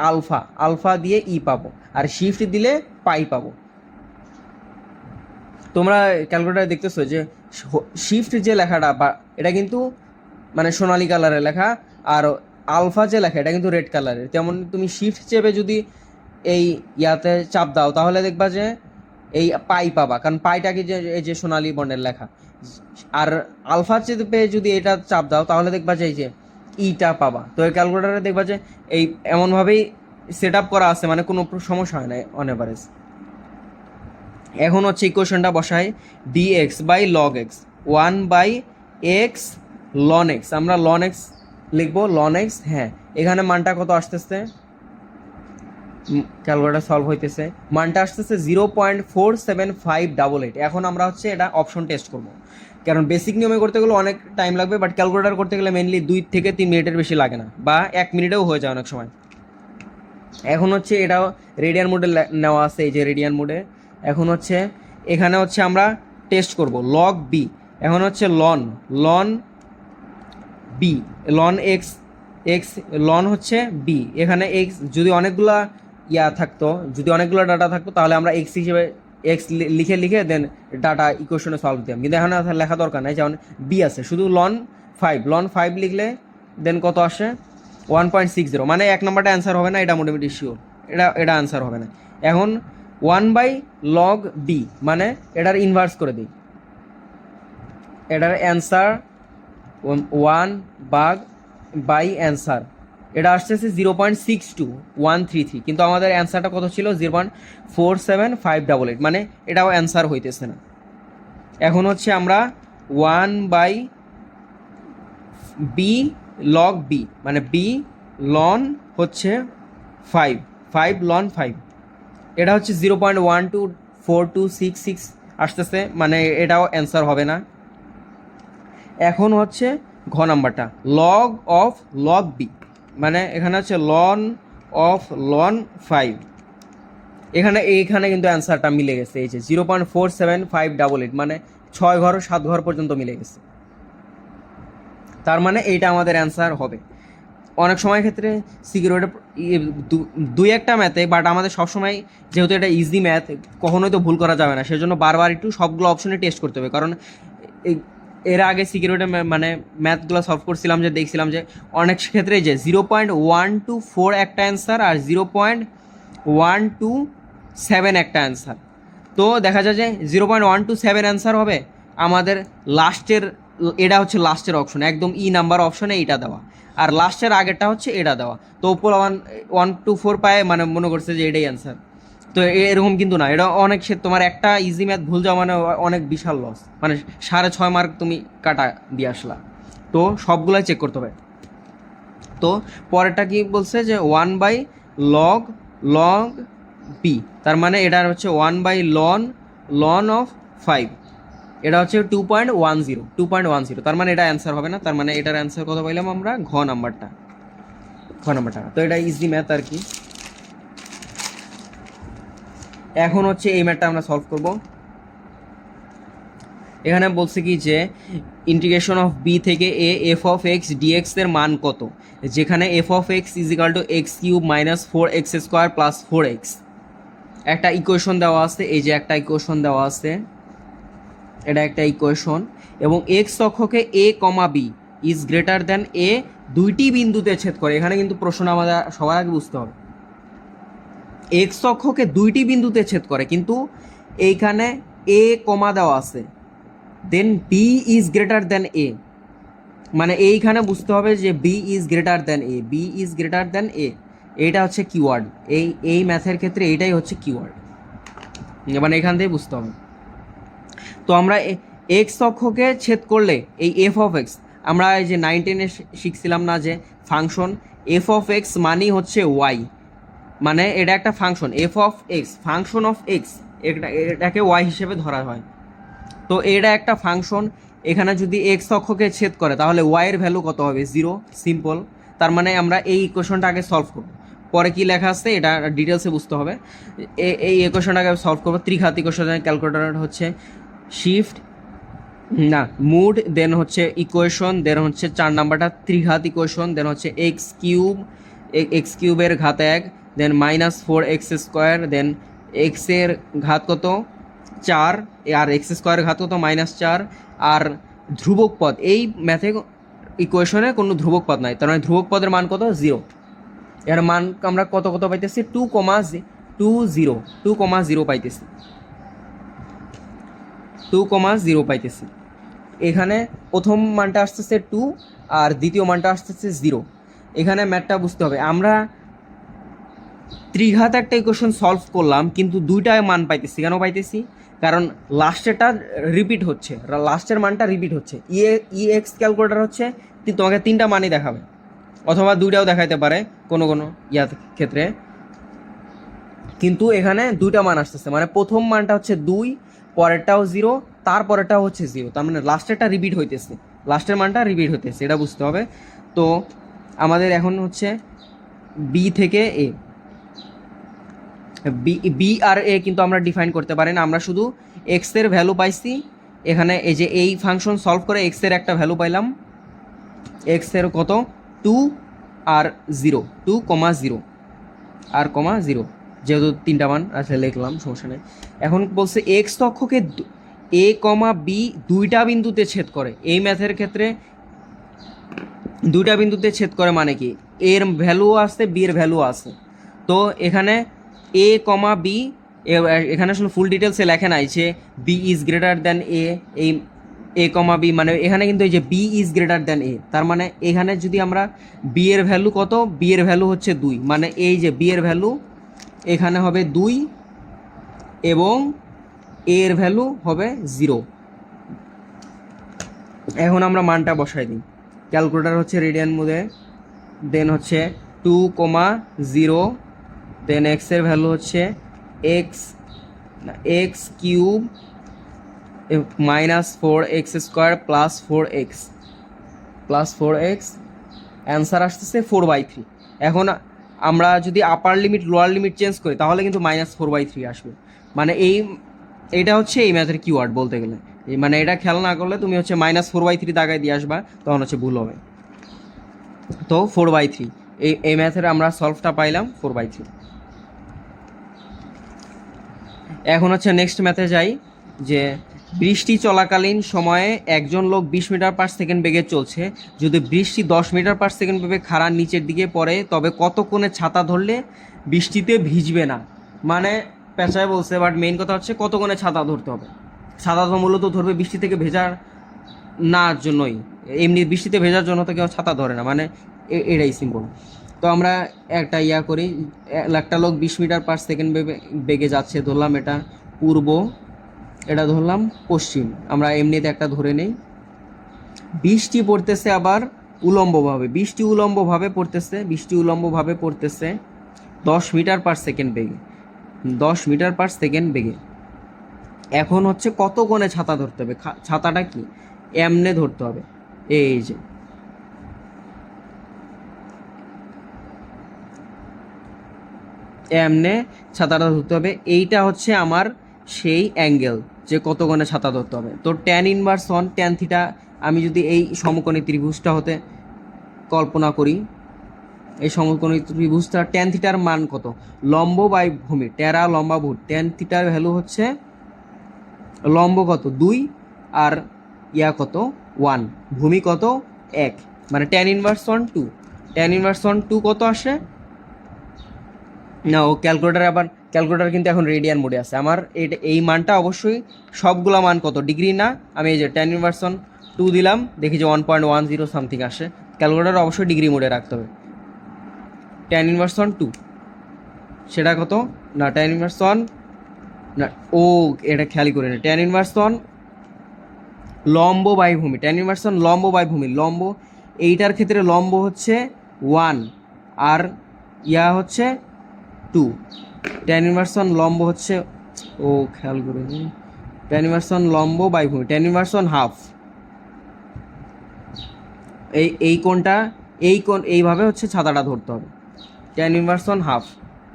আলফা দিয়ে ই পাবো, আর শিফট দিলে পাই পাবো। তোমরা ক্যালকুলেটারে দেখতেছো যে শিফট যে লেখাটা বা এটা কিন্তু মানে সোনালি কালারের লেখা, আর আলফা যে লেখা এটা কিন্তু রেড কালারের। তেমন তুমি শিফট চেপে যদি এই ইয়াতে চাপ দাও তাহলে দেখবা যে এই পাই পাবা, কারণ পাইটাকে যে এই যে সোনালি বর্ণের লেখা। আর আলফা চেপে যদি এটা চাপ দাও তাহলে দেখবা যে এই যে ইটা পাবা। তো এই ক্যালকুলেটারে দেখবা যে এই এমনভাবেই সেট আপ করা আছে, মানে কোনো সমস্যা হয় না অন এভারেজ। এখন হচ্ছে ইকুয়েশনটা বসাই, DX by log X 1/x ln X, আমরা লন এক্স লিখবো, লন এক্স। হ্যাঁ, এখানে মানটা কত আসতেছে, ক্যালকুলেটার সলভ হইতেছে, মানটা আসতেছে 0.47588। এখন আমরা হচ্ছে এটা অপশন টেস্ট করব, কারণ বেসিক নিয়মে করতে গেলে অনেক টাইম লাগবে, বাট ক্যালকুলেটার করতে গেলে মেনলি 2 থেকে 3 মিনিটের বেশি লাগে না, বা 1 মিনিটেও হয়ে যায় অনেক সময়। এখন হচ্ছে এটাও রেডিয়ান মোডে নেওয়া আছে, এই যে রেডিয়ান মোডে। এখন হচ্ছে এখানে হচ্ছে আমরা টেস্ট করব লগ বি। এখন হচ্ছে ln B, ln X, ln হচ্ছে বি। এখানে এক্স যদি অনেকগুলা থাকতো, যদি অনেকগুলো ডাটা থাকতো তাহলে আমরা এক্স হিসেবে এক্স লিখে দেন ডাটা ইকুয়েশনে সলভ দিতাম, কিন্তু এখানে লেখা দরকার নাই, যেমন বি আছে, শুধু লন 5 লিখলে দেন কত আসে 1.60, মানে 1 নম্বরটা অ্যান্সার হবে না, এটা মোটামুটি শিওর, এটা অ্যান্সার হবে না। এখন 1/log বি মানে এটার ইনভার্স করে দিই, এটার অ্যান্সার 1/বাই অ্যান্সার এটা আসতেছে 0.62133, কিন্তু আমাদের অ্যান্সারটা কত ছিল 0.47588, মানে এটাও অ্যান্সার হইতেছে না। এখন হচ্ছে আমরা 1/বি লগ বি, মানে বি লন হচ্ছে 5 লন 5, এটা হচ্ছে 0.124266 আসতেছে, মানে এটাও অ্যান্সার হবে না। এখন হচ্ছে ঘ নাম্বারটা লগ অফ লগ বি, মানে এখানে হচ্ছে লন অফ লন 5, এইখানে কিন্তু অ্যান্সারটা মিলে গেছে, এই যে 0.47588, মানে 6 ঘর 7 ঘর পর্যন্ত মিলে গেছে, তার মানে এইটা আমাদের অ্যান্সার হবে। অনেক সময় ক্ষেত্রে সিকিউরিটি 2-1টা ম্যাথে, বাট আমাদের সবসময় যেহেতু এটা ইজি ম্যাথ কখনোই তো ভুল করা যাবে না, সেজন্য বারবার একটু সবগুলো অপশনে টেস্ট করতে হবে। কারণ এর আগে সিকিউরিটি মানে ম্যাথগুলো সলভ করছিলাম, যে দেখছিলাম যে অনেক ক্ষেত্রে যে 0.124 একটা অ্যান্সার আর 0.127 একটা অ্যান্সার। তো দেখা যায় যে 0.127 অ্যান্সার হবে আমাদের এটা হচ্ছে লাস্টের অপশন, একদম ই নাম্বার অপশনে এইটা দেওয়া, আর লাস্টের আগেরটা হচ্ছে এটা দেওয়া। তো উপর 1 1 2 4 পায়, মানে মনে করছে যে এটাই অ্যান্সার। তো এরকম কিন্তু না, এটা অনেক সে তোমার একটা ইজি ম্যাথ ভুল যাওয়া মানে অনেক বিশাল লস, মানে 6.5 মার্ক তুমি কাটা দিয়ে আসলা। তো সবগুলাই চেক করতে হবে। তো পরেরটা কি বলছে যে 1/log log p, তার মানে এটা হচ্ছে 1/ln অফ 5, এটা হচ্ছে 2.10, তার মানে এটা অ্যান্সার হবে না। তার মানে এটার অ্যান্সার কত পাইলাম আমরা? ঘ নাম্বারটা। তো এটা ইজি ম্যাথ আর কি। এখন হচ্ছে এই ম্যাথটা আমরা সলভ করব। এখানে বলছে কি যে ইন্টিগ্রেশন অফ বি থেকে A F of X DX এর মান কত, যেখানে F of X is equal to X cube minus 4x² plus 4x। একটা ইকুয়েশন দেওয়া আছে, এই যে একটা ইকুয়েশন দেওয়া আছে, এটা একটা ইকুয়েশন, এবং এক্স অক্ষকে A comma B is greater than A দুইটি বিন্দুতে ছেদ করে। এখানে কিন্তু প্রশ্ন আমাদের সবার আগে বুঝতে হবে, এক্স অক্ষকে দুইটি বিন্দুতে ছেদ করে, কিন্তু এইখানে এ কমা দেওয়া আছে, then B is greater than A, মানে এইখানে বুঝতে হবে যে B is greater than A, B is greater than A, এইটা হচ্ছে কিওয়ার্ড। এই ম্যাথের ক্ষেত্রে এইটাই হচ্ছে কিওয়ার্ড, মানে এখান থেকে বুঝতে হবে। তো আমরা এক্স অক্ষকে ছেদ করলে এই এফ অফ এক্স, আমরা এই যে 9-10-এ শিখছিলাম না যে ফাংশন এফ অফ এক্স মানেই হচ্ছে ওয়াই, মানে এটা একটা function F of x, function of x, এটাকে ওয়াই হিসেবে ধরা হয়। তো এটা একটা ফাংশন, এখানে যদি এক্স অক্ষকে ছেদ করে তাহলে ওয়াইয়ের ভ্যালু কত হবে? 0, সিম্পল। তার মানে আমরা এই ইকুয়েশনটা আগে সলভ করব, পরে কি লেখা আছে এটা ডিটেলসে বুঝতে হবে। এই ইকুয়েশনটাকে সলভ করবো। ত্রিঘাত ইকুয়েশনের ক্যালকুলেটর হচ্ছে শিফট না মুড, দেন হচ্ছে ইকুয়েশন, দেন হচ্ছে 4 নাম্বারটা ত্রিঘাত ইকুয়েশন, দেন হচ্ছে এক্স কিউবের ঘাত 1, দেন মাইনাস 4x², দেন এক্সের ঘাত কত 4, আর x² ঘাত কত -4, আর ধ্রুবক পদ। এই ম্যাথে ইকুয়েশনে কোনো ধ্রুবক পদ নাই, তার মানে ধ্রুবক পদের মান কত? 0। এর মান আমরা কত পাইতেছি? 2,0 পাইতেছি, 2,0 পাইতেছি। এখানে প্রথম মানটা আসতেছে 2 আর দ্বিতীয় মানটা আসতেছে 0। এখানে ম্যাথটা বুঝতে হবে, আমরা ত্রিঘাত একটা ইকুয়েশন সলভ করলাম কিন্তু দুইটায় মান পাইতেছি। কেন পাইতেছি? কারণ লাস্টেরটা রিপিট হচ্ছে, লাস্টের মানটা রিপিট হচ্ছে। এক্স ক্যালকুলেটর হচ্ছে তোমাকে 3টা মানই দেখাবে, অথবা 2টাও দেখাইতে পারে কোনো ক্ষেত্রে, কিন্তু এখানে 2টা মান আসতেছে, মানে প্রথম মানটা হচ্ছে 2, পরেরটাও 0, তারপরেরটাও হচ্ছে 0, তার মানে লাস্টেরটা রিপিট হইতেছে, লাস্টের মানটা রিপিট হইতেছে, এটা বুঝতে হবে। তো আমাদের এখন হচ্ছে বি থেকে এ, বি আর এ কিন্তু আমরা ডিফাইন করতে পারি না, আমরা শুধু এক্সের ভ্যালু পাইছি। এখানে এই যে এই ফাংশন সলভ করে এক্সের একটা ভ্যালু পাইলাম, এক্সের কত 2 আর 0, 2,0 আর 0, যেহেতু 3টা মান আসলে লিখলাম, সমস্যা নেই। এখন বলছে এক্স অক্ষকে এ কমা বি দুইটা বিন্দুতে ছেদ করে। এই ম্যাথের ক্ষেত্রে দুইটা বিন্দুতে ছেদ করে মানে কি, এর ভ্যালু আছে, বি এর ভ্যালু আছে। তো এখানে এ কমা বি, এখানে আসলে ফুল ডিটেলসে লেখে নাই যে বি ইজ গ্রেটার দ্যান এ, এই এ কমা বি, মানে এখানে কিন্তু এই যে বি ইজ গ্রেটার দ্যান এ, তার মানে এখানে যদি আমরা বি এর ভ্যালু কত, বি এর ভ্যালু হচ্ছে 2, মানে এই যে বি এর ভ্যালু এখানে হবে 2 এবং এ এর ভ্যালু হবে 0। এখন আমরা মানটা বসাই দিই, ক্যালকুলেটর হচ্ছে রেডিয়ান মোডে, দেন হচ্ছে 2,0, দেন এক্সের ভ্যালু হচ্ছে x cube -4x² plus 4x, answer আসতেছে 4/3। এখন আমরা যদি আপার লিমিট লোয়ার লিমিট চেঞ্জ করি তাহলে কিন্তু -4/3 আসবে, মানে এইটা হচ্ছে এই ম্যাথের কিওয়ার্ড বলতে গেলে। মানে এটা খেয়াল না করলে তুমি হচ্ছে -4/3 দাগায় দিয়ে আসবা, তখন হচ্ছে ভুল হবে। তো 4/3 এই ম্যাথের আমরা সলভটা পাইলাম 4/3। এখন হচ্ছে নেক্সট ম্যাথে যাই, যে বৃষ্টি চলাকালীন সময়ে একজন লোক 20 মিটার পার সেকেন্ড বেগে চলছে, যদি বৃষ্টি 10 মিটার পার সেকেন্ড বেগে খাড়ার নিচের দিকে পড়ে তবে কতক্ষণে ছাতা ধরলে বৃষ্টিতে ভিজবে না। মানে পেঁচায় বলছে, বাট মেইন কথা হচ্ছে কতক্ষণে ছাতা ধরতে হবে। ছাতা তো মূলত ধরবে বৃষ্টি থেকে ভেজার না জন্যই, এমনি বৃষ্টিতে ভেজার জন্য তো কেউ ছাতা ধরে না, মানে এটাই সিম্পল। তো আমরা একটা করি, একটা লোক 20 মিটার/সেকেন্ড বেগে যাচ্ছে, ধরলাম এটা পূর্ব, এটা ধরলাম পশ্চিম, আমরা এমনিতে একটা ধরে নেই। বৃষ্টি পড়তেছে আবার উলম্বভাবে, বৃষ্টি উলম্বভাবে পড়তেছে 10 মিটার/সেকেন্ড বেগে, 10 মিটার/সেকেন্ড বেগে। এখন হচ্ছে কত কোণে ছাতা ধরতে হবে, ছাতাটা কি এমনে ধরতে হবে, এই যে এমনে ছাতাটা ধরতে হবে। এইটা হচ্ছে আমার সেই অ্যাঙ্গেল, যে কত কোণে ছাতা ধরতে হবে। তো tan ইনভার্স 1 tan থিটা, আমি যদি এই সমকোণী ত্রিভুজটা হতে কল্পনা করি, এই সমকোণী ত্রিভুজটা tan থিটার মান কত, লম্ব বাই ভূমি, টেরা লম্বা ভূমি, tan থিটার ভ্যালু হচ্ছে লম্ব কত 2 আর কত 1, ভূমি কত 1, মানে tan ইনভার্স 1 2, tan ইনভার্স 1 2 কত আসে না, ও ক্যালকুলেটার, আবার ক্যালকুলেটার কিন্তু এখন রেডিয়ান মোডে আছে আমার, এই মানটা অবশ্যই সবগুলা মান কত ডিগ্রি না, আমি এই যে tan ইনভার্স 2 দিলাম, দেখি যে 1.10 সামথিং আসে, ক্যালকুলেটার অবশ্যই ডিগ্রি মোডে রাখতে হবে। tan ইনভার্স 2 সেটা কত না, tan ইনভার্স 1 না, ও এটা খেয়ালই করে না, tan ইনভার্স 1 লম্ব বাই ভূমি, tan ইনভার্স 1 লম্ব বাই ভূমি, লম্ব এইটার ক্ষেত্রে লম্ব হচ্ছে 1 আর হচ্ছে 2, tan ইনভার্স 1 লম্ব হচ্ছে, ও খেয়াল করে নিন, tan ইনভার্স 1 লম্ব বাই ভূমি, tan ইনভার্স 1 হাফ, এই কোণটা, এই কোণ এইভাবে হচ্ছে ছাতাটা ধরতে হবে, tan inverse 1 half,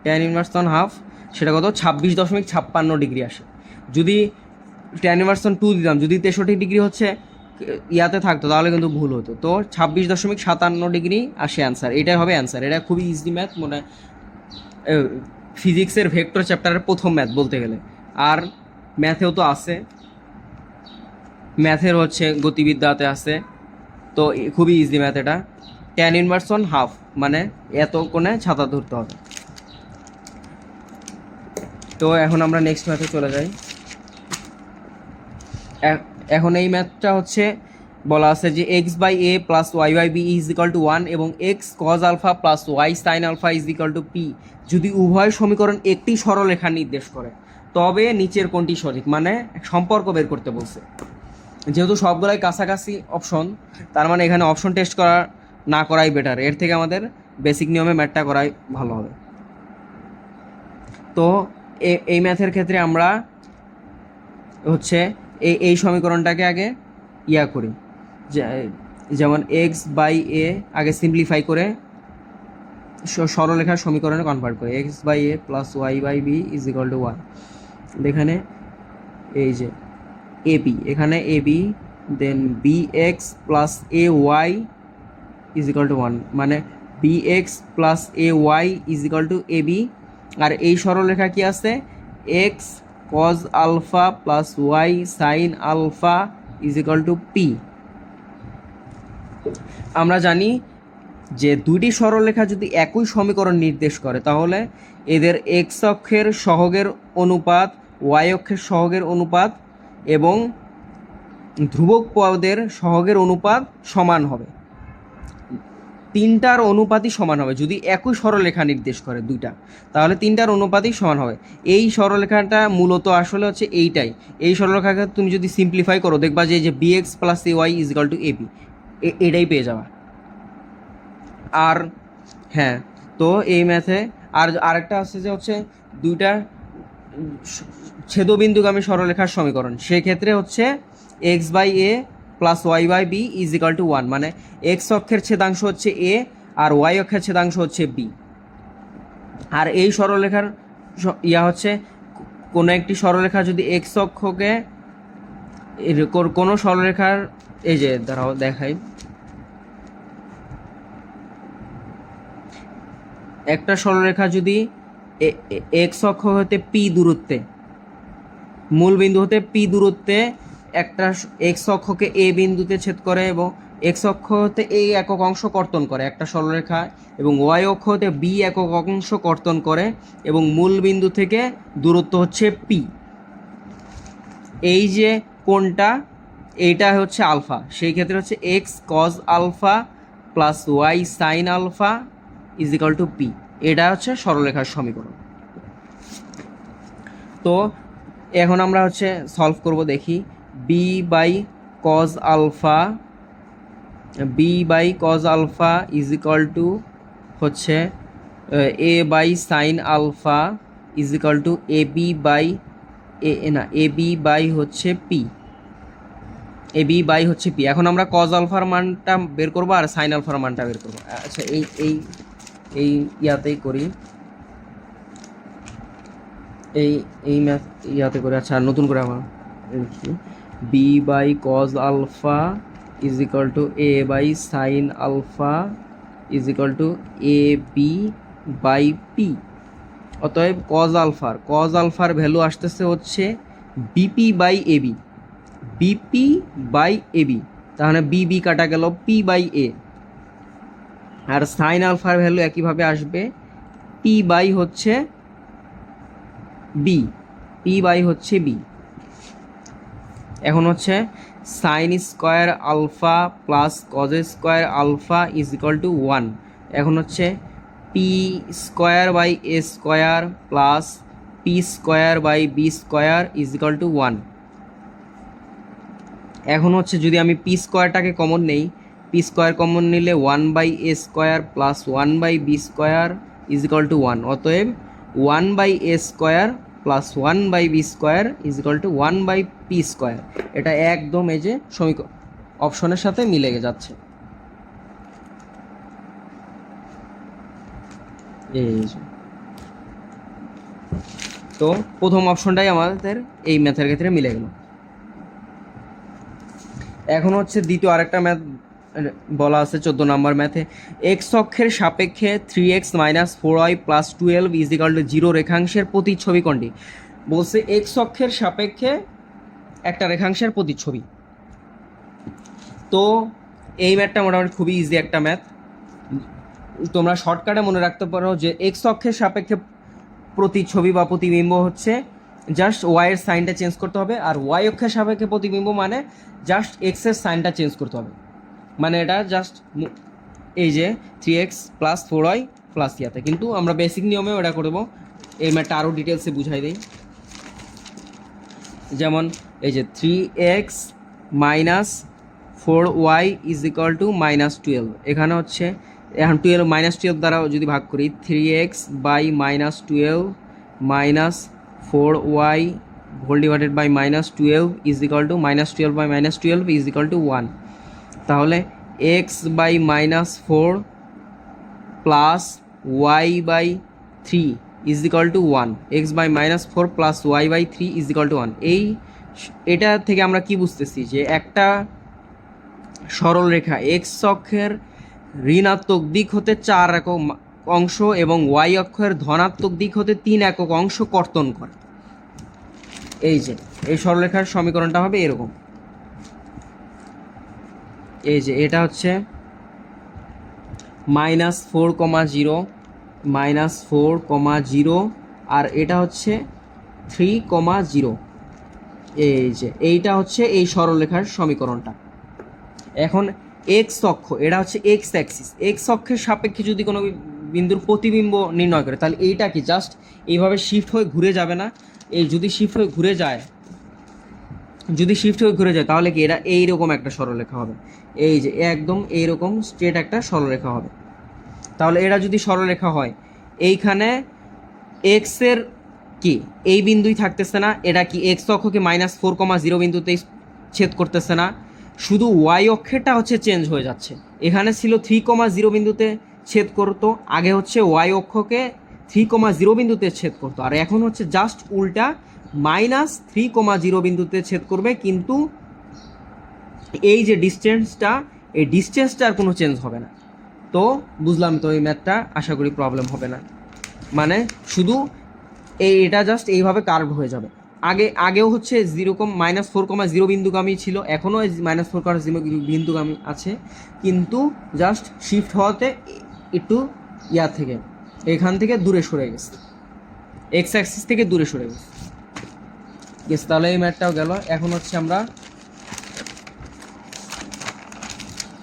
tan inverse 1 half সেটা কত 26.56 ডিগ্রি আসে। যদি tan ইনভার্স 2 দিতাম, যদি 63 ডিগ্রি হচ্ছে ইয়াতে থাকতো তাহলে কিন্তু ভুল হতো, তো 26.57 ডিগ্রি আসে অ্যান্সার, এটাই হবে অ্যান্সার। এটা খুবই ইজি ম্যাথ, মনে ফিজিক্সের ভেক্টর চ্যাপ্টারের প্রথম ম্যাথ বলতে গেলে, আর ম্যাথেও তো আছে, ম্যাথের হচ্ছে গতিবিদ্যাতে আছে, তো খুবই ইজি ম্যাথ এটা। tan ইনভার্স 1 হাফ মানে এত কোণে ছাতা ধরতে হবে। তো এখন আমরা নেক্সট ম্যাথে চলে যাই। এখন এই ম্যাথটা হচ্ছে বলা আছে যে x by a plus y by b is equal to 1 এবং x cos alpha plus y sine alpha is equal to p যদি উভয় সমীকরণ একটি সরলরেখা নির্দেশ করে তবে নিচের কোনটি সঠিক, মানে সম্পর্ক বের করতে বলছে। যেহেতু সবগুলাই কাছাকাছি অপশন, তার মানে এখানে অপশন টেস্ট করা না করাই বেটার, এর থেকে আমাদের বেসিক নিয়মে ম্যাথটা করাই ভালো হবে। তো এই ম্যাথের ক্ষেত্রে আমরা হচ্ছে এই সমীকরণটাকে আগে করি, যেমন এক্স বাই এ আগে সিম্পলিফাই করে সরলরেখার সমীকরণে কনভার্ট করে, x by A plus Y by B is equal to 1, এখানে এই যে এ বি, এখানে A B, then B x plus A Y is equal to 1, মানে B x plus A Y is equal to A B, আর এই সরলরেখা কি আছে x cos alpha plus Y sine alpha is equal to P. আমরা জানি যে দুইটি সরলরেখা যদি একই সমীকরণ নির্দেশ করে তাহলে এদের এক্স অক্ষের সহগের অনুপাত ওয়াই অক্ষের সহগের অনুপাত এবং ধ্রুবক পদের সহগের অনুপাত সমান হবে, তিনটার অনুপাতই সমান হবে। যদি একই সরলরেখা নির্দেশ করে দুইটা, তাহলে তিনটার অনুপাতই সমান হবে। এই সরলরেখাটা মূলত আসলে হচ্ছে এইটাই, এই সরলরেখাকে তুমি যদি সিম্পলিফাই করো দেখবা যে B x plus A Y is equal to A B, এটাই পেয়ে যাবা। আর হ্যাঁ, তো এই ম্যাথে আরেকটা আছে যে হচ্ছে দুইটা ছেদবিন্দুগামী সরলরেখার সমীকরণ, সেক্ষেত্রে হচ্ছে X by A plus Y by B is equal to 1, মানে এক্স অক্ষের ছেদাংশ হচ্ছে এ আর ওয়াই অক্ষের ছেদাংশ হচ্ছে বি। আর এই সরলরেখার হচ্ছে কোনো একটি সরলরেখা যদি এক্স অক্ষকে কোনো সরলরেখার, এই যে দাঁড়াও দেখাই, একটা সরলরেখা যদি এক্স অক্ষ হতে পি দূরত্বে, মূল বিন্দু হতে পি দূরত্বে একটা এক্স অক্ষকে এ বিন্দুতে ছেদ করে এবং এক্স অক্ষ হতে এই একক অংশ কর্তন করে একটা সরলরেখা, এবং ওয়াই অক্ষ হতে বি একক অংশ কর্তন করে এবং মূল বিন্দু থেকে দূরত্ব হচ্ছে পি। এই যে কোণটা এইটা হচ্ছে আলফা, সেই ক্ষেত্রে হচ্ছে X cos alpha plus Y sine alpha is equal to P. এটা হচ্ছে সরলরেখার সমীকরণ। তো এখন আমরা হচ্ছে সলভ করব, দেখি B by cos alpha is equal to হচ্ছে A by sine alpha is equal to A B by হচ্ছে পি, এ বি বাই হচ্ছে পি। এখন আমরা কজ আলফার মানটা বের করবো আর সাইন আলফার মানটা বের করবো। আচ্ছা এই ইয়াতেই করি, এই ম্যাথ ইয়াতে করে। আচ্ছা নতুন করে আমার লিখি B by cos alpha is equal to A by sine alpha is equal to A B by P. অতএব কজ আলফার ভ্যালু আসতেছে হচ্ছে বিপি বাই এবি, তাহলে বি কাটা গেল পি বাই এ। আর সাইন আলফার ভ্যালু একইভাবে আসবে পি বাই হচ্ছে বি, এখন হচ্ছে sine square alpha plus cos square alpha is equal to 1। এখন হচ্ছে P square by A square plus P square by B square is equal to 1। এখন হচ্ছে যদি আমি পি স্কোয়ারটাকে কমন নেই, পি স্কোয়ার কমন নিলে 1 by A square plus 1 by B square is equal to 1। অতএব 1 by A square plus 1 by B square is equal to 1 by P square. এটা একদম এই যে সমীকরণ অপশনের সাথে মিলে যাচ্ছে। এই যে তো প্রথম অপশনটাই আমাদের এই ম্যাথের ক্ষেত্রে মিলে গেল। এখন হচ্ছে দ্বিতীয় আরেকটা ম্যাথ বলা আছে 14 নম্বর ম্যাথে, এক্স অক্ষের সাপেক্ষে 3x minus 4y plus 12 is equal to 0 রেখাংশের প্রতিচ্ছবি কোনটি? বলছে এক্স অক্ষের সাপেক্ষে একটা রেখাংশের প্রতিচ্ছবি। তো এই ম্যাথটা মোটামুটি খুবই ইজি একটা ম্যাথ, তোমরা শর্টকাটে মনে রাখতে পারো যে এক্স অক্ষের সাপেক্ষে প্রতিচ্ছবি বা প্রতিবিম্ব হচ্ছে জাস্ট ওয়াইয়ের সাইনটা চেঞ্জ করতে হবে, আর ওয়াই অক্ষের সাপেক্ষে প্রতিবিম্ব মানে জাস্ট এক্সের সাইনটা চেঞ্জ করতে হবে। মানে এটা জাস্ট এই যে 3x প্লাস 4y প্লাস ইয়াতে, কিন্তু আমরা বেসিক নিয়মে ওটা করবো। এই ম্যাথটা আরও ডিটেলসে বুঝাই দিই। যেমন এই যে 3x minus 4y is equal to minus 12। এখানে হচ্ছে এখন 12 মাইনাস 12 দ্বারা যদি ভাগ করি 3x by minus 12 minus 4y whole divided by minus 12 is equal to minus 12 by minus 12 is equal to 1। তাহলে x by minus 4 plus y by 3 is equal to 1, X by minus 4 plus Y by 3 is equal to 1। এটা থেকে আমরা কি বুঝতেছি যে একটা সরল রেখা x অক্ষের ঋণাত্মক দিক হতে 4 একক অংশ এবং ওয়াই অক্ষের ধনাত্মক দিক হতে 3 একক অংশ কর্তন করে। এই যে এই সরলরেখার সমীকরণটা হবে এরকম, এই যে এটা হচ্ছে -4,0 আর এটা হচ্ছে 3,0। এই যে এইটা হচ্ছে এই সরলরেখার সমীকরণটা। এখন এক্স অক্ষ, এটা হচ্ছে এক্স অ্যাক্সিস, এক্স অক্ষের সাপেক্ষে যদি কোনো বিন্দুর প্রতিবিম্ব নির্ণয় করে তাহলে এইটা কি জাস্ট এইভাবে শিফট হয়ে ঘুরে যাবে না? এই যদি শিফট হয়ে ঘুরে যায় তাহলে কি এটা এইরকম একটা সরলরেখা হবে। এই যে একদম এইরকম স্ট্রেট একটা সরলরেখা হবে। তাহলে এটা যদি সরলরেখা হয়, এইখানে এক্সের কি এই বিন্দুই থাকতেছে না, এটা কি এক্স অক্ষকে -4,0 বিন্দুতে ছেদ করতেছে না, শুধু ওয়াই অক্ষেরটা হচ্ছে চেঞ্জ হয়ে যাচ্ছে। এখানে ছিল 3,0 বিন্দুতে ছেদ করতো, আগে হচ্ছে ওয়াই অক্ষকে 3,0 বিন্দুতে ছেদ করতো, আর এখন হচ্ছে জাস্ট উল্টা -3,0 বিন্দুতে ছেদ করবে। কিন্তু এই যে ডিস্টেন্সটা, এই ডিস্টেন্সটার কোনো চেঞ্জ হবে না। তো বুঝলাম তো এই ম্যাথটা, আশা করি প্রবলেম হবে না। মানে শুধু এটা জাস্ট এইভাবে কার্ভ হয়ে যাবে। আগেও হচ্ছে -4,0 বিন্দুগামী ছিল, এখনও -4,0 বিন্দুগামী আছে, কিন্তু জাস্ট শিফট হওয়াতে একটু থেকে এখান থেকে দূরে সরে গেছে, এক্স অ্যাক্সিস থেকে দূরে সরে গেছে। তাহলে এই ম্যাথটাও গেল। এখন হচ্ছে আমরা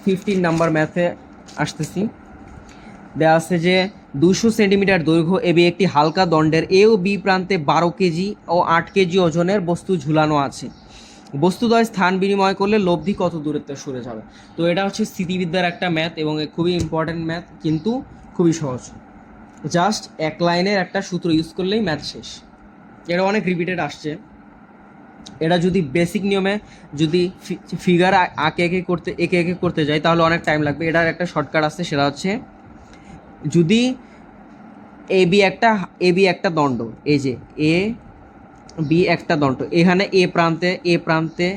15 নাম্বার ম্যাথে আসতেছি। দেওয়া আছে যে 200 সেন্টিমিটার দৈর্ঘ্য এবি একটি হালকা দণ্ডের এ ও বি প্রান্তে 12 কেজি ও 8 কেজি ওজনের বস্তু ঝুলানো আছে। বস্তুদ্বয় স্থান বিনিময় করলে লব্ধি কত দূরত্বে সরে যাবে। তো এটা হচ্ছে স্থিতিবিদ্যার একটা ম্যাথ এবং খুবই ইম্পর্ট্যান্ট ম্যাথ, কিন্তু খুবই সহজ। জাস্ট এক লাইনের একটা সূত্র ইউজ করলেই ম্যাথ শেষ। এটা অনেক রিপিটেড আসছে। এটা যদি বেসিক নিয়মে যদি ফিগার একে একে করতে যাই তাহলে অনেক টাইম লাগবে। এটার একটা শর্টকাট আছে, সেটা হচ্ছে যদি এ বি একটা দণ্ড, এই যে এ বি একটা দণ্ড, এখানে এ প্রান্তে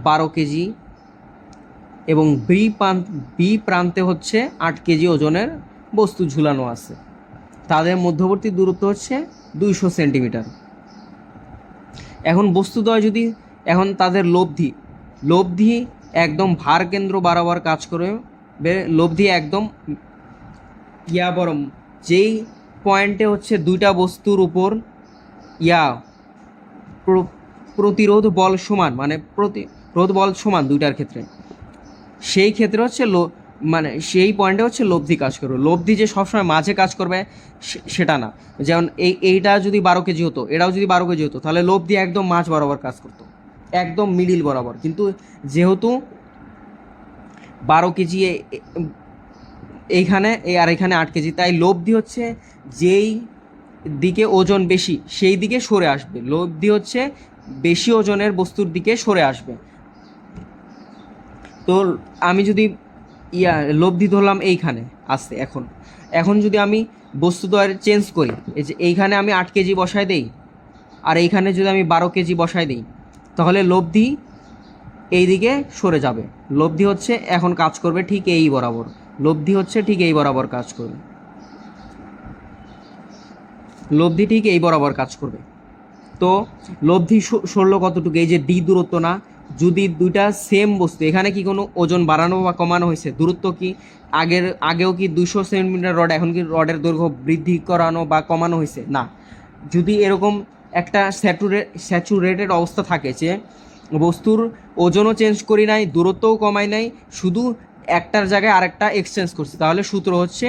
12 কেজি এবং বি প্রান্তে হচ্ছে 8 কেজি ওজনের বস্তু ঝুলানো আছে। তাদের মধ্যবর্তী দূরত্ব হচ্ছে 200 সেন্টিমিটার। এখন বস্তুদ্বয় যদি এখন তাদের লব্ধি একদম ভার কেন্দ্র বরাবর কাজ করে। লব্ধি একদম যেই পয়েন্টে হচ্ছে দুইটা বস্তুর উপর প্রতিরোধ বল সমান, মানে প্রতিরোধ বল সমান দুইটার ক্ষেত্রে, সেই ক্ষেত্রে হচ্ছে সেই পয়েন্টে হচ্ছে লব্ধি কাজ করবে। লব্ধি যে সবসময় মাঝে কাজ করবে সেটা না। যেমন এইটা যদি 12 কেজি হতো, এটাও যদি 12 কেজি হতো, তাহলে লব্ধি একদম মাঝ বরাবর কাজ করতো, একদম মিডিল বরাবর। কিন্তু যেহেতু 12 কেজি এইখানে আর এখানে 8 কেজি, তাই লব্ধি হচ্ছে যেই দিকে ওজন বেশি সেই দিকে সরে আসবে। লব্ধি হচ্ছে বেশি ওজনের বস্তুর দিকে সরে আসবে। তো আমি যদি লব্ধি ধরলাম এইখানে আসছে, এখন যদি আমি বস্তুদ্বয় চেঞ্জ করি, এই যে এইখানে আমি 8 কেজি বসায় দেই আর এইখানে যদি আমি 12 কেজি বসায় দিই, তাহলে লব্ধি এই দিকে সরে যাবে। লব্ধি হচ্ছে এখন কাজ করবে ঠিক এই বরাবর, লব্ধি হচ্ছে ঠিক এই বরাবর কাজ করবে, লব্ধি ঠিক এই বরাবর কাজ করবে। তো লব্ধি সরল কতটুকু, এই যে ডি দূরত্ব না, যদি দুইটা সেম বস্তু, এখানে কি কোনো ওজন বাড়ানো বা কমানো হয়েছে? দূরত্ব কি আগেও কি 200 সেন্টিমিটার রড, এখন কি রডের দৈর্ঘ্য বৃদ্ধি করানো বা কমানো হয়েছে? না। যদি এরকম একটা স্যাচুরেটেড অবস্থা থাকে যে বস্তুর ওজনও চেঞ্জ করি নাই, দূরত্বও কমাই নাই, শুধু একটার জায়গায় আরেকটা এক্সচেঞ্জ করছি, তাহলে সূত্র হচ্ছে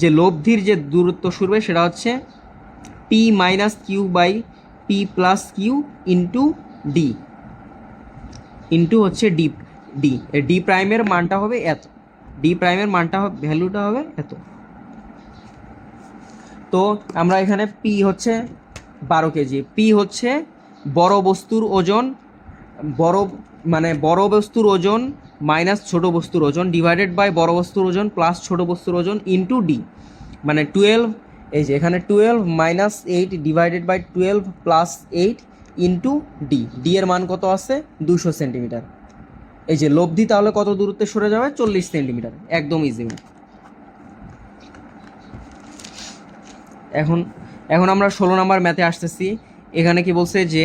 যে লব্ধির যে দূরত্ব সরবে সেটা হচ্ছে P minus Q by P plus Q into D, into হচ্ছে ডি প্রাইমের মানটা হবে এত, ডি প্রাইমের মানটা ভ্যালুটা হবে এত। তো আমরা এখানে পি হচ্ছে 12 কেজি, পি হচ্ছে বড় বস্তুর ওজন, বড় বস্তুর ওজন মাইনাস ছোট বস্তুর ওজন ডিভাইডেড বাই বড় বস্তুর ওজন প্লাস ছোট বস্তুর ওজন ইন্টু ডি, মানে 12, এই যে এখানে 12 minus 8 divided by 12 plus 8 into D এর মান কত আছে? 200 সেন্টিমিটার। এই যে লব্ধি তাহলে কত দূরত্বে সরে যাবে? 40 সেন্টিমিটার, একদম ইজি। এখন আমরা 16 নম্বর ম্যাথে আসতেছি। এখানে কি বলছে যে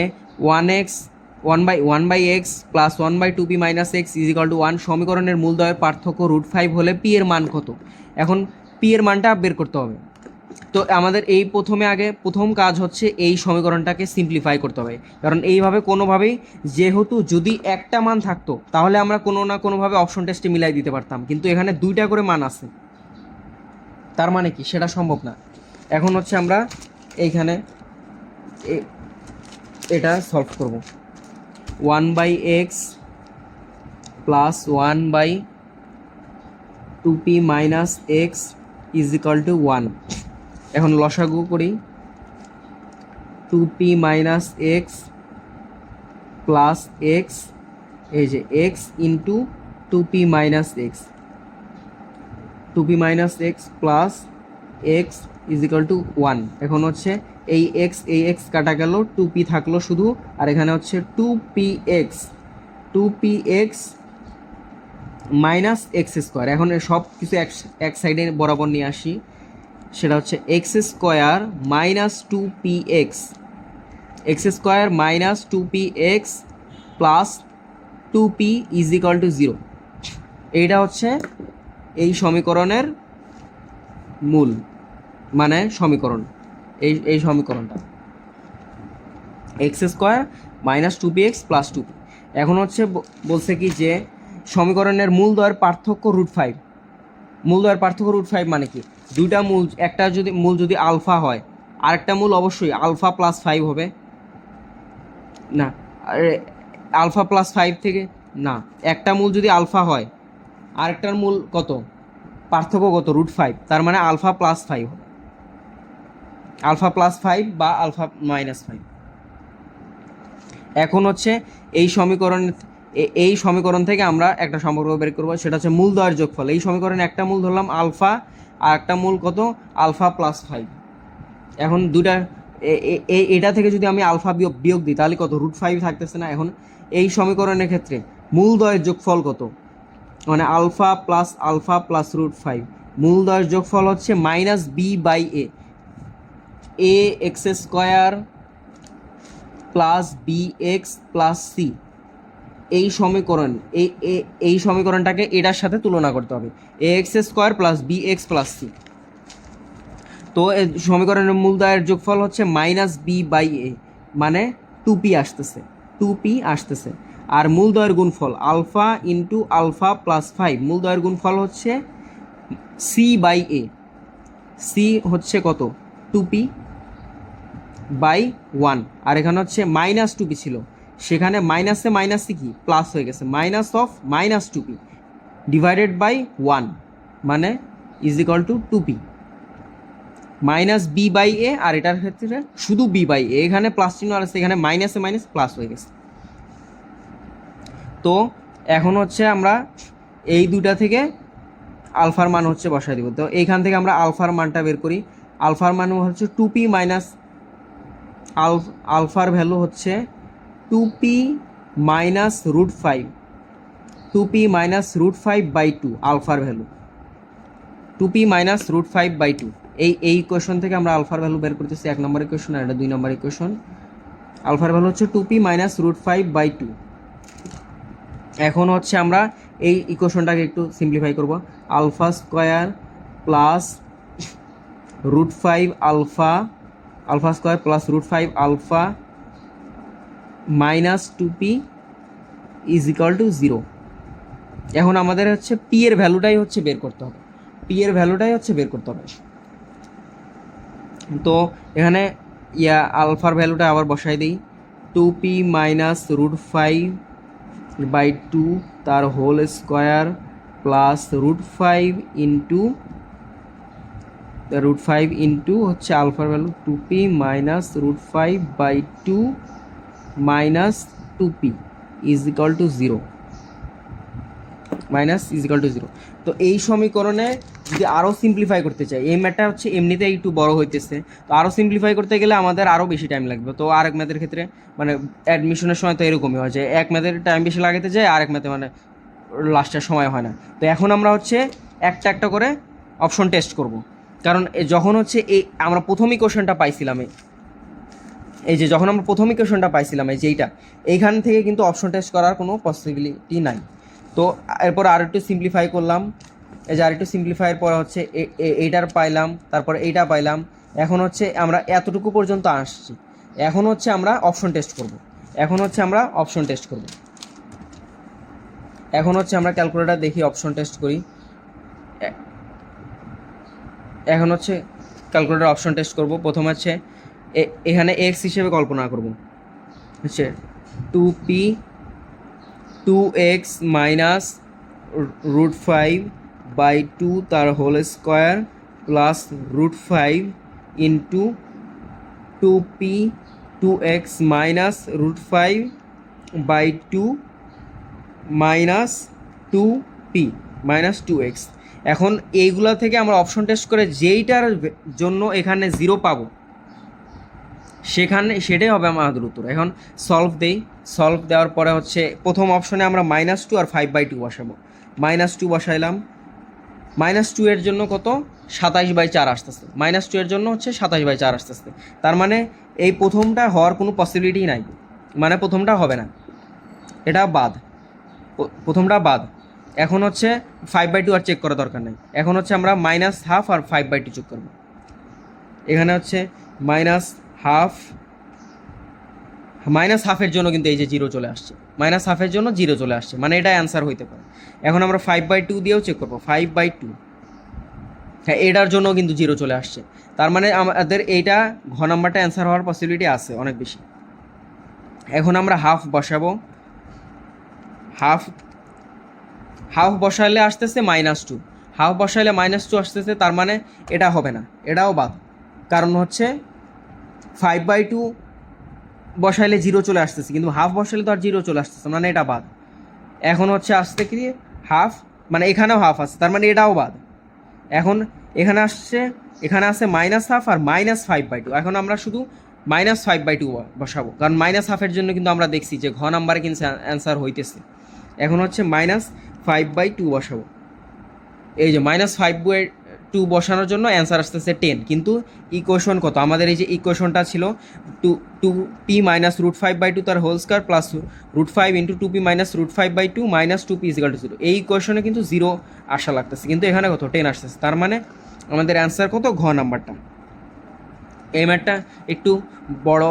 1/x plus 1/2p minus x is equal to 1 সমীকরণের মূলদ্বয়ের পার্থক্য √5 হলে পি এর মান কত? এখন পি এর মানটা বের করতে হবে। তো আমাদের প্রথম কাজ হচ্ছে এই সমীকরণটাকে সিম্পলিফাই করতে হবে, কারণ এইভাবে কোনোভাবেই, যেহেতু যদি একটা মান থাকতো তাহলে আমরা কোনো না কোনোভাবে অপশন টেস্টে মিলাই দিতে পারতাম, কিন্তু এখানে দুইটা করে মান আছে, তার মানে কি সেটা সম্ভব না। এখন হচ্ছে আমরা এইখানে এটা সলভ করব। 1/x plus 1/2p minus x is equal to 1। এখন লসাগু করি, 2p minus x plus x, এই যে x into 2p minus x, 2p minus x plus x is equal to 1। এখন হচ্ছে এই x কাটা গেল, 2p থাকলো শুধু, আর এখানে হচ্ছে 2px মাইনাস এক্স স্কোয়ার। এখন সব কিছু এক সাইডে বরাবর নিয়ে আসি, সেটা হচ্ছে X square minus 2px, x square minus 2px plus 2p is equal to 0। এইটা হচ্ছে এই সমীকরণের মূল, মানে সমীকরণ, এই সমীকরণটা x square minus 2px plus 2p। এখন হচ্ছে বলছে কি যে সমীকরণের মূলদ্বয়ের পার্থক্য √5। মূলদ্বয়ের পার্থক্য √5 মানে কি, দুইটা মূল, একটা যদি মূল যদি আলফা হয়, আরেকটা মূল অবশ্যই আলফা প্লাস 5 হবে না, আলফা প্লাস 5 থেকে না, একটা মূল যদি আলফা হয় আরেকটার মূল কত, পার্থক্য কত, √5, তার মানে আলফা প্লাস 5 হবে, আলফা প্লাস 5 বা আলফা মাইনাস 5। এখন হচ্ছে এই সমীকরণ থেকে আমরা একটা সম্পর্ক বের করবো, সেটা হচ্ছে মূলদ্বয়ের যোগফল। এই সমীকরণে একটা মূল ধরলাম আলফা আর একটা মূল কত, আলফা প্লাস 5। এখন দুইটা এটা থেকে যদি আমি আলফা বিয়োগ দিই তাহলে কত, √5 থাকতেছে না। এখন এই সমীকরণের ক্ষেত্রে মূলদ্বয়ের যোগফল কত, মানে আলফা প্লাস √5, মূলদ্বয়ের যোগফল হচ্ছে -b/a x² plus bx plus c। এই সমীকরণটাকে এটার সাথে তুলনা করতে হবে, ax² plus bx plus c। তো সমীকরণের মূলদ্বয়ের যোগফল হচ্ছে -b/a, মানে 2p আসতেছে। আর মূলদ্বয়ের গুণফল আলফা ইন্টু আলফা প্লাস 5, মূলদ্বয়ের গুণফল হচ্ছে c/a, c হচ্ছে কত, 2p/1। আর এখানে হচ্ছে -2p ছিল, সেখানে মাইনাসে মাইনাসে কি প্লাস হয়ে গেছে, -2p ডিভাইডেড বাই 1 মানে is equal two 2p -b/a। আর এটার ক্ষেত্রে শুধু b/a, এখানে প্লাস চিহ্ন আছে, এখানে মাইনাসে মাইনাস প্লাস হয়ে গেছে। তো এখন হচ্ছে আমরা এই দুটা থেকে আলফার মান হচ্ছে বসাই দিব। তো এইখান থেকে আমরা আলফার মানটা বের করি। আলফার মান হচ্ছে 2p মাইনাস আলফার ভ্যালু হচ্ছে 2p মাইনাস √5, 2p মাইনাস √5/2 আলফার ভ্যালু, 2p মাইনাস √5/2। এই ইকুয়েশন থেকে আমরা আলফার ভ্যালু বের করতেছি, 1 নম্বর ইকুয়েশন, আর এটা 2 নম্বর ইকুয়েশন। আলফার ভ্যালু হচ্ছে 2p মাইনাস √5/2। এখন হচ্ছে আমরা এই ইকুয়েশনটাকে একটু সিম্পলিফাই করব, alpha square plus √5 alpha square plus √5 alpha minus 2p is equal to 0। এখন আমাদের হচ্ছে পি এর ভ্যালুটাই হচ্ছে বের করতে হবে, তো এখানে আলফার ভ্যালুটা আবার বসাই দিই, 2p মাইনাস √5/2 তার হোল স্কোয়ার প্লাস √5 ইন্টু হচ্ছে আলফার value 2p minus √5/2 minus 2p is equal to 0, তো এই সমীকরণে যদি আরও সিম্পলিফাই করতে চাই, এই ম্যাথটা হচ্ছে এমনিতেই একটু বড় হইতেছে, তো আরও সিম্পলিফাই করতে গেলে আমাদের আরও বেশি টাইম লাগবে। তো আরেক ম্যাথের ক্ষেত্রে মানে অ্যাডমিশনের সময় তো এরকমই হয় যে এক ম্যাথের টাইম বেশি লাগাতে যায়, আরেক ম্যাথে মানে লাস্টের সময় হয় না। তো এখন আমরা হচ্ছে একটা করে অপশন টেস্ট করব, কারণ যখন হচ্ছে আমরা প্রথম ইকুয়েশনটা পাইছিলাম, যখন আমরা প্রথম ইকুয়েশনটা পাইছিলাম যেইটা, এইখান থেকে কিন্তু অপশন টেস্ট করার কোনো পসিবিলিটি নাই। তো এরপর আর একটু সিম্পলিফাই করলাম, আর একটু সিম্পলিফাইয়ের পরে হচ্ছে এইটার পাইলাম, তারপরে এইটা পাইলাম। এখন হচ্ছে আমরা এতটুকু পর্যন্ত আসছি, এখন হচ্ছে আমরা অপশন টেস্ট করব। এখন হচ্ছে আমরা ক্যালকুলেটর দেখি অপশন টেস্ট করি। এখন হচ্ছে ক্যালকুলেটর অপশন টেস্ট করব। প্রথমে হচ্ছে এখানে এক্স হিসেবে কল্পনা করব, হচ্ছে 2x মাইনাস √5/2 তার whole square plus √5 into 2x minus √5/2 minus 2p minus 2x। এখন এইগুলা থেকে আমরা অপশন টেস্ট করে যেইটার জন্য এখানে 0 পাবো সেটাই হবে আমাদের উত্তর। এখন সলভ দেওয়ার পরে হচ্ছে প্রথম অপশনে আমরা -2 আর 5/2 বসাবো। -2 বসাইলাম, -2 এর জন্য কত, 27/4 আসতেছে, -2 এর জন্য হচ্ছে 27/4 আসতেছে। তার মানে এই প্রথমটা হওয়ার কোনো পসিবিলিটি নাই, মানে প্রথমটা হবে না, এটা বাদ, প্রথমটা বাদ। এখন হচ্ছে 5/2 আর চেক করা দরকার নেই। এখন হচ্ছে আমরা -1/2 আর 5/2 চেক করবো। এখানে হচ্ছে -1/2 এর জন্য কিন্তু এই যে 0 চলে আসছে। মাইনাস হাফের জন্য 0 চলে আসছে, মানে এটা অ্যান্সার হইতে পারে। এখন আমরা 5/2 দিয়েও চেক করবো, 5/2, হ্যাঁ এটার জন্য কিন্তু 0 চলে আসছে, তার মানে আমাদের এইটা ঘ নাম্বারটা অ্যান্সার হওয়ার পসিবিলিটি আছে অনেক বেশি। এখন আমরা হাফ বসাবো, হাফ হাফ বসাইলে আসতেছে -2, হাফ বসাইলে -2 আসতেছে, তার মানে এটা হবে না, এটাও বাদ। কারণ হচ্ছে 5/2 বসাইলে 0 চলে আসতেছে, কিন্তু হাফ বসাইলে তো আর 0 চলে আসতেছে, মানে এটা বাদ। এখন হচ্ছে আসতে কি হাফ, মানে এখানেও হাফ আছে, তার মানে এটাও বাদ। এখন এখানে আসছে, এখানে আছে -1/2 আর -5/2। এখন আমরা শুধু -5/2 বসাবো, কারণ -1/2 জন্য কিন্তু আমরা দেখছি যে ঘ নাম্বারে কিন্তু অ্যান্সার হইতেছে। এখন হচ্ছে -5/2 বসাবো, এই যে -5/2 বসানোর জন্য অ্যান্সার আসতেছে 10, কিন্তু ইকুয়েশন কত আমাদের, এই যে ইকুয়েশনটা ছিল 2p - √5/2 তার whole square plus √5 × 2p - √5/2 - 2p = 0, এই ইকুয়েশনে কিন্তু 0 আসা লাগতেছে, কিন্তু এখানে কত 10 আসতেছে, তার মানে আমাদের অ্যান্সার কত ঘ নাম্বারটা। এই ম্যাথটা একটু বড়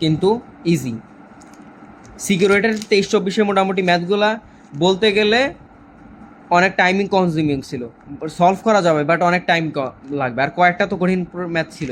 কিন্তু ইজি। সিকিউরিটির 23-24 মোটামুটি ম্যাথগুলা বলতে গেলে অনেক টাইমিং কনজিউমিং ছিল, সলভ করা যাবে বাট অনেক টাইম লাগবে, আর কয়েকটা তো কঠিন ম্যাথ ছিল।